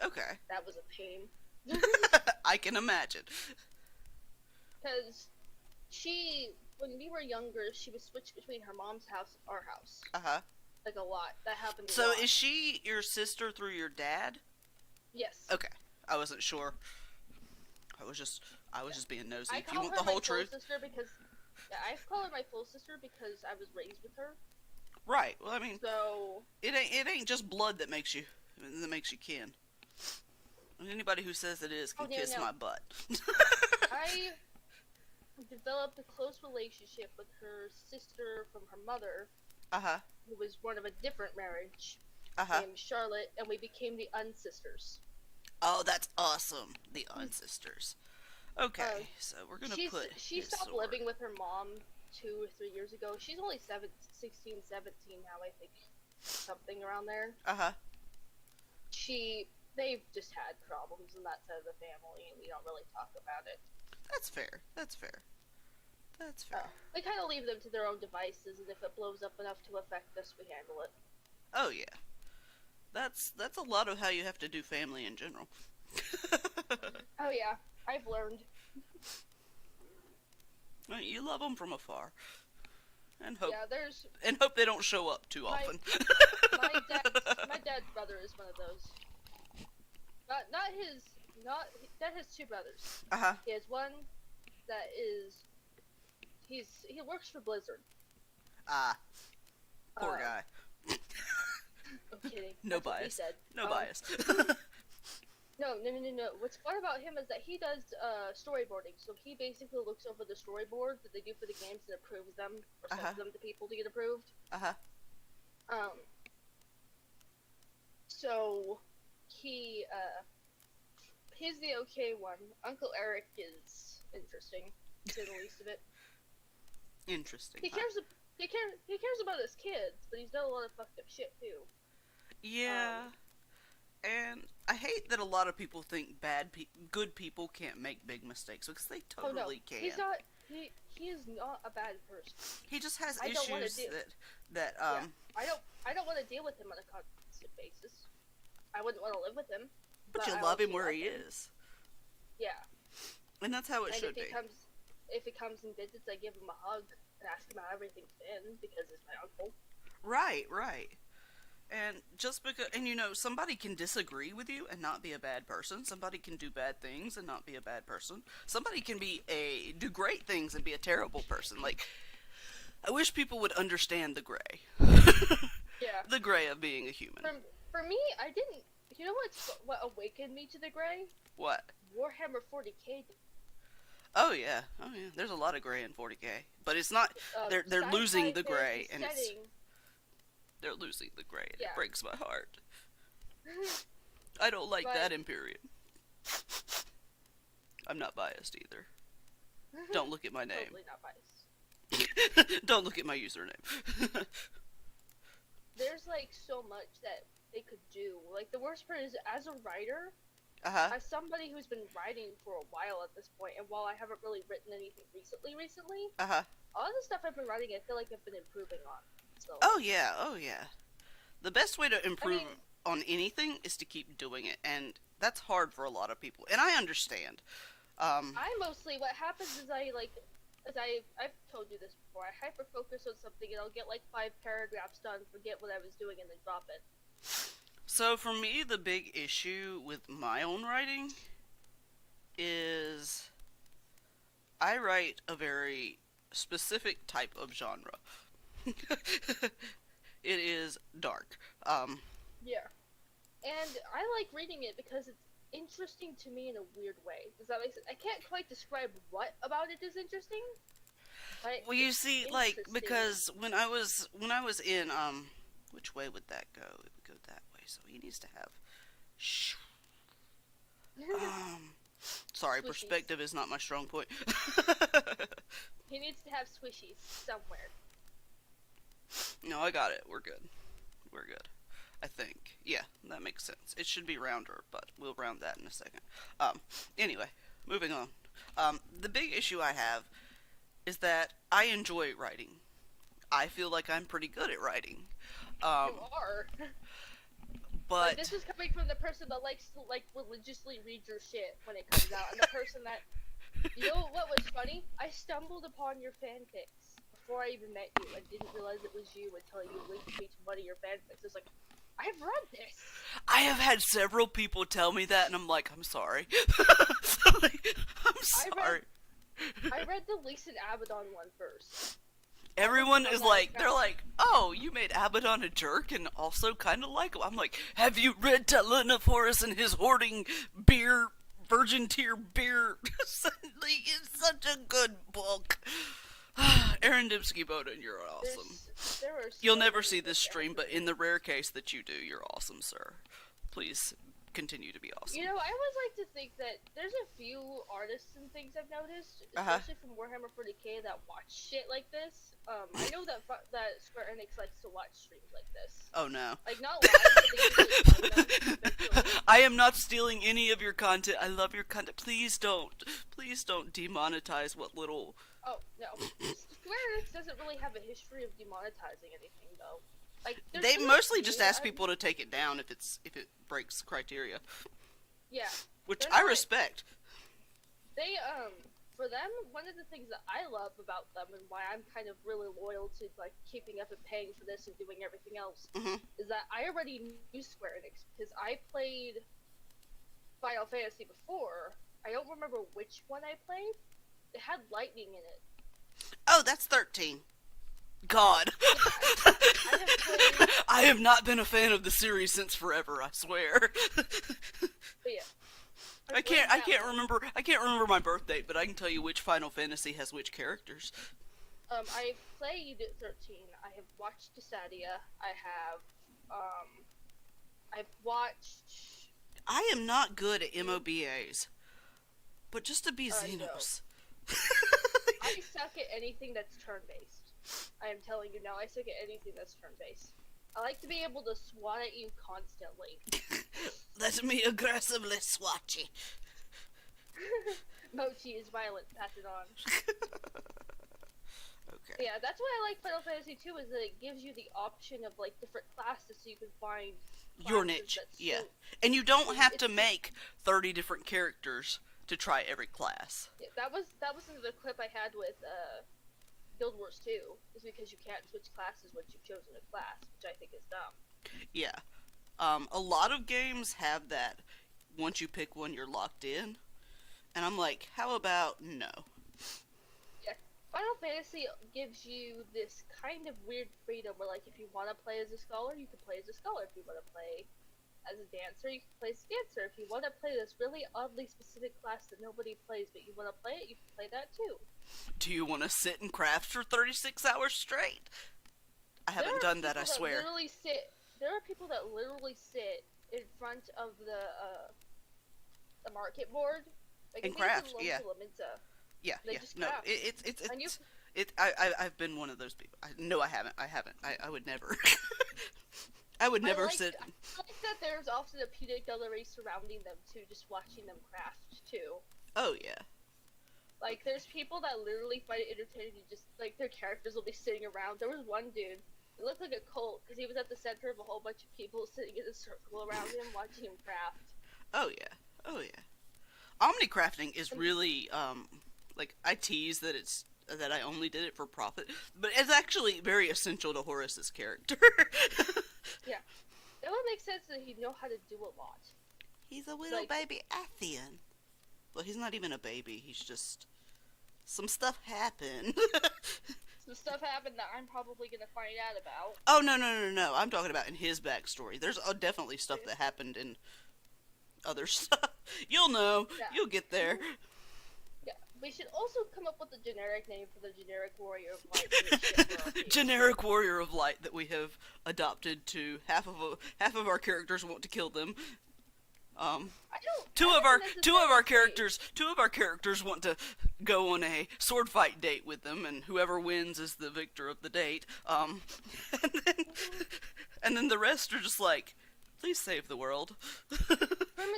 Okay. That was a pain. I can imagine. Because when we were younger, she would switch between her mom's house and our house. Like a lot. That happened a lot. So is she your sister through your dad? Yes. Okay. I wasn't sure. I was just being nosy. I If you want the whole truth. I call her my full sister because I was raised with her. Right. Well, I mean, so it ain't just blood that makes you kin. Anybody who says it is can kiss my butt. I developed a close relationship with her sister from her mother. Who was one of a different marriage. Named Charlotte, and we became the Unsisters. Oh, that's awesome. The Unsisters. Okay, so we're gonna She stopped living with her mom 2 or 3 years ago. She's only 16, 17 now, I think. Something around there. They've just had problems in that side of the family, and we don't really talk about it. That's fair. We kind of leave them to their own devices, and if it blows up enough to affect us, we handle it. Oh yeah, that's a lot of how you have to do family in general. Oh yeah, I've learned. You love them from afar, and hope they don't show up too often. My dad's brother is one of those. Dad has 2 brothers. He has one that is, he works for Blizzard. Poor guy. I'm kidding. No That's what he bias. said. No bias. No. What's fun about him is that he does storyboarding. So he basically looks over the storyboard that they do for the games and approves them, or sends them to people to get approved. So he's the okay one. Uncle Eric is interesting, to say the least of it. Interesting. He cares about his kids, but he's done a lot of fucked up shit too. Yeah. And I hate that a lot of people think good people can't make big mistakes, because they totally can. He's not. He is not a bad person. He just has issues that I don't want to deal with him on a constant basis. I wouldn't want to live with him. But you love him where he is. Yeah. And that's how it should be. If he comes and visits, I give him a hug and ask him how everything's been, because it's my uncle. Right. And just because, and somebody can disagree with you and not be a bad person. Somebody can do bad things and not be a bad person. Somebody can do great things and be a terrible person. Like, I wish people would understand the gray. Yeah. The gray of being a human. For me, I didn't. You know what awakened me to the gray? What? Warhammer 40k. Oh yeah. There's a lot of gray in 40k, but it's not. They're losing the gray, and they're losing the gray, and it breaks my heart. I don't like that in period. I'm not biased either. Don't look at my name. Totally not biased. Don't look at my username. There's like so much that they could do. Like, the worst part is, as a writer, as somebody who's been writing for a while at this point, and while I haven't really written anything recently, all the stuff I've been writing, I feel like I've been improving on. So. Oh yeah. The best way to improve on anything is to keep doing it, and that's hard for a lot of people, and I understand. What happens is I've told you this before, I hyper-focus on something, and I'll get like 5 paragraphs done, forget what I was doing, and then drop it. So for me, the big issue with my own writing is I write a very specific type of genre. It is dark. Yeah. And I like reading it because it's interesting to me in a weird way. Does that make sense? I can't quite describe what about it is interesting. Well, you see, like, because when I was in, which way would that go? It would go that way, so he needs to have, sorry, Swishies. Perspective is not my strong point. He needs to have swishies somewhere. No, I got it. We're good. I think. Yeah, that makes sense. It should be rounder, but we'll round that in a second. Anyway, moving on. The big issue I have is that I enjoy writing. I feel like I'm pretty good at writing. You are. But like, this is coming from the person that likes to religiously read your shit when it comes out, and the person that, you know what was funny? I stumbled upon your fanfics before I even met you. I didn't realize it was you until you linked me to one of your fanfics. I was like, I've read this. I have had several people tell me that, and I'm like, I'm sorry. I'm sorry. I read the Lisa and Abaddon one first. Everyone is like, they're like, oh, you made Abaddon a jerk and also kind of like him. I'm like, have you read Telenophorus and his hoarding beer, virgin tier beer? It's such a good book. Aaron Dibsky Bowden, you're awesome. You'll never see this stream, but in the rare case that you do, you're awesome, sir. Please continue to be awesome. You know, I always like to think that there's a few artists and things I've noticed, especially from Warhammer 40k, that watch shit like this. I know that Square Enix likes to watch streams like this. Oh no. Like, not live, but they usually I am not stealing any of your content. I love your content. Please don't demonetize what little... Oh, no. Square Enix doesn't really have a history of demonetizing anything, though. Like, they mostly just ask people to take it down if it breaks criteria. Yeah. Which I respect. They, for them, one of the things that I love about them and why I'm kind of really loyal to, like, keeping up and paying for this and doing everything else, is that I already knew Square Enix, because I played Final Fantasy before. I don't remember which one I played, it had lightning in it. Oh, that's 13. God. Yeah, I have played. I have not been a fan of the series since forever, I swear. But yeah, I can't remember my birth date, but I can tell you which Final Fantasy has which characters. I played 13. I have watched Stadia. I've watched. I am not good at MOBAs, but just to be Zenos. No. I suck at anything that's turn-based. I am telling you now, I suck at anything that's turn-based. I like to be able to swat at you constantly. Let me aggressively swat you. Mochi is violent, pass it on. Okay. Yeah, that's why I like Final Fantasy 2 is that it gives you the option of like different classes so you can find your niche. Yeah. And you don't have to make 30 different characters to try every class. Yeah, that was another clip I had with Guild Wars 2, is because you can't switch classes once you've chosen a class, which I think is dumb. Yeah. A lot of games have that. Once you pick one, you're locked in. And I'm like, how about no? Yeah. Final Fantasy gives you this kind of weird freedom where, like, if you want to play as a scholar, you can play as a scholar. If you want to play as a dancer, you can play as a dancer. If you want to play this really oddly specific class that nobody plays, but you want to play it, you can play that too. Do you want to sit and craft for 36 hours straight? I haven't done that, I swear. There are people that literally sit in front of the market board, like, and craft. Yeah. Yeah. Yeah. No, craft. I've been one of those people. No, I haven't. I would never. I would never sit. I like that there's often a peanut gallery surrounding them too, just watching them craft too. Oh yeah. Like, there's people that literally find it entertaining to just, like, their characters will be sitting around. There was one dude, it looked like a cult, because he was at the center of a whole bunch of people sitting in a circle around him, watching him craft. Oh yeah. Oh yeah. Omnicrafting is really, like, I tease that that I only did it for profit, but it's actually very essential to Horace's character. Yeah. It would make sense that he'd know how to do a lot. He's a little baby Athian. Well, he's not even a baby, he's just... Some stuff happened. Some stuff happened that I'm probably gonna find out about. Oh, no. I'm talking about in his backstory. There's definitely stuff that happened in other stuff. You'll know. Yeah. You'll get there. Yeah. We should also come up with a generic name for the generic warrior of light. Generic warrior of light that we have adopted to half of our characters want to kill them. Two of our characters want to go on a sword fight date with them, and whoever wins is the victor of the date. And then the rest are just like, please save the world. Grim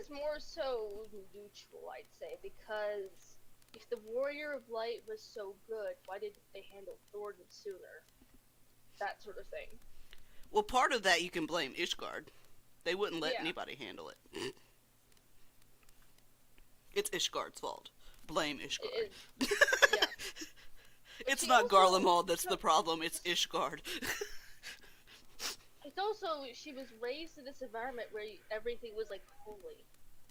is more so neutral, I'd say, because if the warrior of light was so good, why didn't they handle Thornton sooner? That sort of thing. Well, part of that you can blame Ishgard. They wouldn't let anybody handle it. It's Ishgard's fault. Blame Ishgard. Yeah. It's not Garlemald that's the problem, it's Ishgard. It's also, she was raised in this environment where everything was, like, holy.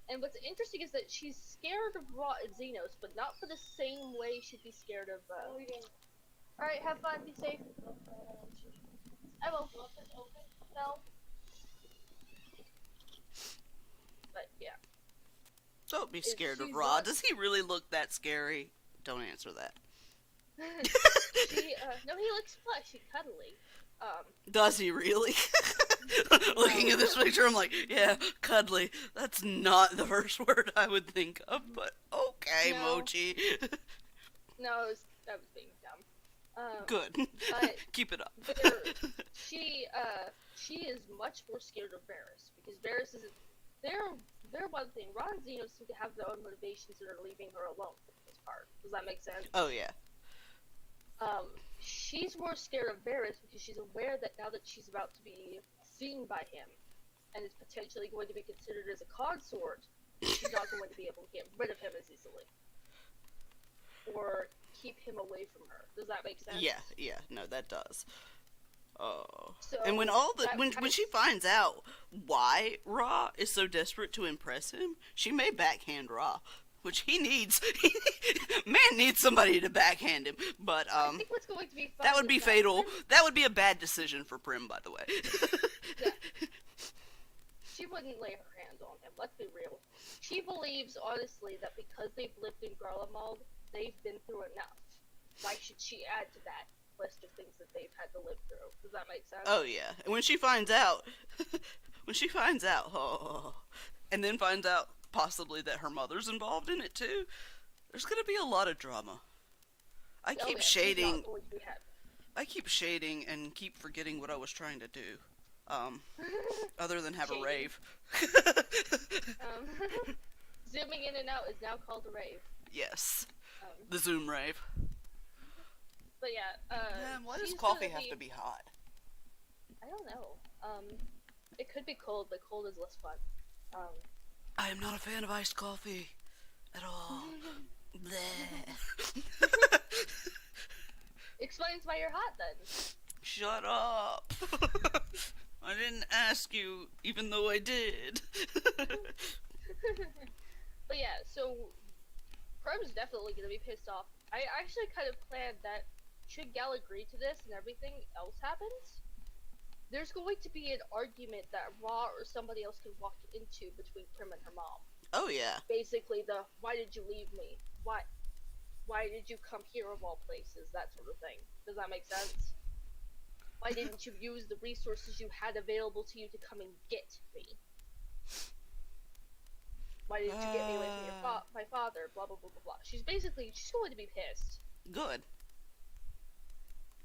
And what's interesting is that she's scared of Ra and Zenos, but not for the same way she'd be scared of, Alright, have fun, be safe. I will. No. But, yeah. Don't be scared of Ra. Does he really look that scary? Don't answer that. No, he looks fleshy, cuddly. Does he really? Looking at this picture, I'm like, yeah, cuddly. That's not the first word I would think of, but okay, no. Mochi. No, that was being dumb. Good. But keep it up. She is much more scared of Varys, because Varys isn't. They're one thing. Ra and Zenos seem to have their own motivations that are leaving her alone for the most part. Does that make sense? Oh, yeah. She's more scared of Varys because she's aware that now that she's about to be seen by him, and is potentially going to be considered as a consort, she's not going to be able to get rid of him as easily. Or keep him away from her. Does that make sense? Yeah, no, that does. Oh. So, and when when she finds out why Ra is so desperate to impress him, she may backhand Ra. which he needs. Man needs somebody to backhand him, but I think what's going to be fun that would is be fatal. That would be a bad decision for Prim, by the way. Yeah. She wouldn't lay her hand on him, let's be real. She believes, honestly, that because they've lived in Garlemald, they've been through enough. Why should she add to that list of things that they've had to live through? Does that make sense? Oh yeah, and when she finds out, oh, and then finds out possibly that her mother's involved in it too, there's gonna be a lot of drama. I keep shading. I keep shading and keep forgetting what I was trying to do. Other than have a rave. Zooming in and out is now called a rave. Yes. The Zoom rave. But yeah, Man, why does coffee have to be hot? I don't know. It could be cold, but cold is less fun. I am not a fan of iced coffee at all. Bleh. Explains why you're hot then. Shut up. I didn't ask you, even though I did. But yeah, so Prim's definitely gonna be pissed off. I actually kind of planned that should Gal agree to this and everything else happens, there's going to be an argument that Ra or somebody else can walk into between Prim and her mom. Oh yeah. Basically why did you leave me? Why did you come here of all places? That sort of thing. Does that make sense? Why didn't you use the resources you had available to you to come and get me? Why didn't you get me away from my father? Blah, blah, blah, blah, blah. She's going to be pissed. Good.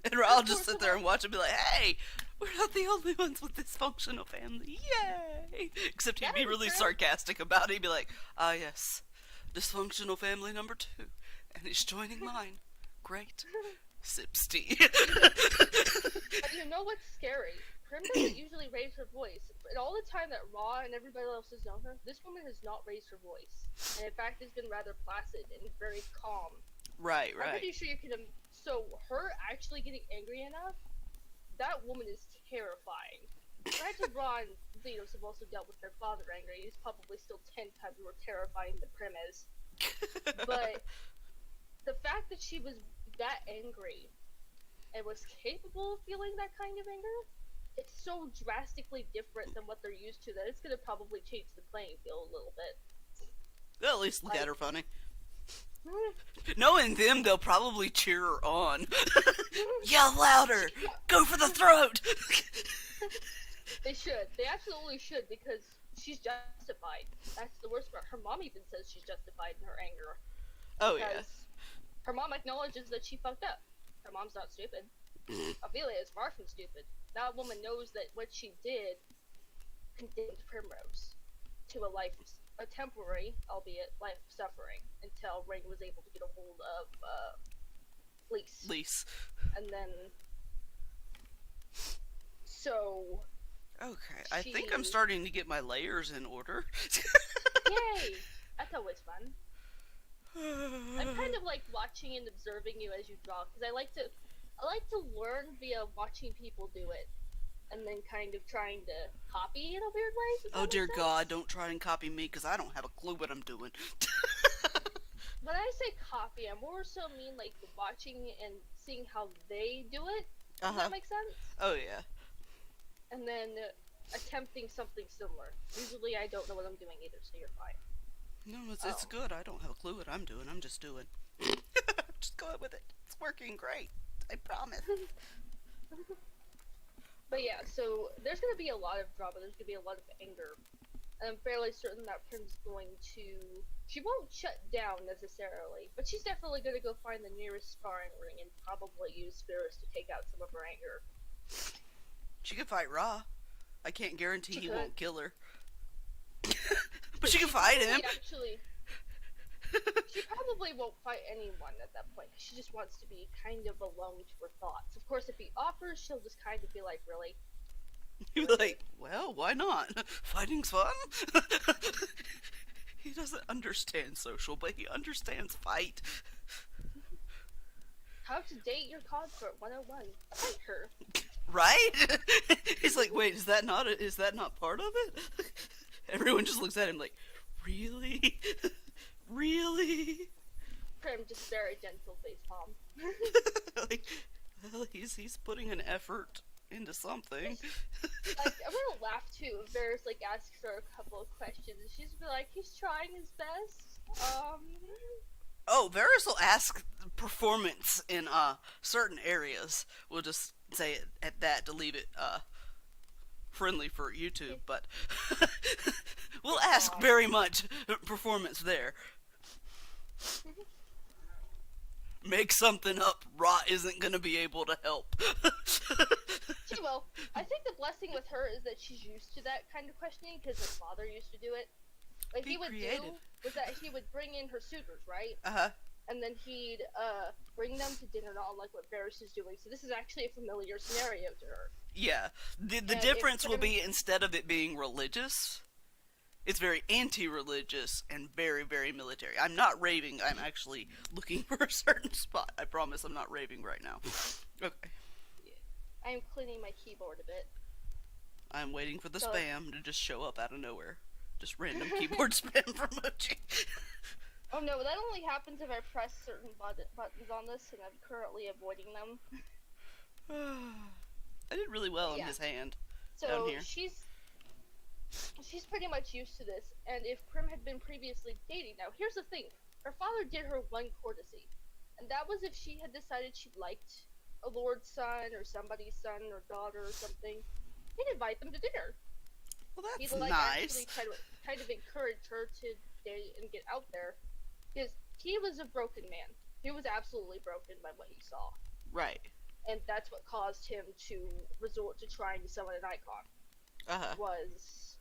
And I'll just sit there and watch and be like, hey, we're not the only ones with dysfunctional family. Yay! Except he'd be really sarcastic about it. He'd be like, ah, yes, dysfunctional family number 2. And he's joining mine. Great. Sips tea. But you know what's scary? Prim doesn't usually raise her voice. And all the time that Ra and everybody else has known her, this woman has not raised her voice. And in fact, has been rather placid and very calm. Right. I'm pretty sure you can... So, her actually getting angry enough, that woman is terrifying. Granted, Ra and Zenos have also dealt with their father angry. He's probably still 10 times more terrifying than Prim is. But the fact that she was that angry and was capable of feeling that kind of anger, it's so drastically different than what they're used to that it's going to probably change the playing field a little bit. They'll at least look at her funny. Knowing them, they'll probably cheer her on. Yell louder! Go for the throat! They should. They absolutely should, because she's justified. That's the worst part. Her mom even says she's justified in her anger. Oh, yeah. Her mom acknowledges that she fucked up. Her mom's not stupid. Ophelia is far from stupid. That woman knows that what she did condemned Primrose to a temporary, albeit life of suffering, until Ring was able to get a hold of Lise. And then... So... Okay, I think I'm starting to get my layers in order. Yay! That's always fun. I'm kind of like watching and observing you as you draw, because I like to learn via watching people do it, and then kind of trying to copy in a weird way. Oh dear God, don't try and copy me, because I don't have a clue what I'm doing. When I say copy, I more so mean like watching and seeing how they do it. Does that make sense? Oh yeah. And then attempting something similar. Usually I don't know what I'm doing either, so you're fine. No, it's good. I don't have a clue what I'm doing. I'm just doing. Just going with it. It's working great. I promise. But yeah, so there's going to be a lot of drama. There's going to be a lot of anger. And I'm fairly certain that Prim's going to... She won't shut down necessarily, but she's definitely going to go find the nearest sparring ring and probably use Spirits to take out some of her anger. She could fight Ra. I can't guarantee he won't kill her. But she can fight him. Actually, she probably won't fight anyone at that point. She just wants to be kind of alone to her thoughts. Of course, if he offers, she'll just kind of be like, really? You'd be like, well, why not? Fighting's fun. He doesn't understand social, but he understands fight. How to date your consort 101. Fight her. Right? He's like, wait, is that not part of it? Everyone just looks at him like, really? Really? Prim just very gentle face palm. Like, well, he's putting an effort into something. Like, I'm gonna laugh too if Varys like asks her a couple of questions and she's be like, he's trying his best. Oh, Varys will ask performance in certain areas. We'll just say it at that to leave it friendly for YouTube, but we'll ask very much performance there. Make something up. Ra isn't gonna be able to help. She will. I think the blessing with her is that she's used to that kind of questioning because her father used to do it. What he would do was that he would bring in her suitors, right? And then he'd bring them to dinner, not unlike what Varys is doing. So this is actually a familiar scenario to her. Yeah. The difference will be, instead of it being religious, it's very anti-religious and very, very military. I'm not raving. I'm actually looking for a certain spot. I promise I'm not raving right now. Okay. Yeah. I'm cleaning my keyboard a bit. I'm waiting for the spam to just show up out of nowhere. Just random keyboard spam from Mochi. Oh no, that only happens if I press certain buttons on this, and I'm currently avoiding them. I did really well in his hand. So down here. She's pretty much used to this, and if Prim had been previously dating, now here's the thing, her father did her one courtesy, and that was if she had decided she liked a lord's son, or somebody's son, or daughter, or something, he'd invite them to dinner. Well, that's he'd, like, nice. actually kind of encourage her to date and get out there, because he was a broken man. He was absolutely broken by what he saw. Right. And that's what caused him to resort to trying to summon an icon. Was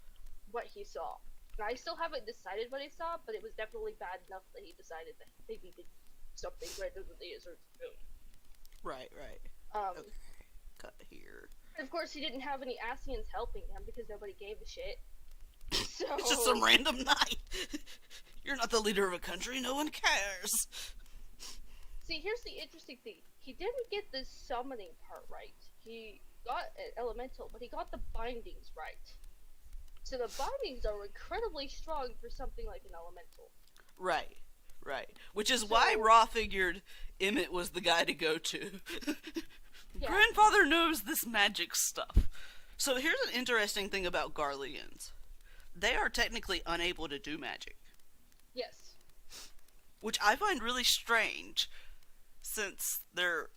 what he saw. And I still haven't decided what he saw, but it was definitely bad enough that he decided that they needed something greater than the Azur's moon. Right. Okay. Cut here. And of course, he didn't have any Asians helping him because nobody gave a shit. So it's just some random knight. You're not the leader of a country. No one cares. See, here's the interesting thing. He didn't get the summoning part right. He got an elemental, but he got the bindings right. So the bindings are incredibly strong for something like an elemental. Right. Which is why Ra figured Emmett was the guy to go to. Yeah. Grandfather knows this magic stuff. So here's an interesting thing about Garleans. They are technically unable to do magic. Yes. Which I find really strange, since their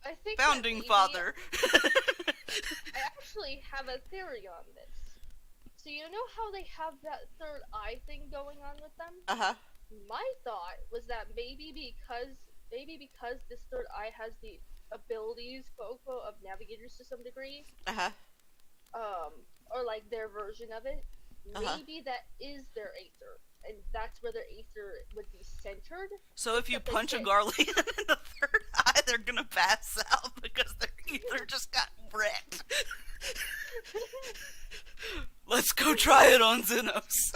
I think founding father... I actually have a theory on this. So you know how they have that third eye thing going on with them? My thought was that maybe because this third eye has the abilities, quote unquote, of navigators to some degree, or like their version of it, maybe that is their aether, and that's where their aether would be centered. So if you punch a Garlean in the third eye, they're gonna pass out because their aether just got wrecked. Let's go try it on Zenos.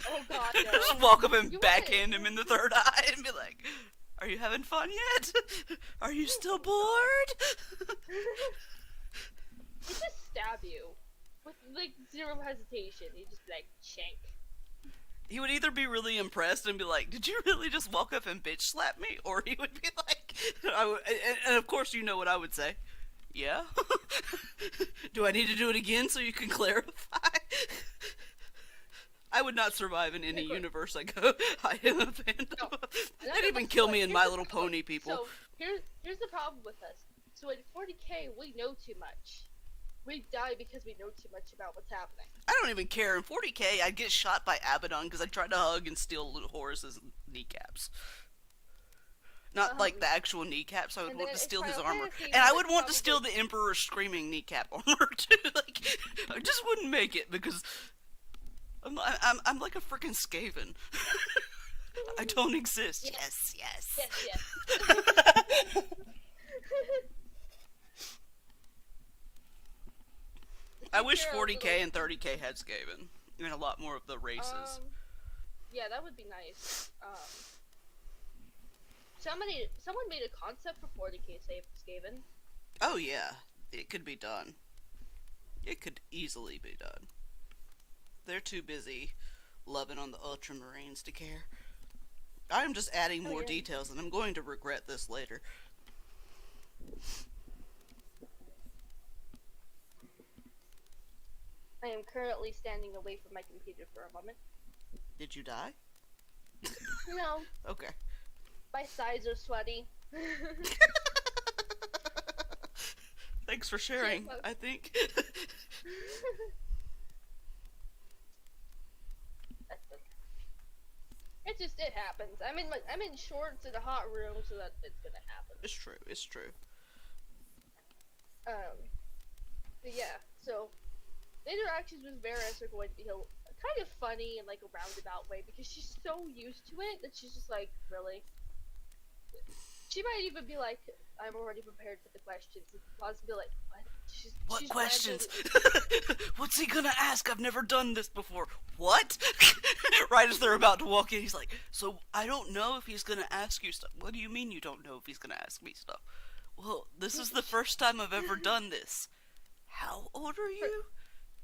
Oh god, no. Just walk up and backhand him in the third eye and be like, are you having fun yet? Are you still bored? He just stab you with like zero hesitation. He just like shank. He would either be really impressed and be like, did you really just walk up and bitch slap me? Or he would be like, and of course you know what I would say. Yeah? Do I need to do it again so you can clarify? I would not survive in any universe I go. I am a fandom. No. They'd even kill me in My Little Pony, people. So here's the problem with us. So in 40k, we know too much. We die because we know too much about what's happening. I don't even care. In 40k, I'd get shot by Abaddon because I tried to hug and steal Horus's kneecaps. Not like the actual kneecaps. I would want to steal his armor, and I would want to steal the Emperor's screaming kneecap armor too. Like, I just wouldn't make it because I'm like a freaking Skaven. I don't exist. Yes. I wish 40k and 30k had Skaven, and a lot more of the races. Yeah, that would be nice. Someone made a concept for 40k Skaven. Oh yeah, it could be done. It could easily be done. They're too busy loving on the Ultramarines to care. I'm just adding Oh more yeah. details, and I'm going to regret this later. I am currently standing away from my computer for a moment. Did you die? No, Okay. my thighs are sweaty. Thanks for sharing, Shit, I think. it happens. I'm in shorts in a hot room, so that it's gonna happen. It's true, it's true. But yeah, so the interactions with Varys are going to be kind of funny in like a roundabout way because she's so used to it that she's just like, really. She might even be like, I'm already prepared for the questions. And Pause and be like, what? What she's questions? randomly- What's he gonna ask? I've never done this before. What? Right as they're about to walk in, he's like, so I don't know if he's gonna ask you stuff. What do you mean you don't know if he's gonna ask me stuff? Well, this is the first time I've ever done this. How old are you?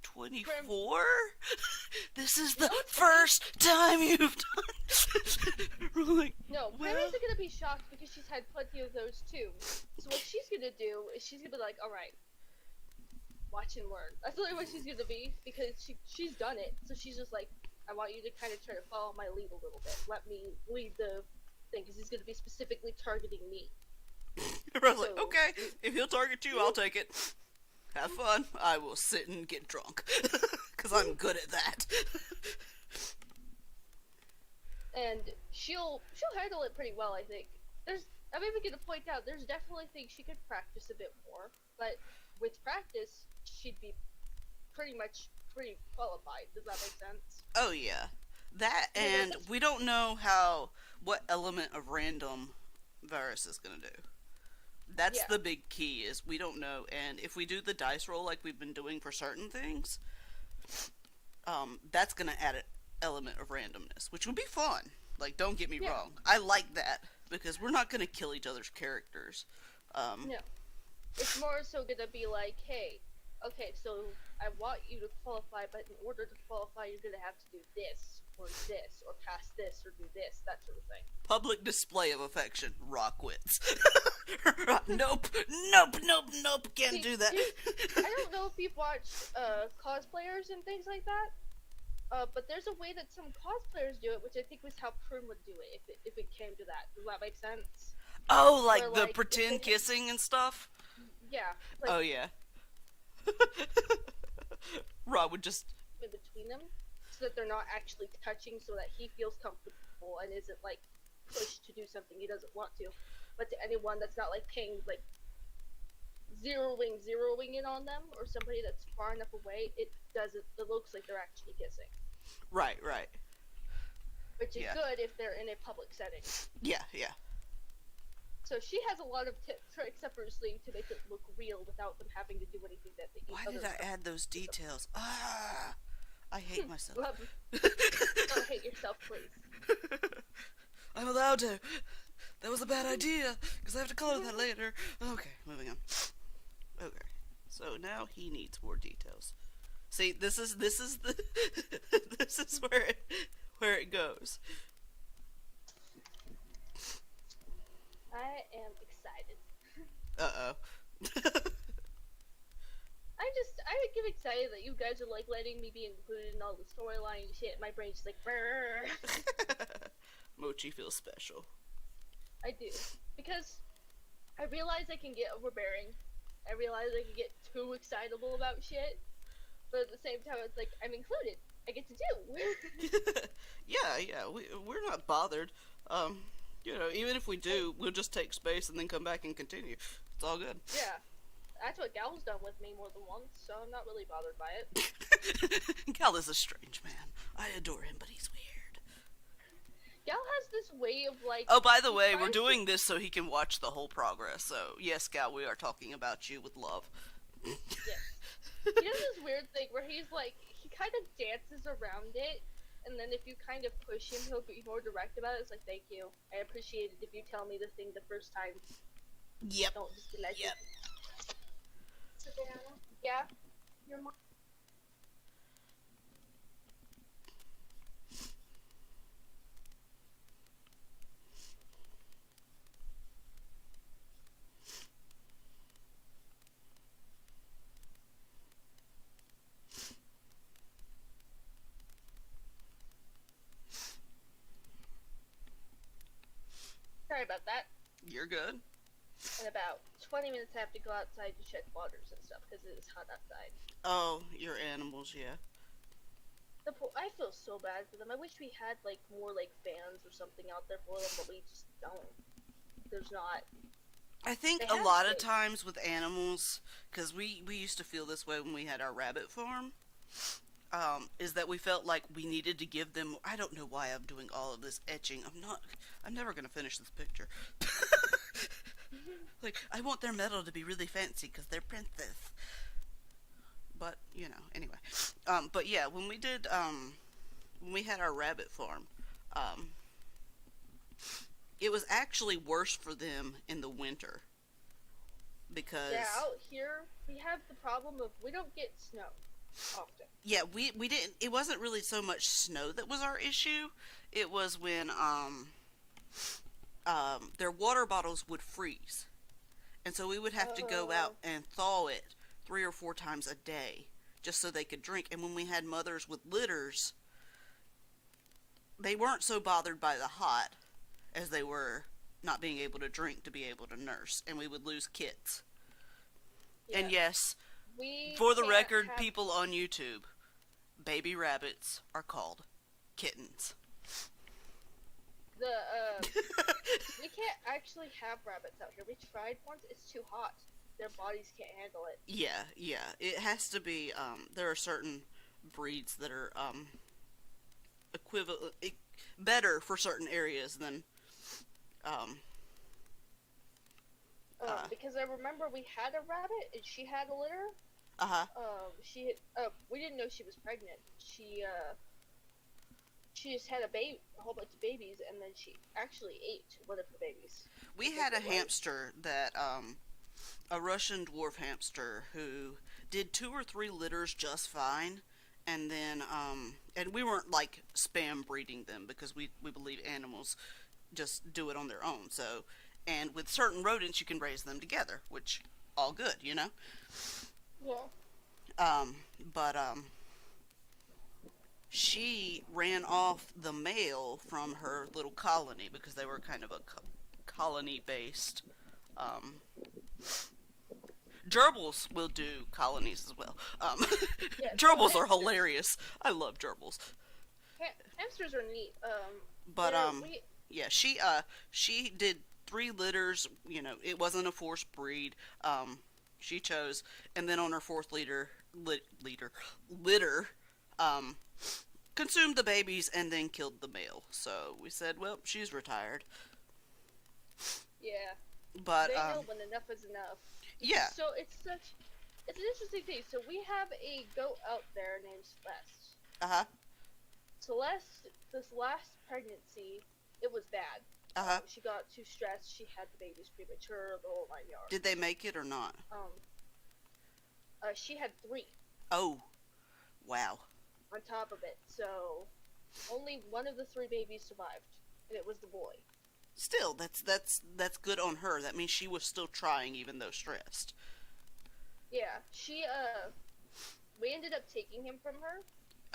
24? This is the first time you've done. We're like, No, well, Paris is gonna be shocked because she's had plenty of those too. So what she's gonna do is she's gonna be like, alright, watch and learn. That's really what she's gonna be because she's done it. So she's just like, I want you to kind of try to follow my lead a little bit. Let me lead the thing because he's gonna be specifically targeting me. I was like, okay, if he'll target you, I'll take it. Have fun. I will sit and get drunk. Because I'm good at that. And she'll handle it pretty well, I think. I'm even gonna point out there's definitely things she could practice a bit more, but with practice she'd be pretty qualified. Does that make sense? Oh, yeah. That, and we don't know what element of random Varys is going to do. That's the big key, is we don't know, and if we do the dice roll like we've been doing for certain things, that's gonna add an element of randomness, which would be fun. Like, don't get me wrong. I like that, because we're not gonna kill each other's characters. No. It's more so gonna be like, hey, okay, so I want you to qualify, but in order to qualify, you're gonna have to do this, or pass this, or do this, that sort of thing. Public display of affection. Ra quits. Nope, can't do that. I don't know if you've watched cosplayers and things like that, but there's a way that some cosplayers do it, which I think was how Prim would do it, if it came to that. Does that make sense? Oh, like Where, the like, pretend kissing and stuff? Yeah. Like, Oh, yeah. Ra would just... in between them, so that they're not actually touching, so that he feels comfortable and isn't, like, pushed to do something he doesn't want to. But to anyone that's not, like, paying, like, zeroing in on them, or somebody that's far enough away, it looks like they're actually kissing. Right. Which is good if they're in a public setting. Yeah. So she has a lot of tricks up her sleeve to make it look real without them having to do anything that they Why did I add those details? I hate myself. Don't hate yourself, please. I'm allowed to. That was a bad idea, because I have to color that later. Okay, moving on. Okay, so now he needs more details. See, this is this is where it goes. I am excited. Uh-oh. I get excited that you guys are, like, letting me be included in all the storyline and shit. My brain's just like, brrr. Mochi feels special. I do. Because I realize I can get overbearing. I realize I can get too excitable about shit. But at the same time, it's like, I'm included. I get to do. Yeah, we're not bothered. Even if we do, we'll just take space and then come back and continue. It's all good. Yeah. That's what Gal's done with me more than once, so I'm not really bothered by it. Gal is a strange man. I adore him, but he's weird. Gal has this way of, like... Oh, by the way, we're doing this so he can watch the whole progress. So, yes, Gal, we are talking about you with love. Yes. He does this weird thing where he's like, he kind of dances around it, and then if you kind of push him, he'll be more direct about it. It's like, thank you. I appreciate it if you tell me the thing the first time. Yep. Don't just be like, Yep. Savannah? Yeah? Your mom? about that. You're good. In about 20 minutes, I have to go outside to check waters and stuff because it is hot outside. Oh, your animals, yeah. I feel so bad for them. I wish we had like more like fans or something out there for them, but we just don't. There's not. I think a lot of times with animals, because we used to feel this way when we had our rabbit farm, is that we felt like we needed to give them. I don't know why I'm doing all of this etching. I'm never gonna finish this picture. Like, I want their metal to be really fancy because they're princess. But, anyway. But yeah, when we had our rabbit farm, it was actually worse for them in the winter. Because... Yeah, out here, we have the problem of we don't get snow often. Yeah, we didn't... It wasn't really so much snow that was our issue. It was when, their water bottles would freeze. And so we would have to go out and thaw it 3 or 4 times a day just so they could drink. And when we had mothers with litters, they weren't so bothered by the hot as they were not being able to drink to be able to nurse. And we would lose kits. Yeah. And yes, for the record, people on YouTube, baby rabbits are called kittens. We can't actually have rabbits out here. We tried once. It's too hot. Their bodies can't handle it. Yeah. It has to be, there are certain breeds that are, better for certain areas than, because I remember we had a rabbit and she had a litter. We didn't know she was pregnant. She just had a whole bunch of babies, and then she actually ate one of the babies. We had a hamster that, a Russian dwarf hamster who did 2 or 3 litters just fine, and then, and we weren't, like, spam breeding them, because we believe animals just do it on their own, so, and with certain rodents, you can raise them together, which, all good, Yeah. She ran off the male from her little colony because they were kind of a colony-based. Gerbils will do colonies as well. Gerbils are hilarious. I love gerbils. Hamsters are neat. Yeah, she did 3 litters. It wasn't a forced breed. She chose, and then on her 4th litter, consumed the babies and then killed the male. So we said, well, she's retired. Yeah. But they know when enough is enough. Yeah. So it's an interesting thing. So we have a goat out there named Celeste. Celeste, this last pregnancy, it was bad. She got too stressed. She had the babies premature, the whole 9 yards. Did they make it or not? She had 3. Oh, wow. On top of it, so only one of the 3 babies survived, and it was the boy. Still, that's good on her. That means she was still trying, even though stressed. Yeah, we ended up taking him from her.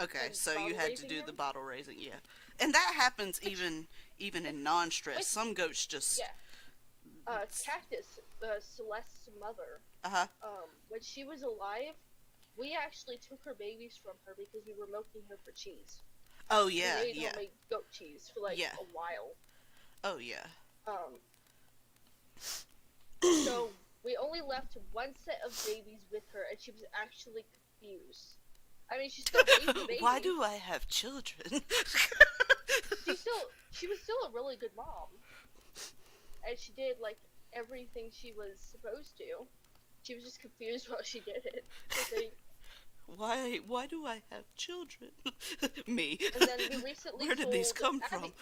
Okay, so you had to do the bottle raising, yeah. And that happens even in non-stress. Some goats just... Yeah. Cactus, Celeste's mother, when she was alive, we actually took her babies from her because we were milking her for cheese. Oh, yeah, we made homemade goat cheese for, a while. Oh, yeah. So, we only left 1 set of babies with her, and she was actually confused. I mean, she still raised the babies. Why do I have children? She was still a really good mom. And she did, everything she was supposed to. She was just confused while she did it. Why do I have children? Me. And then we recently Where did these come from?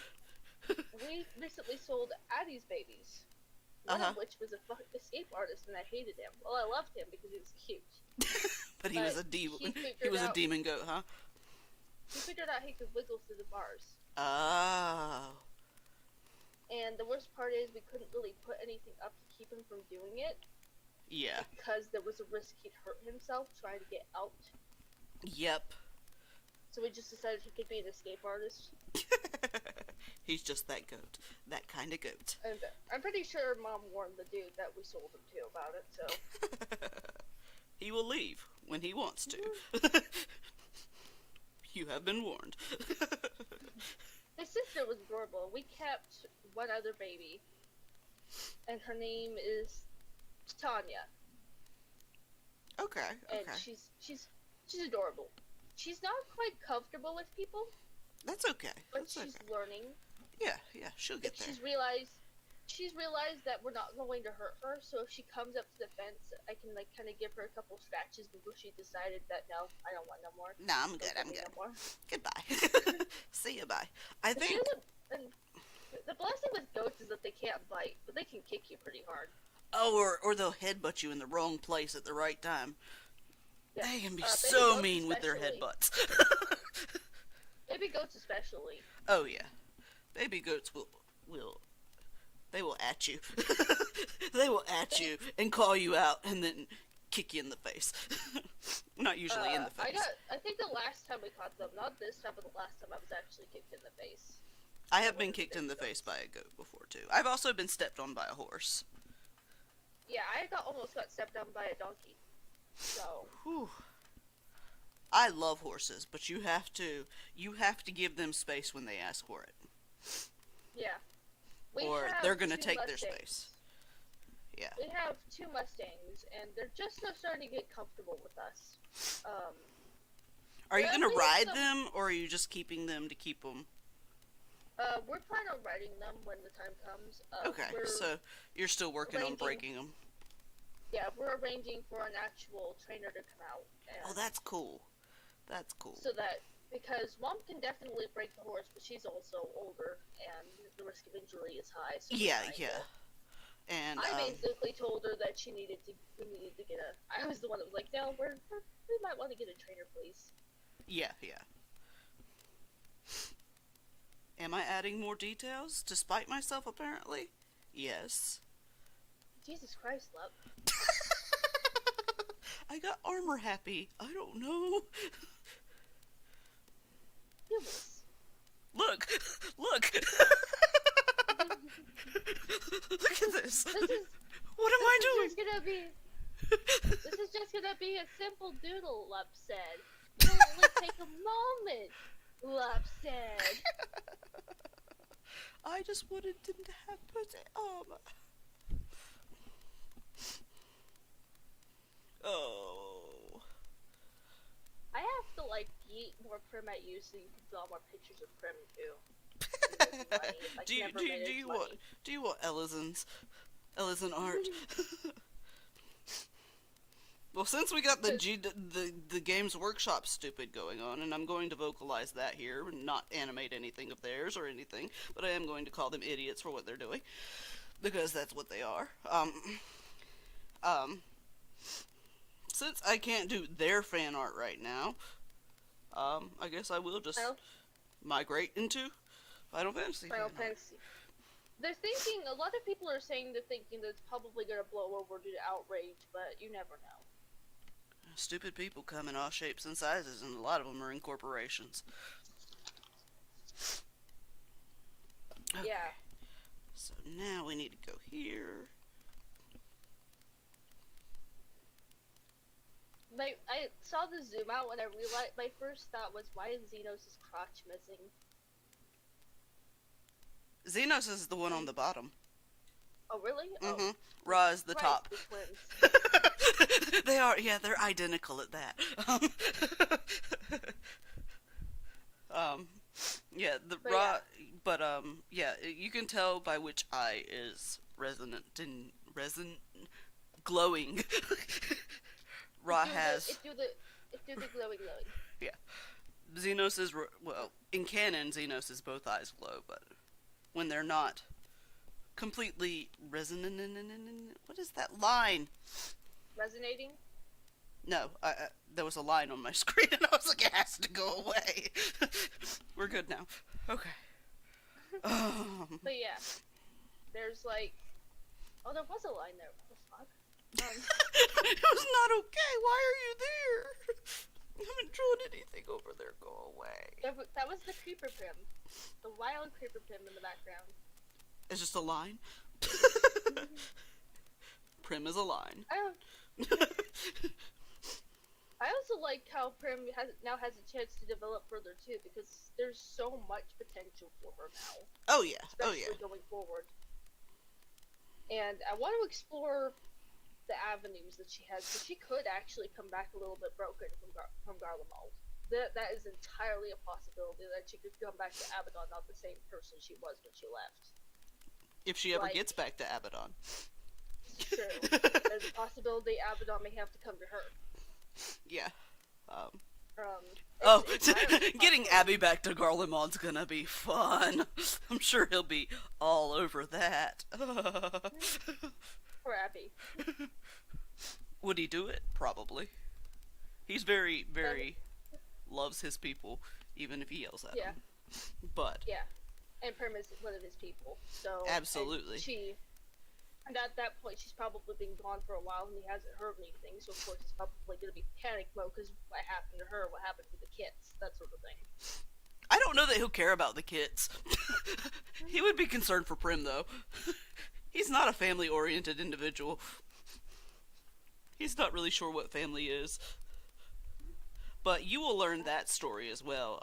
We recently sold Addie's babies. One of which was a escape artist, and I hated him. Well, I loved him because he was cute. But he was a demon. He was a demon goat, huh? He figured out he could wiggle through the bars. Oh. And the worst part is we couldn't really put anything up to keep him from doing it. Yeah. Because there was a risk he'd hurt himself trying to get out. Yep. So we just decided he could be an escape artist. He's just that goat. That kind of goat. And I'm pretty sure Mom warned the dude that we sold him to about it, so... He will leave when he wants to. You have been warned. His sister was adorable. We kept one other baby, and her name is Tanya. Okay, And okay. she's adorable. She's not quite comfortable with people, That's okay. but That's she's okay. learning. Yeah, she'll get there. She's realized that we're not going to hurt her, so if she comes up to the fence, I can like kind of give her a couple scratches before she decided that no, I don't want no more. Nah, I'm good. Don't I'm give me good. no more. Goodbye. See you. Bye. I But think. and the blessing with goats is that they can't bite, but they can kick you pretty hard. Oh, or they'll headbutt you in the wrong place at the right time. Yeah. They can be Baby so goats mean with their especially. headbutts. Baby goats especially. Oh yeah, baby goats will they will at you. They will at you and call you out and then kick you in the face. Not usually in the face. I think the last time we caught them, not this time, but the last time I was actually kicked in the face. I have been kicked in the face by a goat before too. I've also been stepped on by a horse. Yeah, almost got stepped on by a donkey. So. Whew. I love horses, but you have to give them space when they ask for it. Yeah. Or they're gonna take their space. Yeah. We have 2 Mustangs, and they're just now starting to get comfortable with us. Are you Yeah, gonna we ride have them, or are you just keeping them to keep them? We're planning on riding them when the time comes. Okay, so you're still working on breaking them. Yeah, we're arranging for an actual trainer to come out. Oh, that's cool. That's cool. So that, because Mom can definitely break the horse, but she's also older, and the risk of injury is high. So Yeah. And I basically told her that we needed to get I was the one that was like, no, we might want to get a trainer, please. Yeah. Am I adding more details to spite myself? Apparently, yes. Jesus Christ, love. I got armor happy. I don't know. Humans. Look. Look at this. What am I doing? This is just gonna be a simple doodle, Lup said. It'll only take a moment, Lup said. I just wanted them to have pussy armor. Oh. I have to like yeet more Prim at you so you can draw more pictures of Prim too. Do you want Ellison art? Well, since we got the Games Workshop stupid going on, and I'm going to vocalize that here and not animate anything of theirs or anything, but I am going to call them idiots for what they're doing, because that's what they are. Since I can't do their fan art right now, I guess I will just migrate into Final Fantasy. Final Fantasy. They're thinking, a lot of people are saying they're thinking that it's probably going to blow over due to outrage, but you never know. Stupid people come in all shapes and sizes, and a lot of them are in corporations. Okay. Yeah. So now we need to go here. I saw the zoom out and I realized my first thought was, why is Zenos' crotch missing? Zenos is the one on the bottom. Oh, really? Mm-hmm. Oh. Ra is the Right, top. the twins. They are, yeah, they're identical at that. Yeah, But Ra, but yeah, you can tell by which eye is resonant and glowing. Ra has. It do the glowing. Yeah, Zenos is well in canon. Zenos is both eyes glow, but when they're not completely resonant, what is that line? Resonating? No, there was a line on my screen, and I was like, it has to go away. We're good now. Okay. But yeah, there's like, oh, there was a line there. What the fuck? It was not okay. Why are you there? I'm enjoying anything over there go away. That was the creeper prim. The wild creeper prim in the background. It's just a line. Prim is a line. I also like how Prim now has a chance to develop further too, because there's so much potential for her now. Oh yeah, especially going forward. And I want to explore the avenues that she has, because she could actually come back a little bit broken from Garlemald. That is entirely a possibility, that she could come back to Abaddon not the same person she was when she left. If she ever gets back to Abaddon. It's true. There's a possibility Abaddon may have to come to her. Yeah. It's getting Abby back to Garlemald's gonna be fun. I'm sure he'll be all over that. Poor Abby. Would he do it? Probably. He's very, very loves his people, even if he yells at them. But yeah, and Prim is one of his people. So absolutely. And at that point, she's probably been gone for a while, and he hasn't heard anything. So of course, he's probably going to be panic mode because what happened to her, what happened to the kids, that sort of thing. I don't know that he'll care about the kids. He would be concerned for Prim, though. He's not a family-oriented individual. He's not really sure what family is. But you will learn that story as well.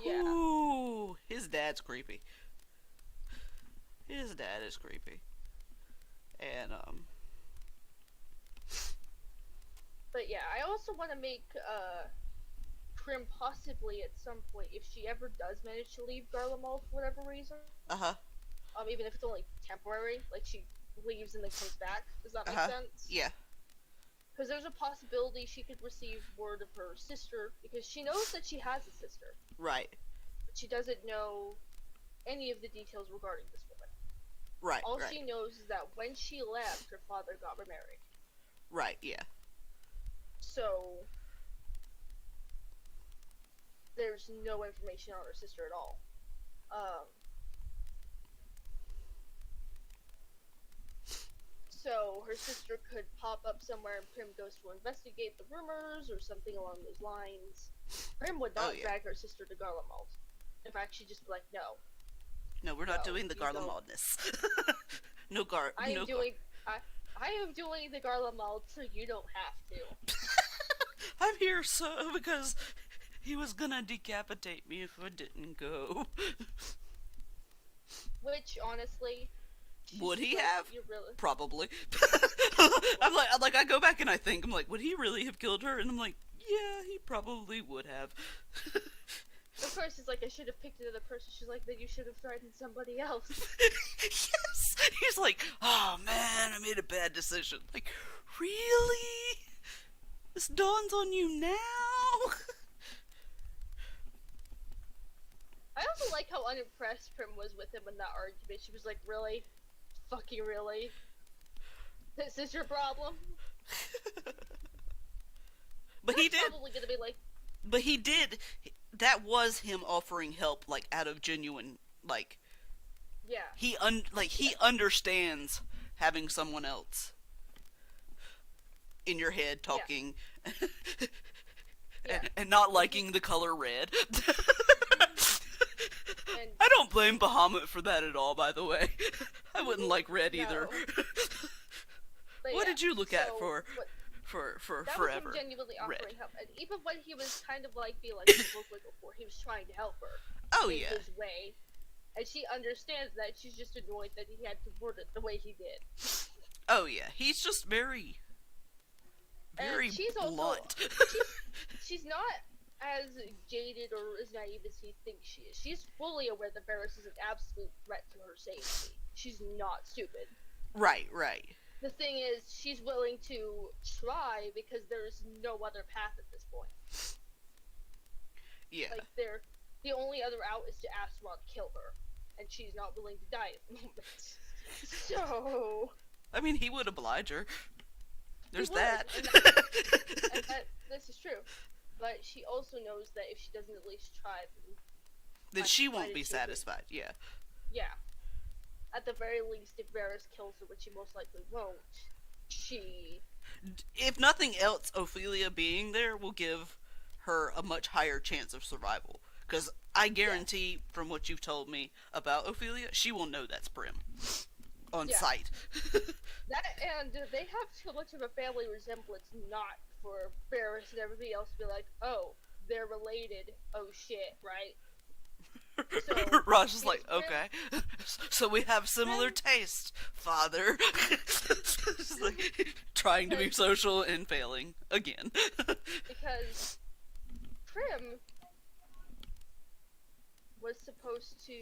Yeah. Ooh, his dad's creepy. His dad is creepy. And, But yeah, I also want to make, Prim possibly at some point, if she ever does manage to leave Garlemald for whatever reason. Even if it's only temporary, like she leaves and then comes back. Does that make sense? Yeah. Because there's a possibility she could receive word of her sister, because she knows that she has a sister. Right. But she doesn't know any of the details regarding this woman. Right, All she knows is that when she left, her father got remarried. Right, yeah. So, there's no information on her sister at all. So, her sister could pop up somewhere and Prim goes to investigate the rumors or something along those lines. Prim would not drag her sister to Garlemald. In fact, she'd just be like, no. No, we're not doing the Garlemaldness. I am doing the Garlemald so you don't have to. I'm here because he was gonna decapitate me if I didn't go. Which, honestly... Would he have? Really... Probably. I'm like, I go back and I think, I'm like, would he really have killed her? And I'm like, yeah, he probably would have. Of course, it's like, I should have picked another person. She's like, then you should have threatened somebody else. Yes! He's like, oh man, I made a bad decision. Like, really? This dawns on you now? I also like how unimpressed Prim was with him in that argument. She was like, really? Fucking really? This is your problem? But he did. Probably gonna be like... But he did. That was him offering help, like, out of genuine, like... Yeah. He understands having someone else in your head talking and not liking the color red. I don't blame Bahamut for that at all, by the way. I wouldn't like red either. What did you look at for forever? That was him genuinely offering help. And even when he was kind of like being like before, he was trying to help her. Oh, in yeah. his way. And she understands that. She's just annoyed that he had to word it the way he did. Oh, yeah. He's just very she's blunt. Also, she's not as jaded or as naive as he thinks she is. She's fully aware that Varys is an absolute threat to her safety. She's not stupid. Right. The thing is, she's willing to try because there's no other path at this point. Yeah. Like, the only other out is to ask Ra to kill her. And she's not willing to die at the moment. So... I mean, he would oblige her. There's that. And this is true. But she also knows that if she doesn't at least try, then she won't be satisfied, yeah. Yeah. At the very least, if Varys kills her, which he most likely won't, she... If nothing else, Ophelia being there will give her a much higher chance of survival. Because I guarantee, from what you've told me about Ophelia, she will know that's Prim on sight. That, and they have too much of a family resemblance not for Ferris and everybody else to be like, oh, they're related. Oh shit, right? So, Raj is like, okay, so we have similar taste, father. Just like, trying to be social and failing again. Because Prim was supposed to,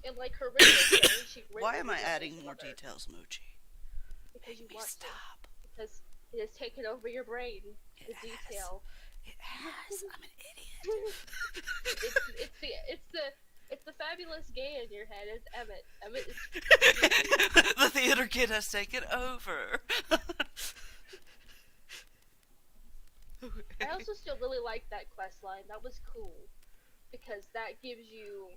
in like her original story, she Why am I adding more details, Mochi? Because you Make me want stop. to. Because it has taken over your brain. It The has. detail. It has. I'm an idiot. it's the fabulous gay in your head. It's Emmett. Emmett is The theater kid has taken over. I also still really like that quest line. That was cool. Because that gives you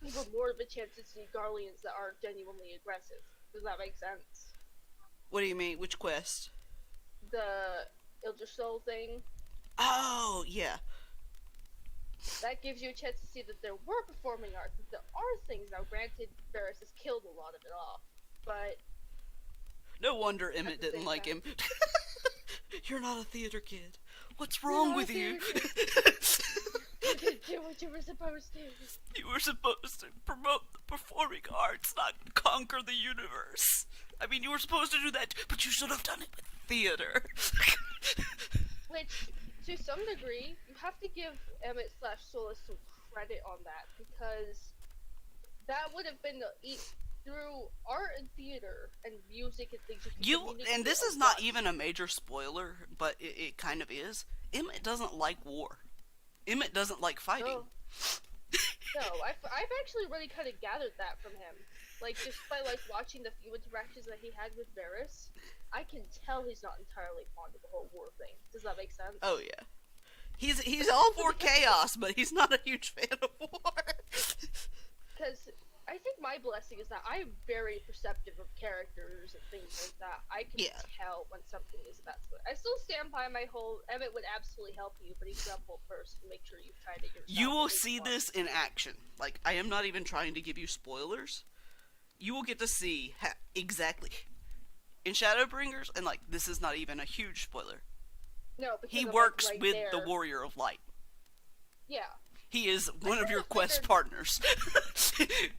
even more of a chance to see Garleans that are genuinely aggressive. Does that make sense? What do you mean? Which quest? The Ildersol thing. Oh, yeah. That gives you a chance to see that there were performing arts, that there are things. Now, granted, Ferris has killed a lot of it off, but... No wonder Emmett didn't like him. You're not a theater kid. What's wrong with you? You didn't do what you were supposed to. You were supposed to promote the performing arts, not conquer the universe. I mean, you were supposed to do that, but you should have done it with theater. Which, to some degree, you have to give Emmett / Solus some credit on that, because that would have been through art and theater and music and things. And this is not even a major spoiler, but it kind of is. Emmett doesn't like war. Emmett doesn't like fighting. No, I've actually really kind of gathered that from him. Like, just by, like, watching the few interactions that he had with Varys, I can tell he's not entirely fond of the whole war thing. Does that make sense? Oh, yeah. He's all for chaos, but he's not a huge fan of war. Because I think my blessing is that I'm very perceptive of characters and things like that. I can tell when something is about to. I still stand by my whole Emmett would absolutely help you, but he's grumble first to make sure you've tried it yourself. You will see this in action. Like, I am not even trying to give you spoilers. You will get to see exactly in Shadowbringers, and like this is not even a huge spoiler. No, because he I'm, works like, right with there. the Warrior of Light. Yeah. He is one of your quest partners.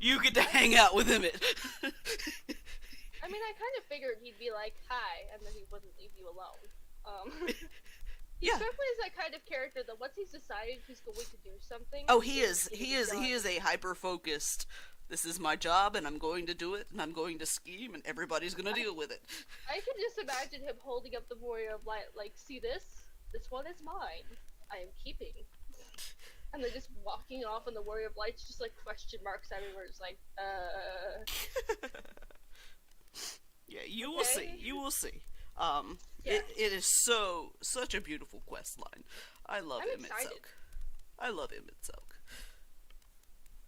You get to hang out with Emmett. I mean, I kind of figured he'd be like, hi, and then he wouldn't leave you alone. He definitely is that kind of character that once he's decided he's going to do something. Oh, he is a hyper-focused, this is my job, and I'm going to do it, and I'm going to scheme, and everybody's going to deal with it. I can just imagine him holding up the Warrior of Light, like, see this? This one is mine. I am keeping. And then just walking off, and the Warrior of Light's just, like, question marks everywhere. It's like, Yeah, you will see. You will see. It is such a beautiful quest line. I love Emmett Silk. I love Emmett Silk.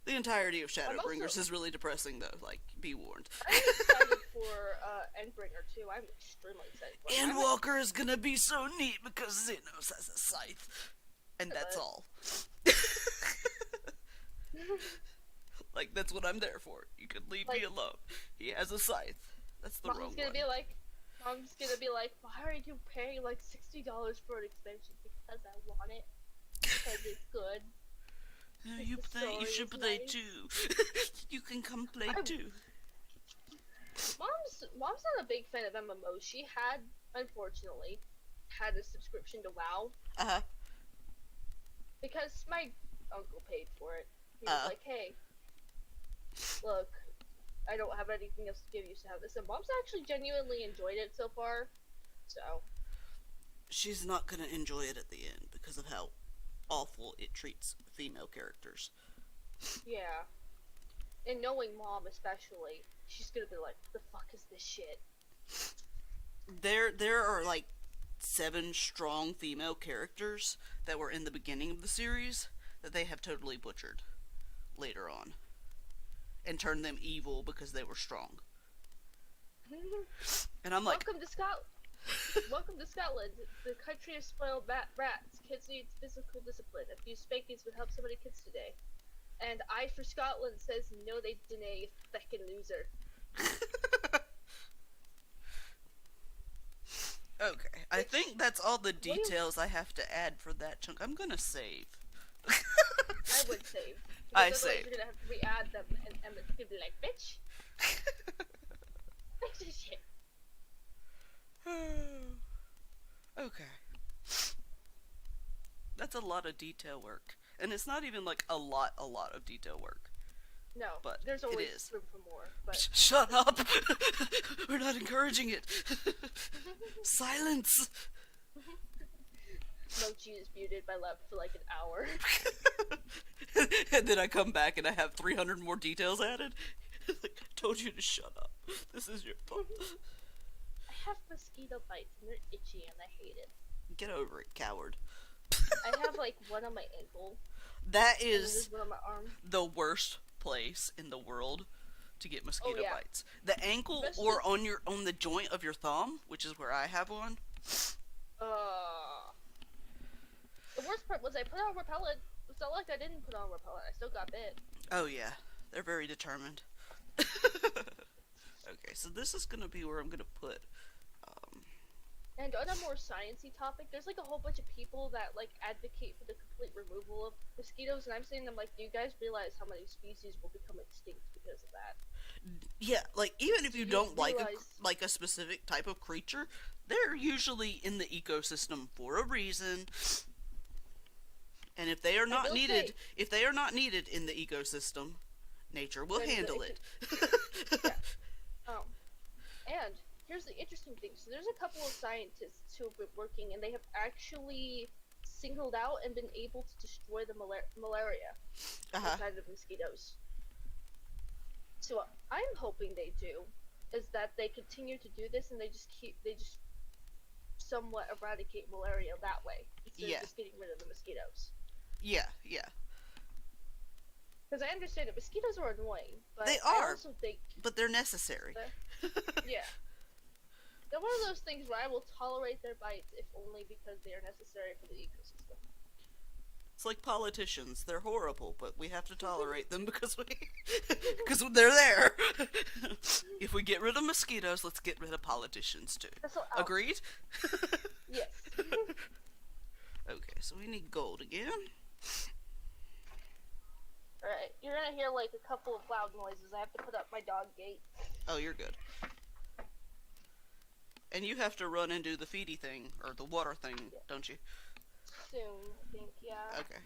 The entirety of Shadowbringers is really depressing, though. Like, be warned. I'm excited for Endbringer too. I'm extremely excited for it. Endwalker is gonna be so neat because Zenos has a scythe, and that's all. Like, that's what I'm there for. You can leave me alone. He has a scythe. That's the wrong one. Mom's gonna be like, why are you paying like $60 for an extension? Because I want it. Because it's good. You should play too. You can come play too. Mom's not a big fan of MMOs. She had, unfortunately, had a subscription to WoW. Because my uncle paid for it. He was like, hey, look, I don't have anything else to give you, so have this. And Mom's actually genuinely enjoyed it so far. So. She's not gonna enjoy it at the end because of how awful it treats female characters. Yeah. And knowing Mom especially, she's gonna be like, the fuck is this shit? There are like 7 strong female characters that were in the beginning of the series that they have totally butchered later on. And turned them evil because they were strong. And I'm like, welcome to Scotland. Welcome to Scotland, the country of spoiled rats. Kids need physical discipline. A few spankings would help so many kids today. And I for Scotland says, no they didn't, you feckin' loser. Okay, I think that's all the details I have to add for that chunk. I'm gonna save. I would save. I Otherwise saved. you're gonna have to re-add them, and Emma's gonna be like, bitch. Fix this shit. Okay. That's a lot of detail work. And it's not even like a lot of detail work. No, But there's it always is. room for more. But Shut up! We're not encouraging it. Silence! Mochi is muted by left for like an hour. And then I come back and I have 300 more details added. Like, told you to shut up. This is your fault. I have mosquito bites and they're itchy and I hate it. Get over it, coward. I have like one on my ankle. That And is there's one on my arm. the worst place in the world to get mosquito yeah. bites. The ankle Especially- or on the joint of your thumb, which is where I have one. The worst part was I put on repellent. It's not like I didn't put on repellent. I still got bit. Oh yeah, they're very determined. Okay, so this is gonna be where I'm gonna put. And on a more sciencey topic, there's like a whole bunch of people that like advocate for the complete removal of mosquitoes, and I'm saying, I'm like, do you guys realize how many species will become extinct because of that? Yeah, like even if you You don't realize- like a specific type of creature, they're usually in the ecosystem for a reason. And if they are not will needed, say- if they are not needed in the ecosystem, nature will Then handle it it. And here's the interesting thing. So there's a couple of scientists who have been working, and they have actually singled out and been able to destroy the malaria inside of mosquitoes. So what I'm hoping they do is that they continue to do this, and they just somewhat eradicate malaria that way instead of just getting rid of the mosquitoes. Yeah. Because I understand that mosquitoes are annoying, but They I are. also think But they're necessary. yeah. They're one of those things where I will tolerate their bites if only because they are necessary for the ecosystem. It's like politicians. They're horrible, but we have to tolerate them because because they're there. If we get rid of mosquitoes, let's get rid of politicians too. Agreed? Yes. Okay, so we need gold again. Alright, you're gonna hear like a couple of loud noises. I have to put up my dog gate. Oh, you're good. And you have to run and do the feedy thing, or the water thing, don't you? Soon, I think, yeah. Okay.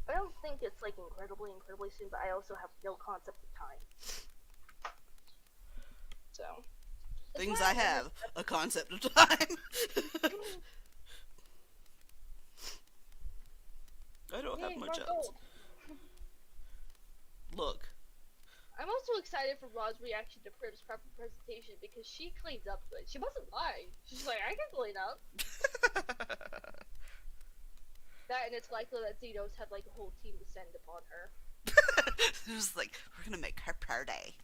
I don't think it's like incredibly soon, but I also have no concept of time. So. Things I have a concept of time. I don't have much else. Look. I'm also excited for Rod's reaction to Prim's proper presentation because she cleans up good. She wasn't lying. She's like, I can clean up. That, and it's likely that Zenos had like a whole team descend upon her. It was like, we're gonna make her party.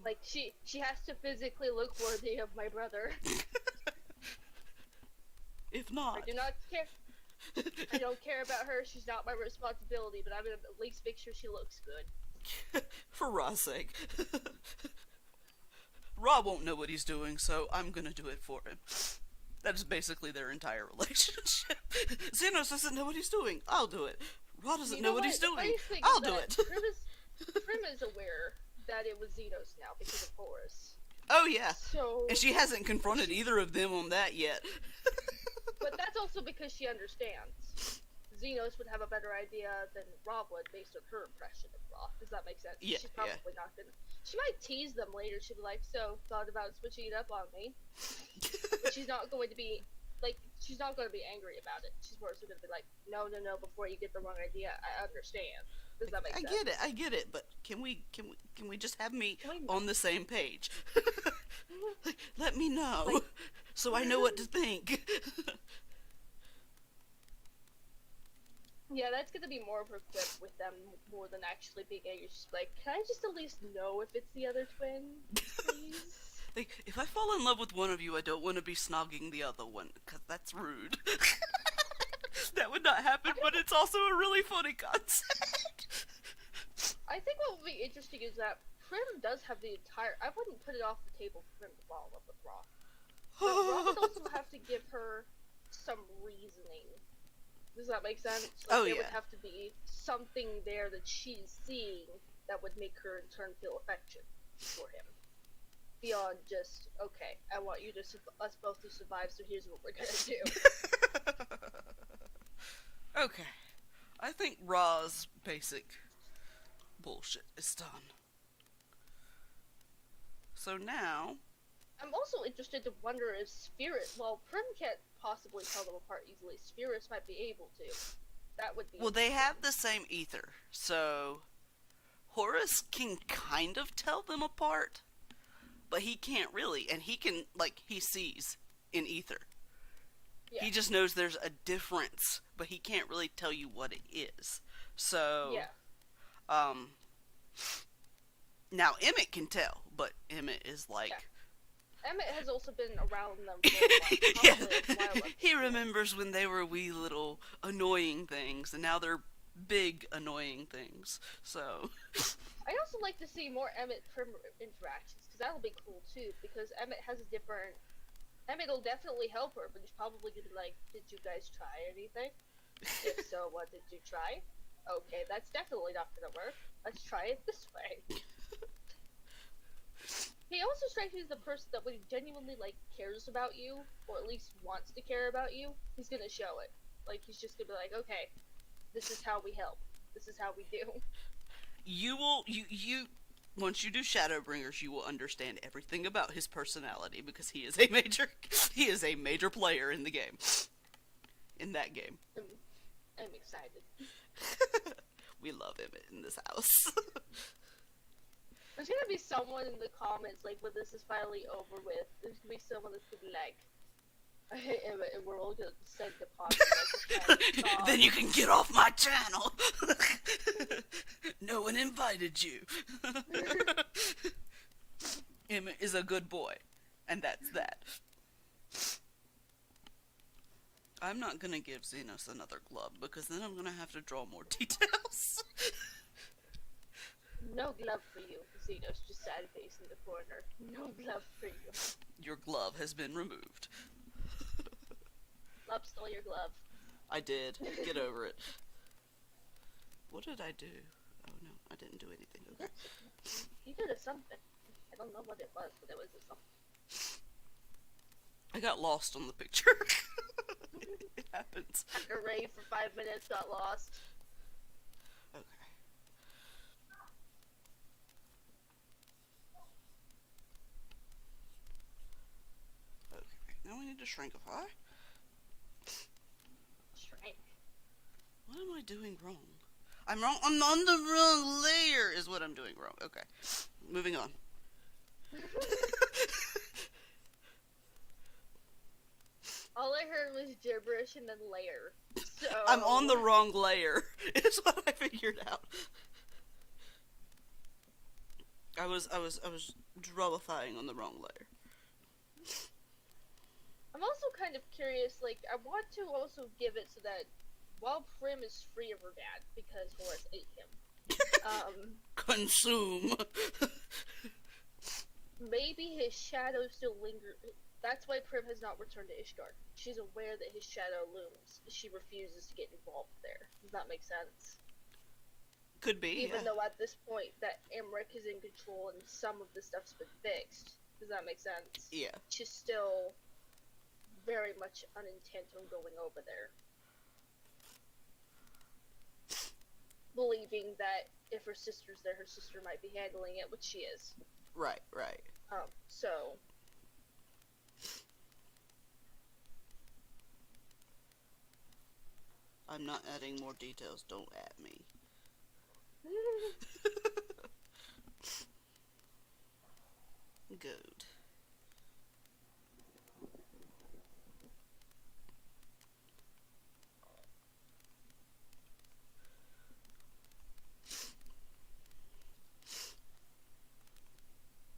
Like, she has to physically look worthy of my brother. If not. I do not care. I don't care about her. She's not my responsibility, but I'm gonna at least make sure she looks good. For Ra's sake. Ra won't know what he's doing, so I'm gonna do it for him. That is basically their entire relationship. Zenos doesn't know what he's doing. I'll do it. Ra doesn't know what he's doing. I'll do it. Prim is aware that it was Zenos now because of Horus. Oh yeah. So, and she hasn't confronted either of them on that yet. but that's also because she understands. Zenos would have a better idea than Ra would based on her impression of Ra. Does that make sense? Yeah, She's probably not gonna. She might tease them later. She'll be like, "So, thought about switching it up on me?" But she's not going to be like. She's not going to be angry about it. She's more so going to be like, "No. Before you get the wrong idea, I understand." Does that make sense? I get it, but can we just have me on the same page? Let me know, like, so I know what to think. Yeah, that's gonna be more of her quip with them more than actually being angry. She's like, can I just at least know if it's the other twin, please? Like, if I fall in love with one of you, I don't want to be snogging the other one, because that's rude. That would not happen, but it's also a really funny concept. I think what would be interesting is that Prim does have the entire. I wouldn't put it off the table for Prim to fall in love with Ra. But Ra would also have to give her some reasoning. Does that make sense? Like, there would have to be something there that she's seeing that would make her in turn feel affection for him. Beyond just, okay, I want you to us both to survive, so here's what we're gonna do. Okay. I think Ra's basic bullshit is done. So now... I'm also interested to wonder if Spirit, well, Prim can't possibly tell them apart easily. Spirits might be able to. That would be... Well, they have the same ether, so... Horus can kind of tell them apart, but he can't really, and he can, like, he sees in ether. Yeah. He just knows there's a difference, but he can't really tell you what it is. So, yeah. Now Emmett can tell, but Emmett is like... Yeah. Emmett has also been around them for a while. He remembers when they were wee little annoying things, and now they're big annoying things, so... I also like to see more Emmett-Prim interactions, because that'll be cool too, because Emmett has a different... Emmett will definitely help her, but he's probably gonna be like, did you guys try anything? If so, what did you try? Okay, that's definitely not gonna work. Let's try it this way. He also strikes me as the person that when he genuinely, like, cares about you, or at least wants to care about you, he's gonna show it. Like, he's just gonna be like, okay, this is how we help. This is how we do. You once you do Shadowbringers, you will understand everything about his personality, because he is a major player in the game. In that game. I'm excited. We love Emmett in this house. There's gonna be someone in the comments, like, when this is finally over with, there's gonna be someone that's gonna be like, and we're all gonna send the podcast. Then you can get off my channel. No one invited you. Emmett is a good boy, and that's that. I'm not gonna give Zenos another glove, because then I'm gonna have to draw more details. No glove for you, Zenos, just sad face in the corner. No glove for you. Your glove has been removed. Love stole your glove. I did. Get over it. What did I do? Oh no, I didn't do anything. Okay. You did something. I don't know what it was, but it was something. I got lost on the picture. It happens. After Ray for 5 minutes got lost. Okay. Okay, now we need to shrinkify. Shrink. What am I doing wrong? I'm wrong. I'm on the wrong layer is what I'm doing wrong. Okay. Moving on. All I heard was gibberish and then layer. So... I'm on the wrong layer. Is what I figured out. I was drawifying on the wrong layer. I'm also kind of curious, like, I want to also give it so that while Prim is free of her dad, because Horus ate him, consume. Maybe his shadow still lingers. That's why Prim has not returned to Ishgard. She's aware that his shadow looms. She refuses to get involved there. Does that make sense? Could be, Even though at this point that Emmerich is in control and some of the stuff's been fixed. Does that make sense? Yeah. She's still very much unintent on going over there. Believing that if her sister's there, her sister might be handling it, which she is. Right. So... I'm not adding more details. Don't at me. Good.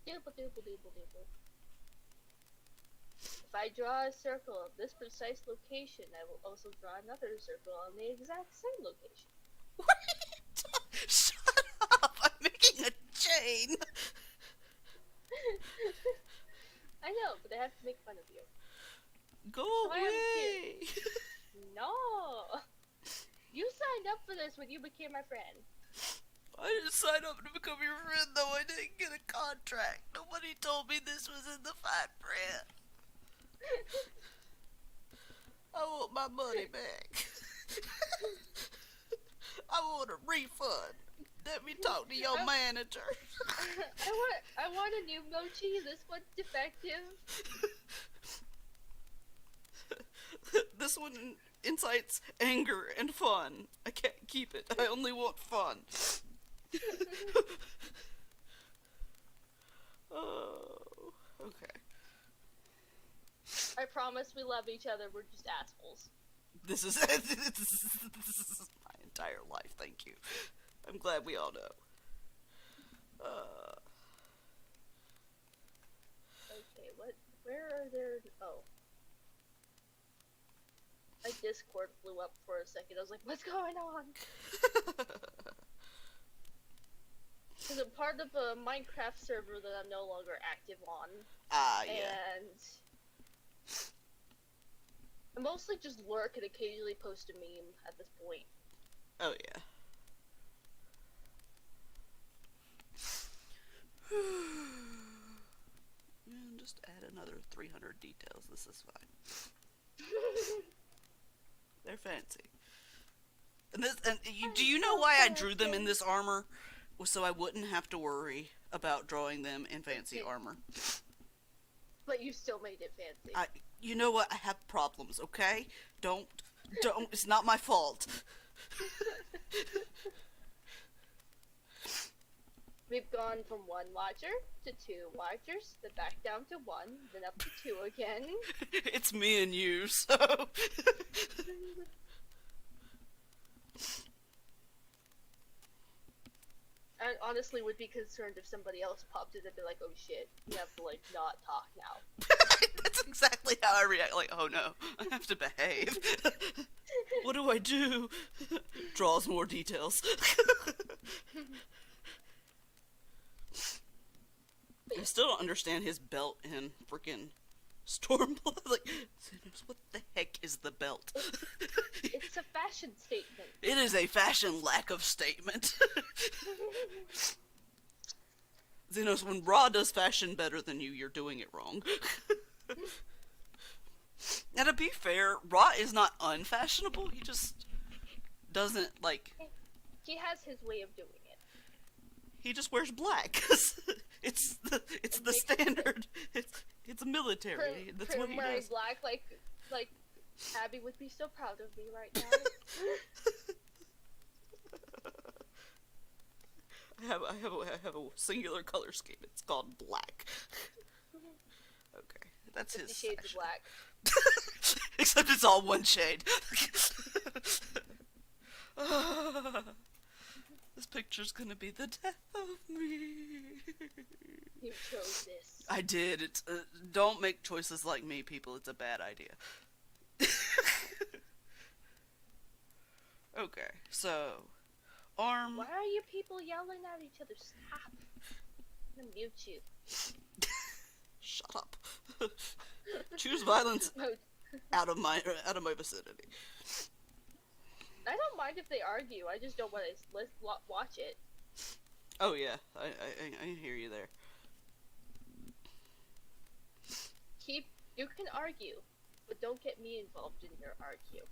Doobly doobly doobly doobly. I draw a circle of this precise location, I will also draw another circle on the exact same location. Wait! Shut up! I'm making a chain! I know, but I have to make fun of you. Go So I am away! No! You signed up for this when you became my friend. I didn't sign up to become your friend, though. I didn't get a contract. Nobody told me this was in the fine print. I want my money back. I want a refund. Let me talk to your manager. I want a new mochi. This one's defective. This one incites anger and fun. I can't keep it. I only want fun. Oh, okay. I promise we love each other. We're just assholes. This is my entire life. Thank you. I'm glad we all know. Okay, where are there? Oh. My Discord blew up for a second. I was like, what's going on? Because I'm part of a Minecraft server that I'm no longer active on. Yeah. And I mostly just lurk and occasionally post a meme at this point. Oh, yeah. And just add another 300 details. This is fine. They're fancy. Do you know why I drew them in this armor? Was so I wouldn't have to worry about drawing them in fancy armor. But you still made it fancy. You know what? I have problems, okay? Don't. It's not my fault. We've gone from 1 watcher to 2 watchers, then back down to 1, then up to 2 again. It's me and you, so. I honestly would be concerned if somebody else popped in and be like, oh shit, you have to like not talk now. That's exactly how I react, like, oh no, I have to behave. What do I do? Draws more details. I still don't understand his belt in freaking Stormblood. Like, Zenos, what the heck is the belt? It's a fashion statement. It is a fashion lack of statement. Zenos, when Ra does fashion better than you, you're doing it wrong. Now, to be fair, Ra is not unfashionable. He just doesn't, like... He has his way of doing it. He just wears black. It's the standard. It's military. That's what he wearing does. black, like Abby would be so proud of me right now. I have a singular color scheme. It's called black. Okay, that's his Shades of fashion. black. Except it's all one shade. This picture's gonna be the death of me. You chose this. I did. It's don't make choices like me, people. It's a bad idea. Okay, so arm. Why are you people yelling at each other? Stop. I'm gonna mute you. Shut up. Choose violence out of my vicinity. I don't mind if they argue. I just don't want to watch it. Oh yeah, I hear you there. You can argue, but don't get me involved in your argue.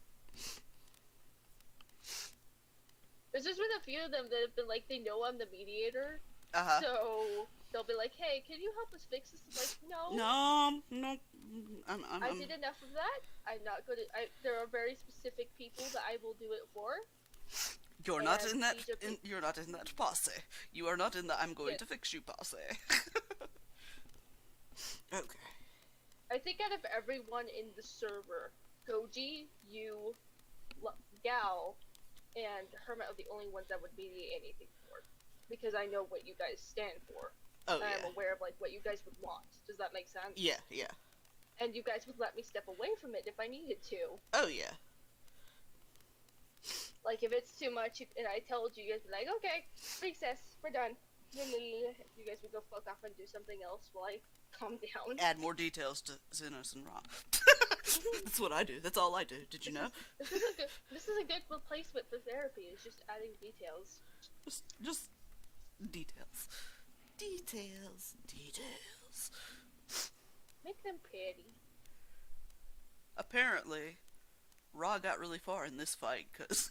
There's just been a few of them that have been like, they know I'm the mediator, so they'll be like, "Hey, can you help us fix this?" I'm like, no. I did enough of that. I'm not gonna. There are very specific people that I will do it for. You're not in that. You're not in that posse. You are not in the "I'm going to fix you" posse. Okay. I think out of everyone in the server, Goji, you, Gal, and Hermit are the only ones that would mediate anything for, because I know what you guys stand for. Oh, and yeah. I'm aware of like what you guys would want. Does that make sense? Yeah, yeah. And you guys would let me step away from it if I needed to. Oh yeah. Like, if it's too much and I told you, you guys would be like, okay, recess, we're done. You guys would go fuck off and do something else while I calm down. Add more details to Zenos and Ra. That's what I do. That's all I do. Did you know? This is a good replacement for therapy. It's just adding details. Just details. Details. Make them pretty. Apparently, Ra got really far in this fight because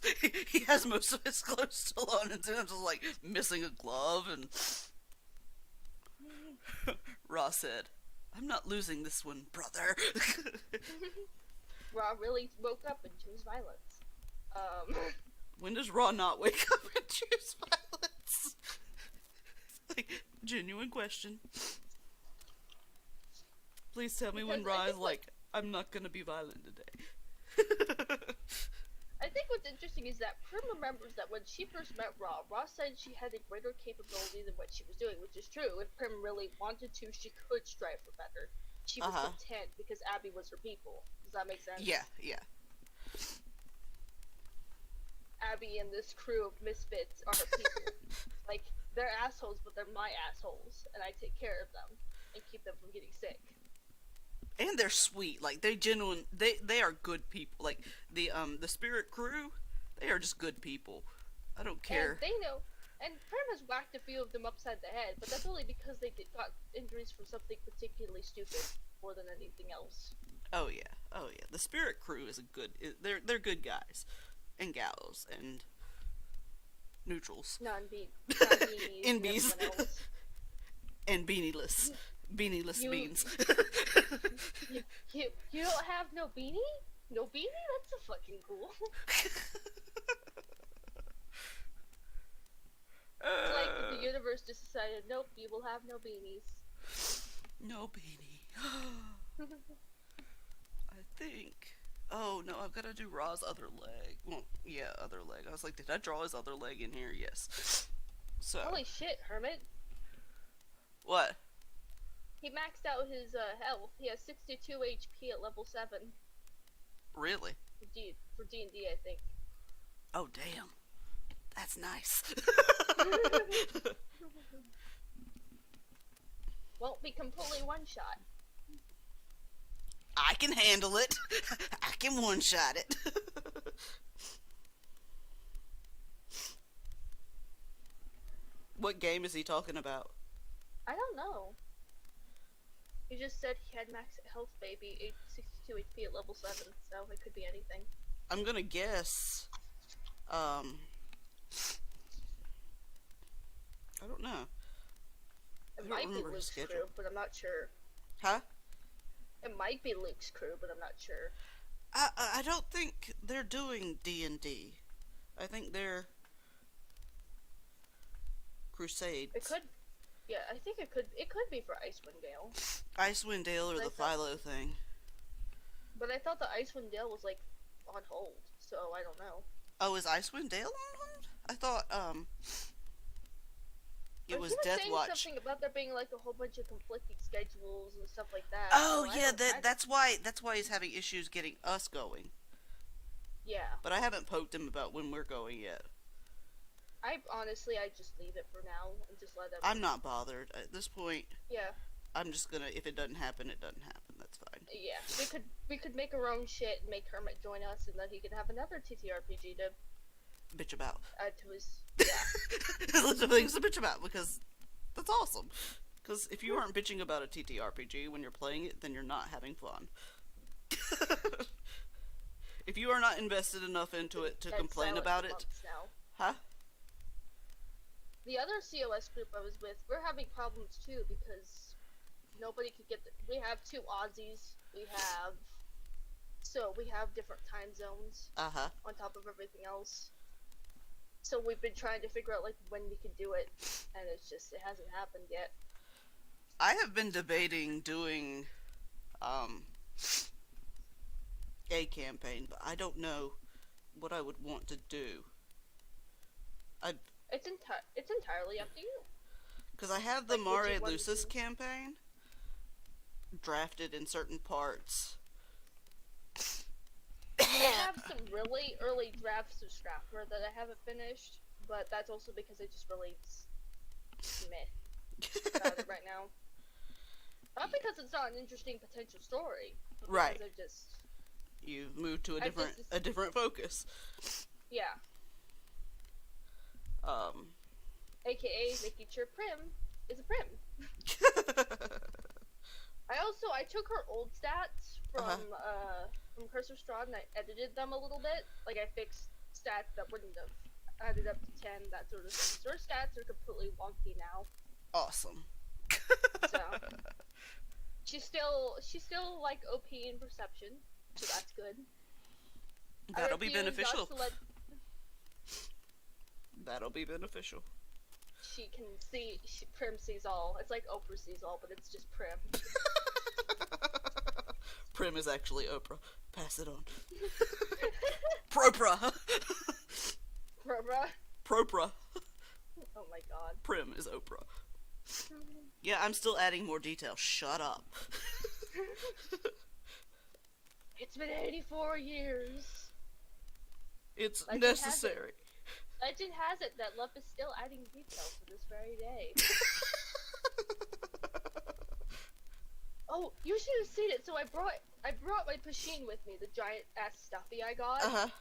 he has most of his clothes still on, and Zenos is like missing a glove, and Ra said, "I'm not losing this one, brother." Ra really woke up and chose violence. When does Ra not wake up and choose violence? Like, genuine question. Please tell me when Ra is like, I'm not gonna be violent today. I think what's interesting is that Prim remembers that when she first met Ra, Ra said she had a greater capability than what she was doing, which is true. If Prim really wanted to, she could strive for better. She was content because Abby was her people. Does that make sense? Yeah. Abby and this crew of misfits are her people. Like, they're assholes, but they're my assholes, and I take care of them and keep them from getting sick. And they're sweet. Like, they are good people. Like, the spirit crew, they are just good people. I don't care. And they know. And Prim has whacked a few of them upside the head, but that's only because they got injuries from something particularly stupid more than anything else. Oh yeah. The spirit crew is they're good guys. And gals. And neutrals. Non-beanies. NBs. And beanieless. Beanieless beans. You don't have no beanie? No beanie? That's a fucking cool. It's like the universe just decided, nope, you will have no beanies. No beanie. I think. Oh no, I've got to do Ra's other leg. Well, yeah, other leg. I was like, did I draw his other leg in here? Yes. So. Holy shit, Hermit. What? He maxed out his health. He has 62 HP at level 7. Really? For D&D, I think. Oh, damn. That's nice. Won't be completely one-shot. I can handle it. I can one-shot it. What game is he talking about? I don't know. He just said he had max health, baby, 62 HP at level 7, so it could be anything. I'm gonna guess, I don't know. It might be Luke's crew, but I'm not sure. Huh? It might be Luke's crew, but I'm not sure. I don't think they're doing D&D. I think they're Crusades. It could. Yeah, I think it could be for Icewind Dale. Icewind Dale or the Philo thing. But I thought the Icewind Dale was, like, on hold, so I don't know. Oh, is Icewind Dale on hold? I thought, it was Death Watch. Something about there being, like, a whole bunch of conflicting schedules and stuff like that. Oh, so yeah, that's why he's having issues getting us going. Yeah. But I haven't poked him about when we're going yet. I just leave it for now and just let them. I'm not bothered at this point. Yeah. I'm just gonna, if it doesn't happen, it doesn't happen. That's fine. Yeah, we could make our own shit and make Hermit join us, and then he can have another TTRPG to bitch about. Add to his. Yeah. List of things to bitch about, because that's awesome. Because if you aren't bitching about a TTRPG when you're playing it, then you're not having fun. If you are not invested enough into it to complain about it, huh? The other COS group I was with, we're having problems too because nobody could get. We have 2 Aussies. We have different time zones. On top of everything else. So we've been trying to figure out like when we can do it, and it hasn't happened yet. I have been debating doing a campaign, but I don't know what I would want to do. It's entirely up to you. Because I have the Mare Lucis campaign, drafted in certain parts. I have some really early drafts of Scrapper that I haven't finished, but that's also because I just really meh about it right now. Not because it's not an interesting potential story, but Right. because I just You've moved to I just- a different focus. yeah. AKA making sure Prim is a Prim. I took her old stats from Curse of Strahd and I edited them a little bit. Like I fixed stats that wouldn't have added up to 10, that sort of thing. So her stats are completely wonky now. Awesome. So she's still like OP in perception, so that's good. That'll be beneficial. That'll be beneficial. She can see. Prim sees all. It's like Oprah sees all, but it's just Prim. Prim is actually Oprah. Pass it on. Propra. Propra. Propra. Oh my god. Prim is Oprah. Yeah, I'm still adding more detail. Shut up. It's been 84 years. It's Legend necessary. Legend has it that Love is still adding detail to this very day. Oh, you should have seen it. So I brought my Pasheen with me, the giant ass stuffy I got. I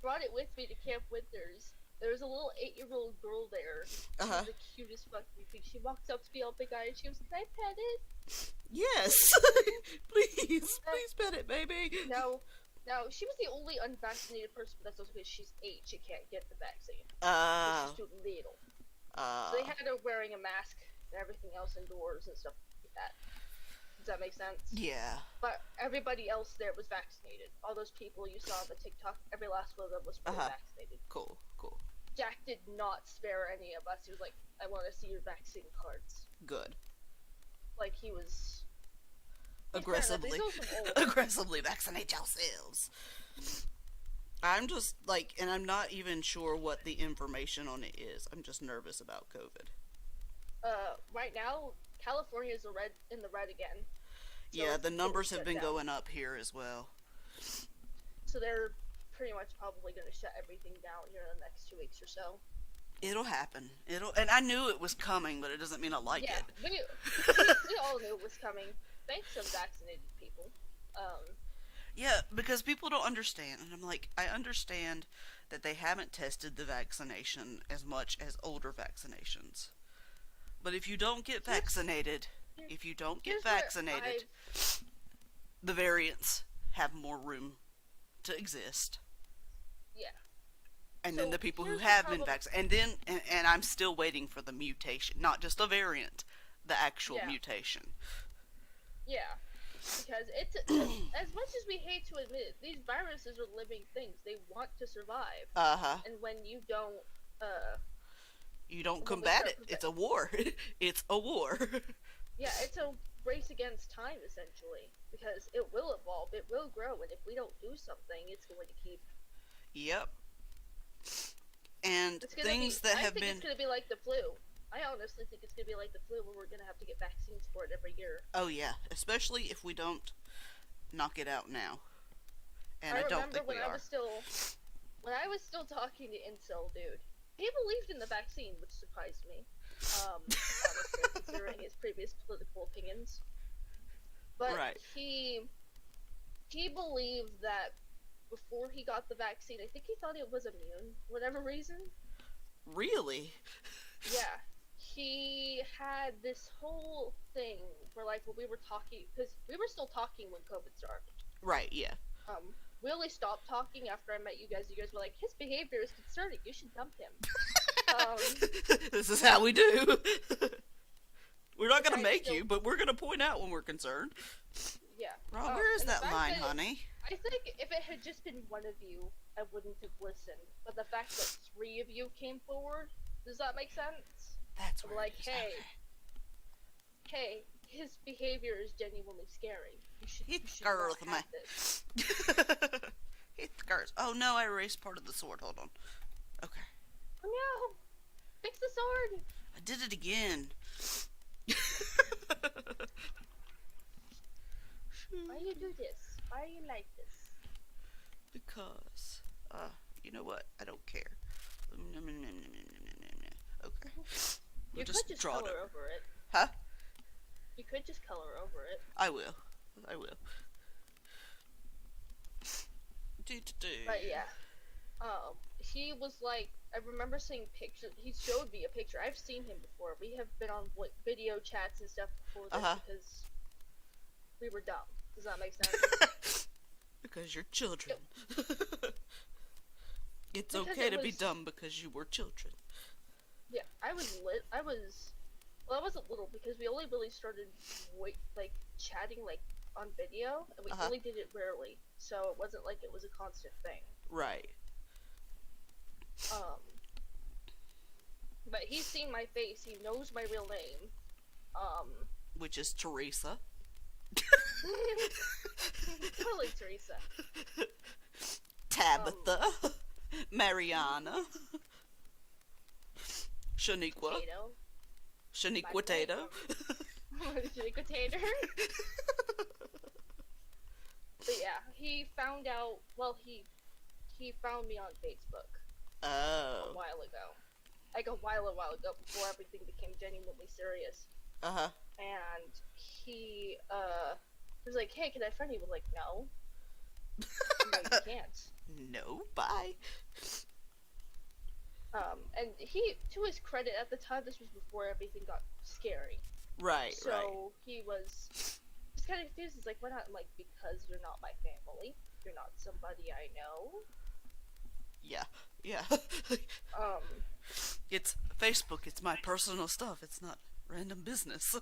brought it with me to Camp Winters. There was a little 8-year-old girl there. She was the cutest fucking thing. She walks up to me all big eyed and she was like, "Can I pet it?" Yes. Please pet it, baby. No, she was the only unvaccinated person, but that's also because she's 8. She can't get the vaccine. She's too little. So they had her wearing a mask and everything else indoors and stuff like that. Does that make sense? Yeah. But everybody else there was vaccinated. All those people you saw on the TikTok, every last one of them was fully vaccinated. Cool. Jack did not spare any of us. He was like, "I want to see your vaccine cards." Good. Like he was aggressively vaccinate yourselves. I'm just like, and I'm not even sure what the information on it is. I'm just nervous about COVID. Right now, California is in the red again. So yeah, the numbers have been going up here as well. So they're pretty much probably going to shut everything down here in the next 2 weeks or so. It'll happen. And I knew it was coming, but it doesn't mean I like it. We all knew it was coming. Thanks to vaccinated people. Yeah, because people don't understand, and I'm like, I understand that they haven't tested the vaccination as much as older vaccinations. But if you don't get vaccinated, the variants have more room to exist. Yeah. And then the people who have been vaccinated, and I'm still waiting for the mutation, not just a variant, the actual mutation. Yeah, because it's as much as we hate to admit it, these viruses are living things. They want to survive. And when you don't combat it, it's a war. It's a war. Yeah, it's a race against time essentially, because it will evolve, it will grow, and if we don't do something, it's going to keep. Yep. And things that have been. It's going to be like the flu. I honestly think it's going to be like the flu, where we're going to have to get vaccines for it every year. Oh yeah, especially if we don't knock it out now. And I don't think we are. When I was still talking to Incel Dude, he believed in the vaccine, which surprised me. Honestly, considering his previous political opinions. But he believed that before he got the vaccine, I think he thought it was immune, for whatever reason. Really? Yeah. He had this whole thing where, like, when we were talking, because we were still talking when COVID started. Right, yeah. We only stopped talking after I met you guys. You guys were like, his behavior is concerning, you should dump him. This is how we do. We're not gonna make you, but we're gonna point out when we're concerned. Yeah. Rob, where is that line, honey? I think if it had just been one of you, I wouldn't have listened. But the fact that 3 of you came forward, does that make sense? That's where like, hey, his behavior is genuinely scary. You should not have this. Hit the girls. Oh no, I erased part of the sword. Hold on. Okay. Oh no! Fix the sword! I did it again. Why you do this? Why you like this? Because, you know what? I don't care. Okay. We'll You could just draw color over it. Huh? You could just color over it. I will. But yeah. He was like, I remember seeing pictures. He showed me a picture. I've seen him before. We have been on video chats and stuff before this because we were dumb. Does that make sense? Because you're children. It's Because okay it to be was- dumb because you were children. Yeah, I was lit. Well, I wasn't little because we only really started chatting on video, and we only did it rarely, so it wasn't like it was a constant thing. Right. But he's seen my face. He knows my real name. Which is Teresa. Totally Teresa. Tabitha. Mariana. Shaniqua. Potato. Shaniqua Tato. Shaniqua Tater. But yeah, he found out. Well, he found me on Facebook. Oh. A while ago. Like a while ago, before everything became genuinely serious. And he was like, "Hey, can I friend you?" I was like, "No." No, you can't. No, bye. And he, to his credit, at the time, this was before everything got scary. Right, So he was just kind of confused. He's like, "Why not?" I'm like, "Because you're not my family. You're not somebody I know." Yeah. Um. It's Facebook. It's my personal stuff. It's not random business.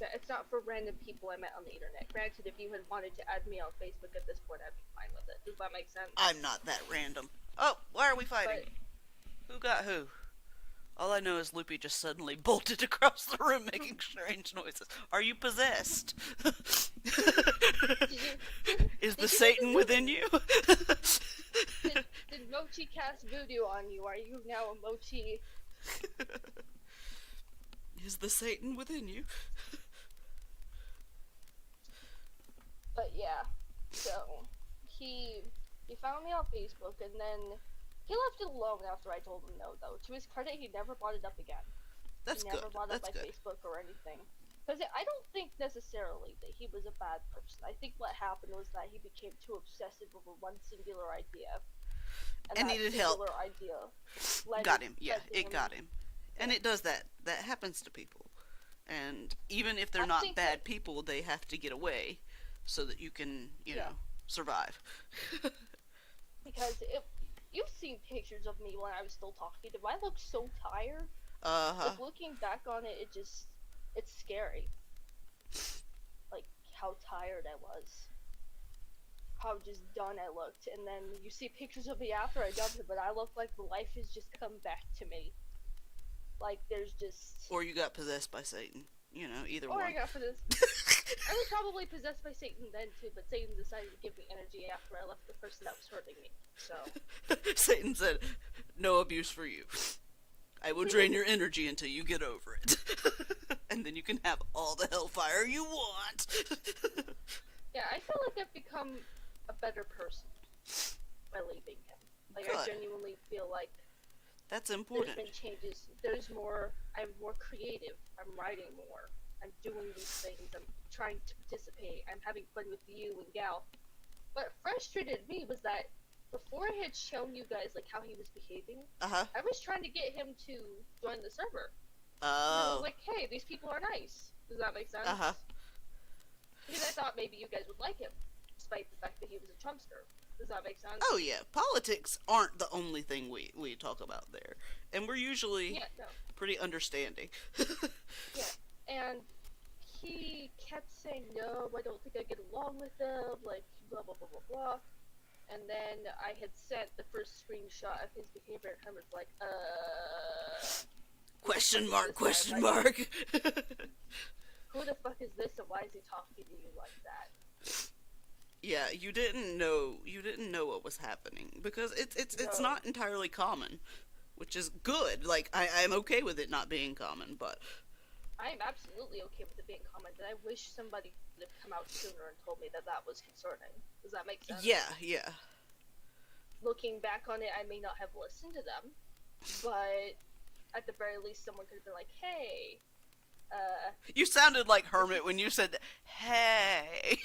Yeah, it's not for random people I met on the internet. Granted, if you had wanted to add me on Facebook at this point, I'd be fine with it. Does that make sense? I'm not that random. Oh, why are we fighting? Who got who? All I know is Loopy just suddenly bolted across the room making strange noises. Are you possessed? Is the Satan within you? Did Mochi cast voodoo on you? Are you now a Mochi? Is the Satan within you? But yeah, so he found me on Facebook, and then he left it alone after I told him no. Though to his credit, he never brought it up again. That's he good. never brought up That's my good. Facebook or anything. Because I don't think necessarily that he was a bad person. I think what happened was that he became too obsessive over one singular idea. And needed help. Idea Got him. Yeah, it got him. And it does that. That happens to people. And even if they're not bad people, they have to get away so that you can, you know, survive. Because you've seen pictures of me when I was still talking to him. I look so tired. Like, looking back on it, it's scary. Like, how tired I was. How just done I looked. And then you see pictures of me after I dumped it, but I look like life has just come back to me. Like, there's just... Or you got possessed by Satan. You know, either one. Or I got possessed. I was probably possessed by Satan then, too, but Satan decided to give me energy after I left the person that was hurting me, so... Satan said, "No abuse for you. I will drain your energy until you get over it. And then you can have all the hellfire you want." Yeah, I feel like I've become a better person by leaving him. Like, Good. I genuinely feel like That's important. there's been changes. I'm more creative. I'm writing more. I'm doing these things. I'm trying to participate. I'm having fun with you and Gal. What frustrated me was that before I had shown you guys, like, how he was behaving, I was trying to get him to join the server. And I was like, hey, these people are nice. Does that make sense? Because I thought maybe you guys would like him, despite the fact that he was a Trumpster. Does that make sense? Oh yeah, politics aren't the only thing we talk about there, and we're usually pretty understanding. Yeah, and he kept saying, "No, I don't think I get along with them," like, blah blah blah blah blah. And then I had sent the first screenshot of his behavior, and I was like, Question mark, question mark. Who the fuck is this, and why is he talking to you like that? Yeah, you didn't know what was happening, because it's not entirely common, which is good. Like, I'm okay with it not being common, but I'm absolutely okay with it being commented. I wish somebody would have come out sooner and told me that that was concerning. Does that make sense? Yeah, yeah. Looking back on it, I may not have listened to them, but at the very least, someone could have been like, "Hey, You sounded like Hermit when you said, "Hey."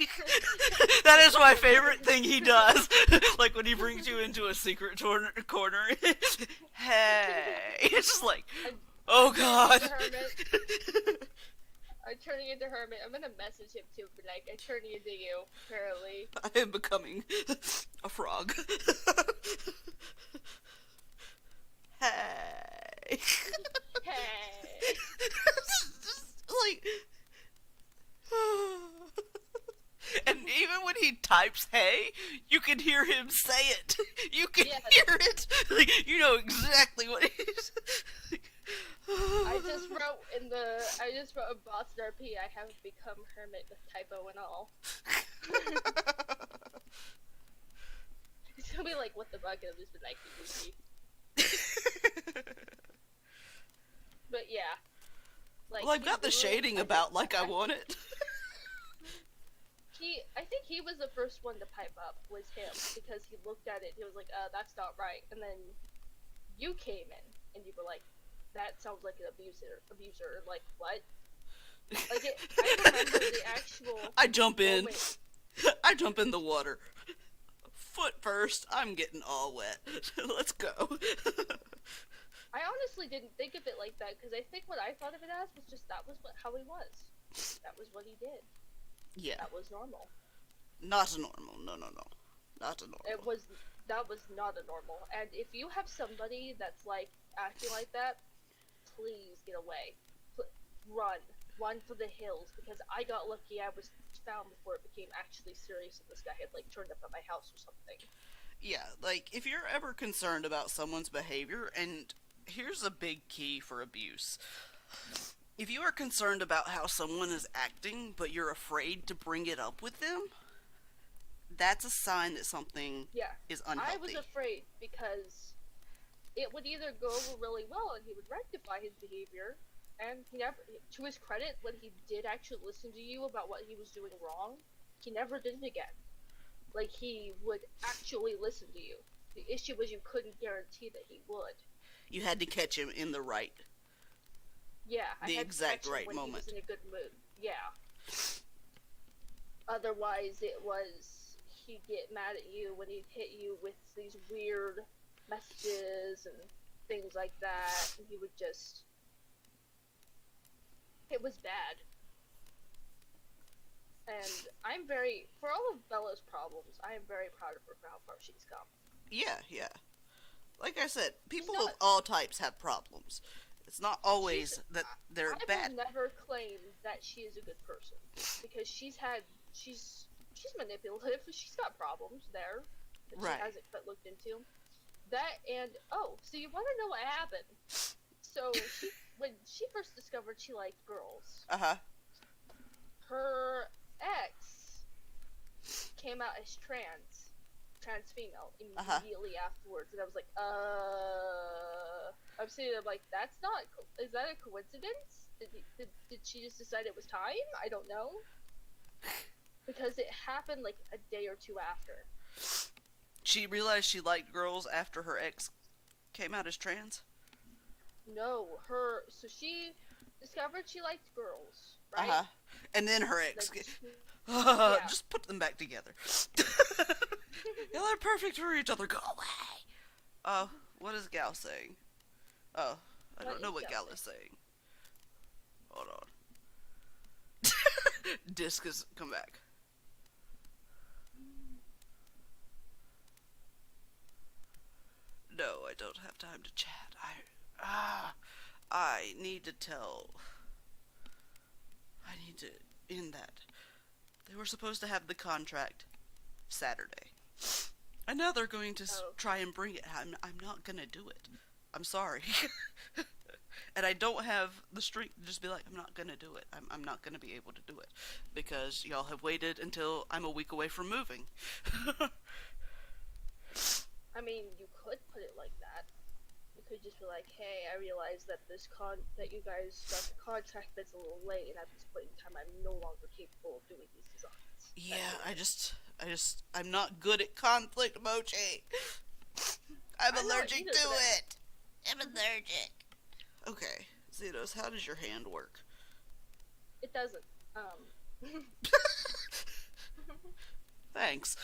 That is my favorite thing he does. Like when he brings you into a secret corner. Hey. It's just like, oh God. I'm turning into Hermit. I'm gonna message him too, but like, I'm turning into you, apparently. I am becoming a frog. Hey. Hey. Like, and even when he types "hey," you can hear him say it. You can hear it. Like, you know exactly what he's. I just wrote in Boston RP, I have become Hermit with typo and all. It's gonna be like, what the fuck, and I've just been like, but yeah. Like, well, I've got the shading about like I want it. I think he was the first one to pipe up, was him, because he looked at it, he was like, that's not right, and then you came in, and you were like, that sounds like an abuser, like, what? Like, I remember the actual I jump in. moment. I jump in the water. Foot first, I'm getting all wet. Let's go. I honestly didn't think of it like that, because I think what I thought of it as was just that was how he was. That was what he did. Yeah. That was normal. Not a normal. No. Not a normal. That was not a normal. And if you have somebody that's like acting like that, please get away. Run for the hills, because I got lucky. I was found before it became actually serious and this guy had like turned up at my house or something. Yeah, like if you're ever concerned about someone's behavior, and here's a big key for abuse. If you are concerned about how someone is acting, but you're afraid to bring it up with them, that's a sign that something is unhealthy. I was afraid because it would either go over really well and he would rectify his behavior, and he never, to his credit, when he did actually listen to you about what he was doing wrong, he never did it again. Like, he would actually listen to you. The issue was you couldn't guarantee that he would. You had to catch him in the right. Yeah, the exact right when moment. He was in a good mood. Yeah. Otherwise, it was he'd get mad at you when he'd hit you with these weird messages and things like that, and he would just. It was bad. And for all of Bella's problems, I am very proud of her for how far she's come. Yeah. Like I said, people of all types have problems. It's not always that they're bad. I will never claim that she is a good person, because she's manipulative, she's got problems there that she hasn't quite looked into. That, and, so you want to know what happened? So, when she first discovered she liked girls, her ex came out as trans female immediately afterwards, and I was like, I'm sitting there like, is that a coincidence? Did she just decide it was time? I don't know. Because it happened like a day or two after. She realized she liked girls after her ex came out as trans? No, so she discovered she liked girls, right? And then her ex. Just put them back together. Yeah, they're perfect for each other. Go away. What is Gal saying? I don't know what Gal is saying. Hold on. Disc has come back. No, I don't have time to chat. I need to end that. They were supposed to have the contract Saturday. And now they're going to try and bring it. I'm not going to do it. I'm sorry. And I don't have the strength to just be like, I'm not going to do it. I'm not going to be able to do it. Because y'all have waited until I'm a week away from moving. I mean, you could put it like that. You could just be like, hey, I realize that that you guys got the contract that's a little late, and at this point in time, I'm no longer capable of doing these designs. Yeah, I'm not good at conflict, Mochi. I'm allergic to it. I'm allergic. Okay, Zenos, how does your hand work? It doesn't. Thanks.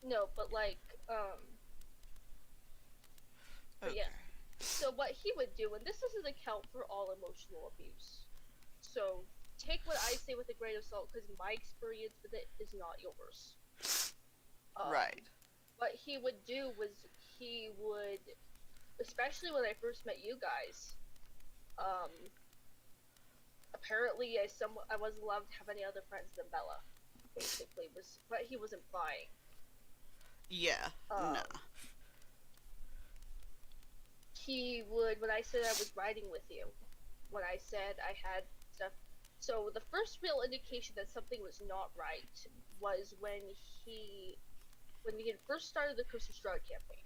No, but like, but yeah. So what he would do, and this doesn't account for all emotional abuse. So take what I say with a grain of salt, because my experience with it is not yours. Right. What he would do was he would, especially when I first met you guys, apparently I wasn't allowed to have any other friends than Bella. Basically, was what he was implying. Yeah. No. He would, when I said I was riding with you, when I said I had stuff. So the first real indication that something was not right was when he had first started the Christmas Drug campaign.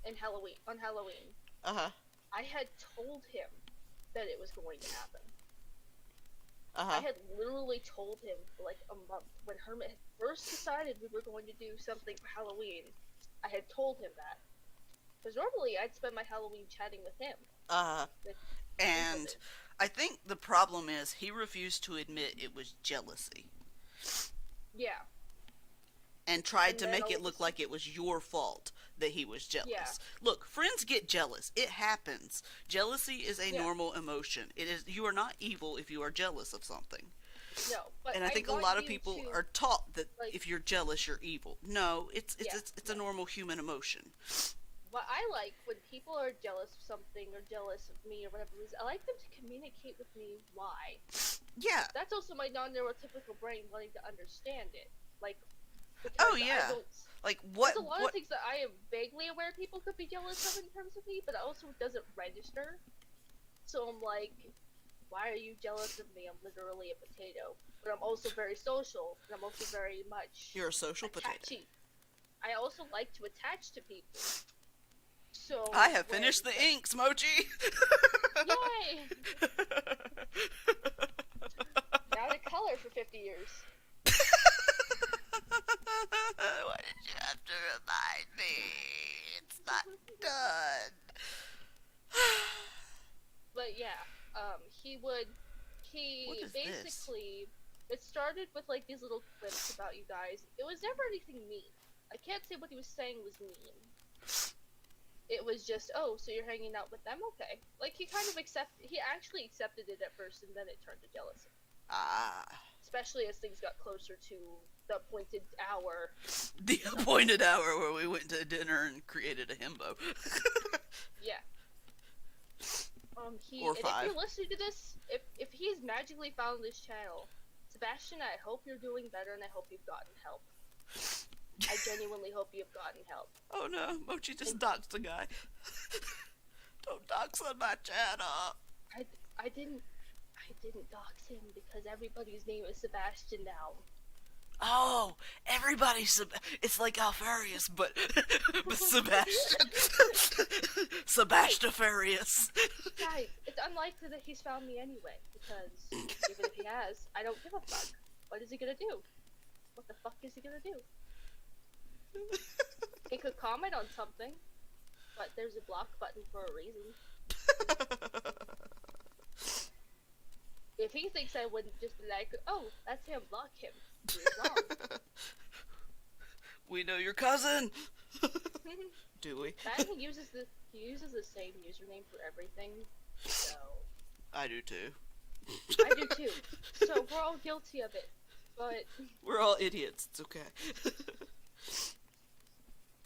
On Halloween. I had told him that it was going to happen. I had literally told him for like a month when Hermit had first decided we were going to do something for Halloween. I had told him that. Because normally I'd spend my Halloween chatting with him. And I think the problem is he refused to admit it was jealousy. Yeah. And tried to make it look like it was your fault that he was jealous. Yeah. Look, friends get jealous. It happens. Jealousy is a normal emotion. You are not evil if you are jealous of something. No, but and I think a lot of people are taught that if you're jealous, you're evil. No, it's a normal human emotion. What I like when people are jealous of something or jealous of me or whatever it is, I like them to communicate with me why. Yeah. That's also my non-neurotypical brain wanting to understand it. Like, oh yeah. Like what? There's a lot of things that I am vaguely aware people could be jealous of in terms of me, but it also doesn't register. So I'm like, why are you jealous of me? I'm literally a potato. But I'm also very social, and I'm also very much... You're a social attachy. Potato. I also like to attach to people. So I have finished the inks, Mochi! Yay! Now to color for 50 years. Why did you have to remind me? It's not done. But yeah, he basically, it started with like these little clips about you guys. It was never anything mean. I can't say what he was saying was mean. It was just, oh, so you're hanging out with them? Okay. Like, he actually accepted it at first, and then it turned to jealousy. Especially as things got closer to the appointed hour. The appointed hour where we went to dinner and created a himbo. Yeah. Or 5. If you're listening to this, if he's magically found this channel, Sebastian, I hope you're doing better, and I hope you've gotten help. I genuinely hope you've gotten help. Oh no, Mochi just doxed a guy. Don't dox on my channel. I didn't dox him because everybody's name is Sebastian now. Oh, it's like Alfarius, but Sebastian. Sebastafarius. Guys, it's unlikely that he's found me anyway, because even if he has, I don't give a fuck. What is he gonna do? What the fuck is he gonna do? He could comment on something, but there's a block button for a reason. If he thinks I wouldn't just be like, oh, that's him, block him. He's wrong. We know your cousin. Do we? And he uses the same username for everything, so... I do too. I do too. So we're all guilty of it, but... We're all idiots, it's okay.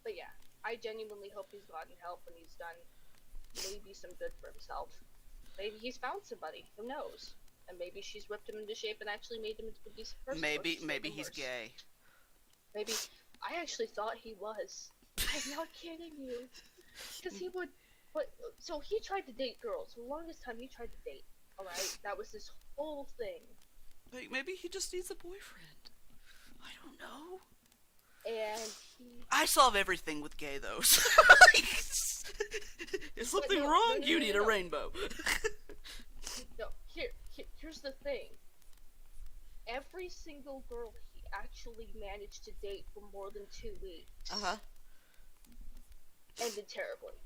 But yeah, I genuinely hope he's gotten help and he's done maybe some good for himself. Maybe he's found somebody, who knows? And maybe she's whipped him into shape and actually made him into a decent person. Maybe he's gay. Maybe. I actually thought he was. I'm not kidding you. Because he would... So he tried to date girls. For the longest time he tried to date. Alright? That was this whole thing. Maybe he just needs a boyfriend. I don't know. and he. I solve everything with gay, though. So, is something no, wrong? no, You no, need no, a no. rainbow. No, here's the thing. Every single girl he actually managed to date for more than 2 weeks Uh-huh. ended terribly.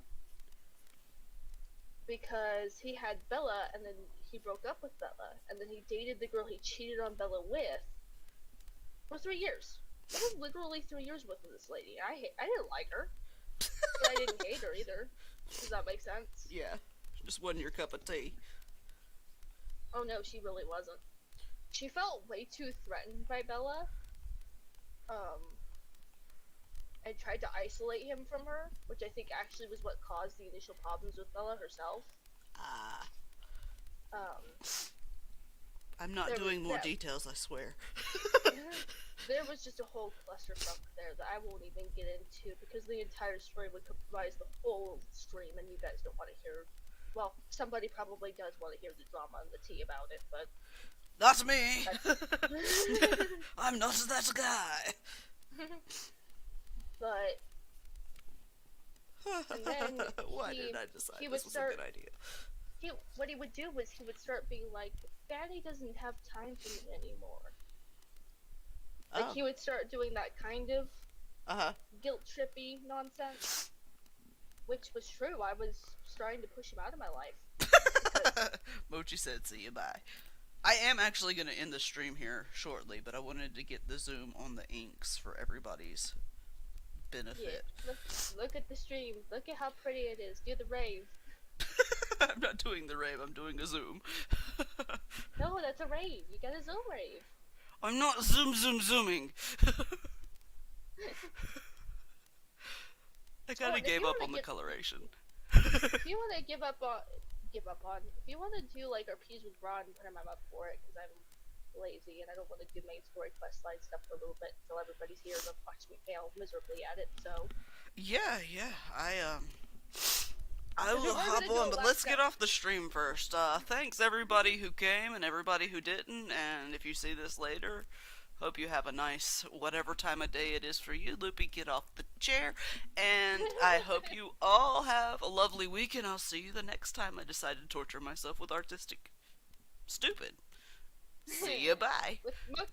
Because he had Bella, and then he broke up with Bella, and then he dated the girl he cheated on Bella with for 3 years. That was literally 3 years with this lady. I didn't like her, but I didn't hate her either. Does that make sense? Yeah. Just wasn't your cup of tea. Oh no, she really wasn't. She felt way too threatened by Bella, um, and tried to isolate him from her, which I think actually was what caused the initial problems with Bella herself. Ah. Um, I'm not doing more details, I swear. there was just a whole clusterfuck there that I won't even get into because the entire story would comprise the whole stream, and you guys don't want to hear. Well, somebody probably does want to hear the drama and the tea about it, but Not me. I'm not that guy. but and then Why did I decide he this would was start. a good idea? What he would do was he would start being like, Fanny doesn't have time for me anymore. Like, he would start doing that kind of guilt trippy nonsense, which was true. I was starting to push him out of my life. Mochi said, see you, bye. I am actually going to end the stream here shortly, but I wanted to get the zoom on the inks for everybody's benefit. Yeah. Look at the stream. Look at how pretty it is. Do the rave. I'm not doing the rave, I'm doing a zoom. No, that's a rave. You got a zoom rave. I'm not zooming. I kind of gave up on the coloration. If you want to give up on, if you want to do like RPs with Ron, I'm up for it because I'm lazy and I don't want to do main story quest line stuff for a little bit until everybody's here to watch me fail miserably at it. So yeah, I will hop on, but let's get off the stream first. Thanks everybody who came and everybody who didn't, and if you see this later, hope you have a nice whatever time of day it is for you. Loopy, get off the chair, and I hope you all have a lovely week, and I'll see you the next time I decide to torture myself with artistic stupid. See you, bye. With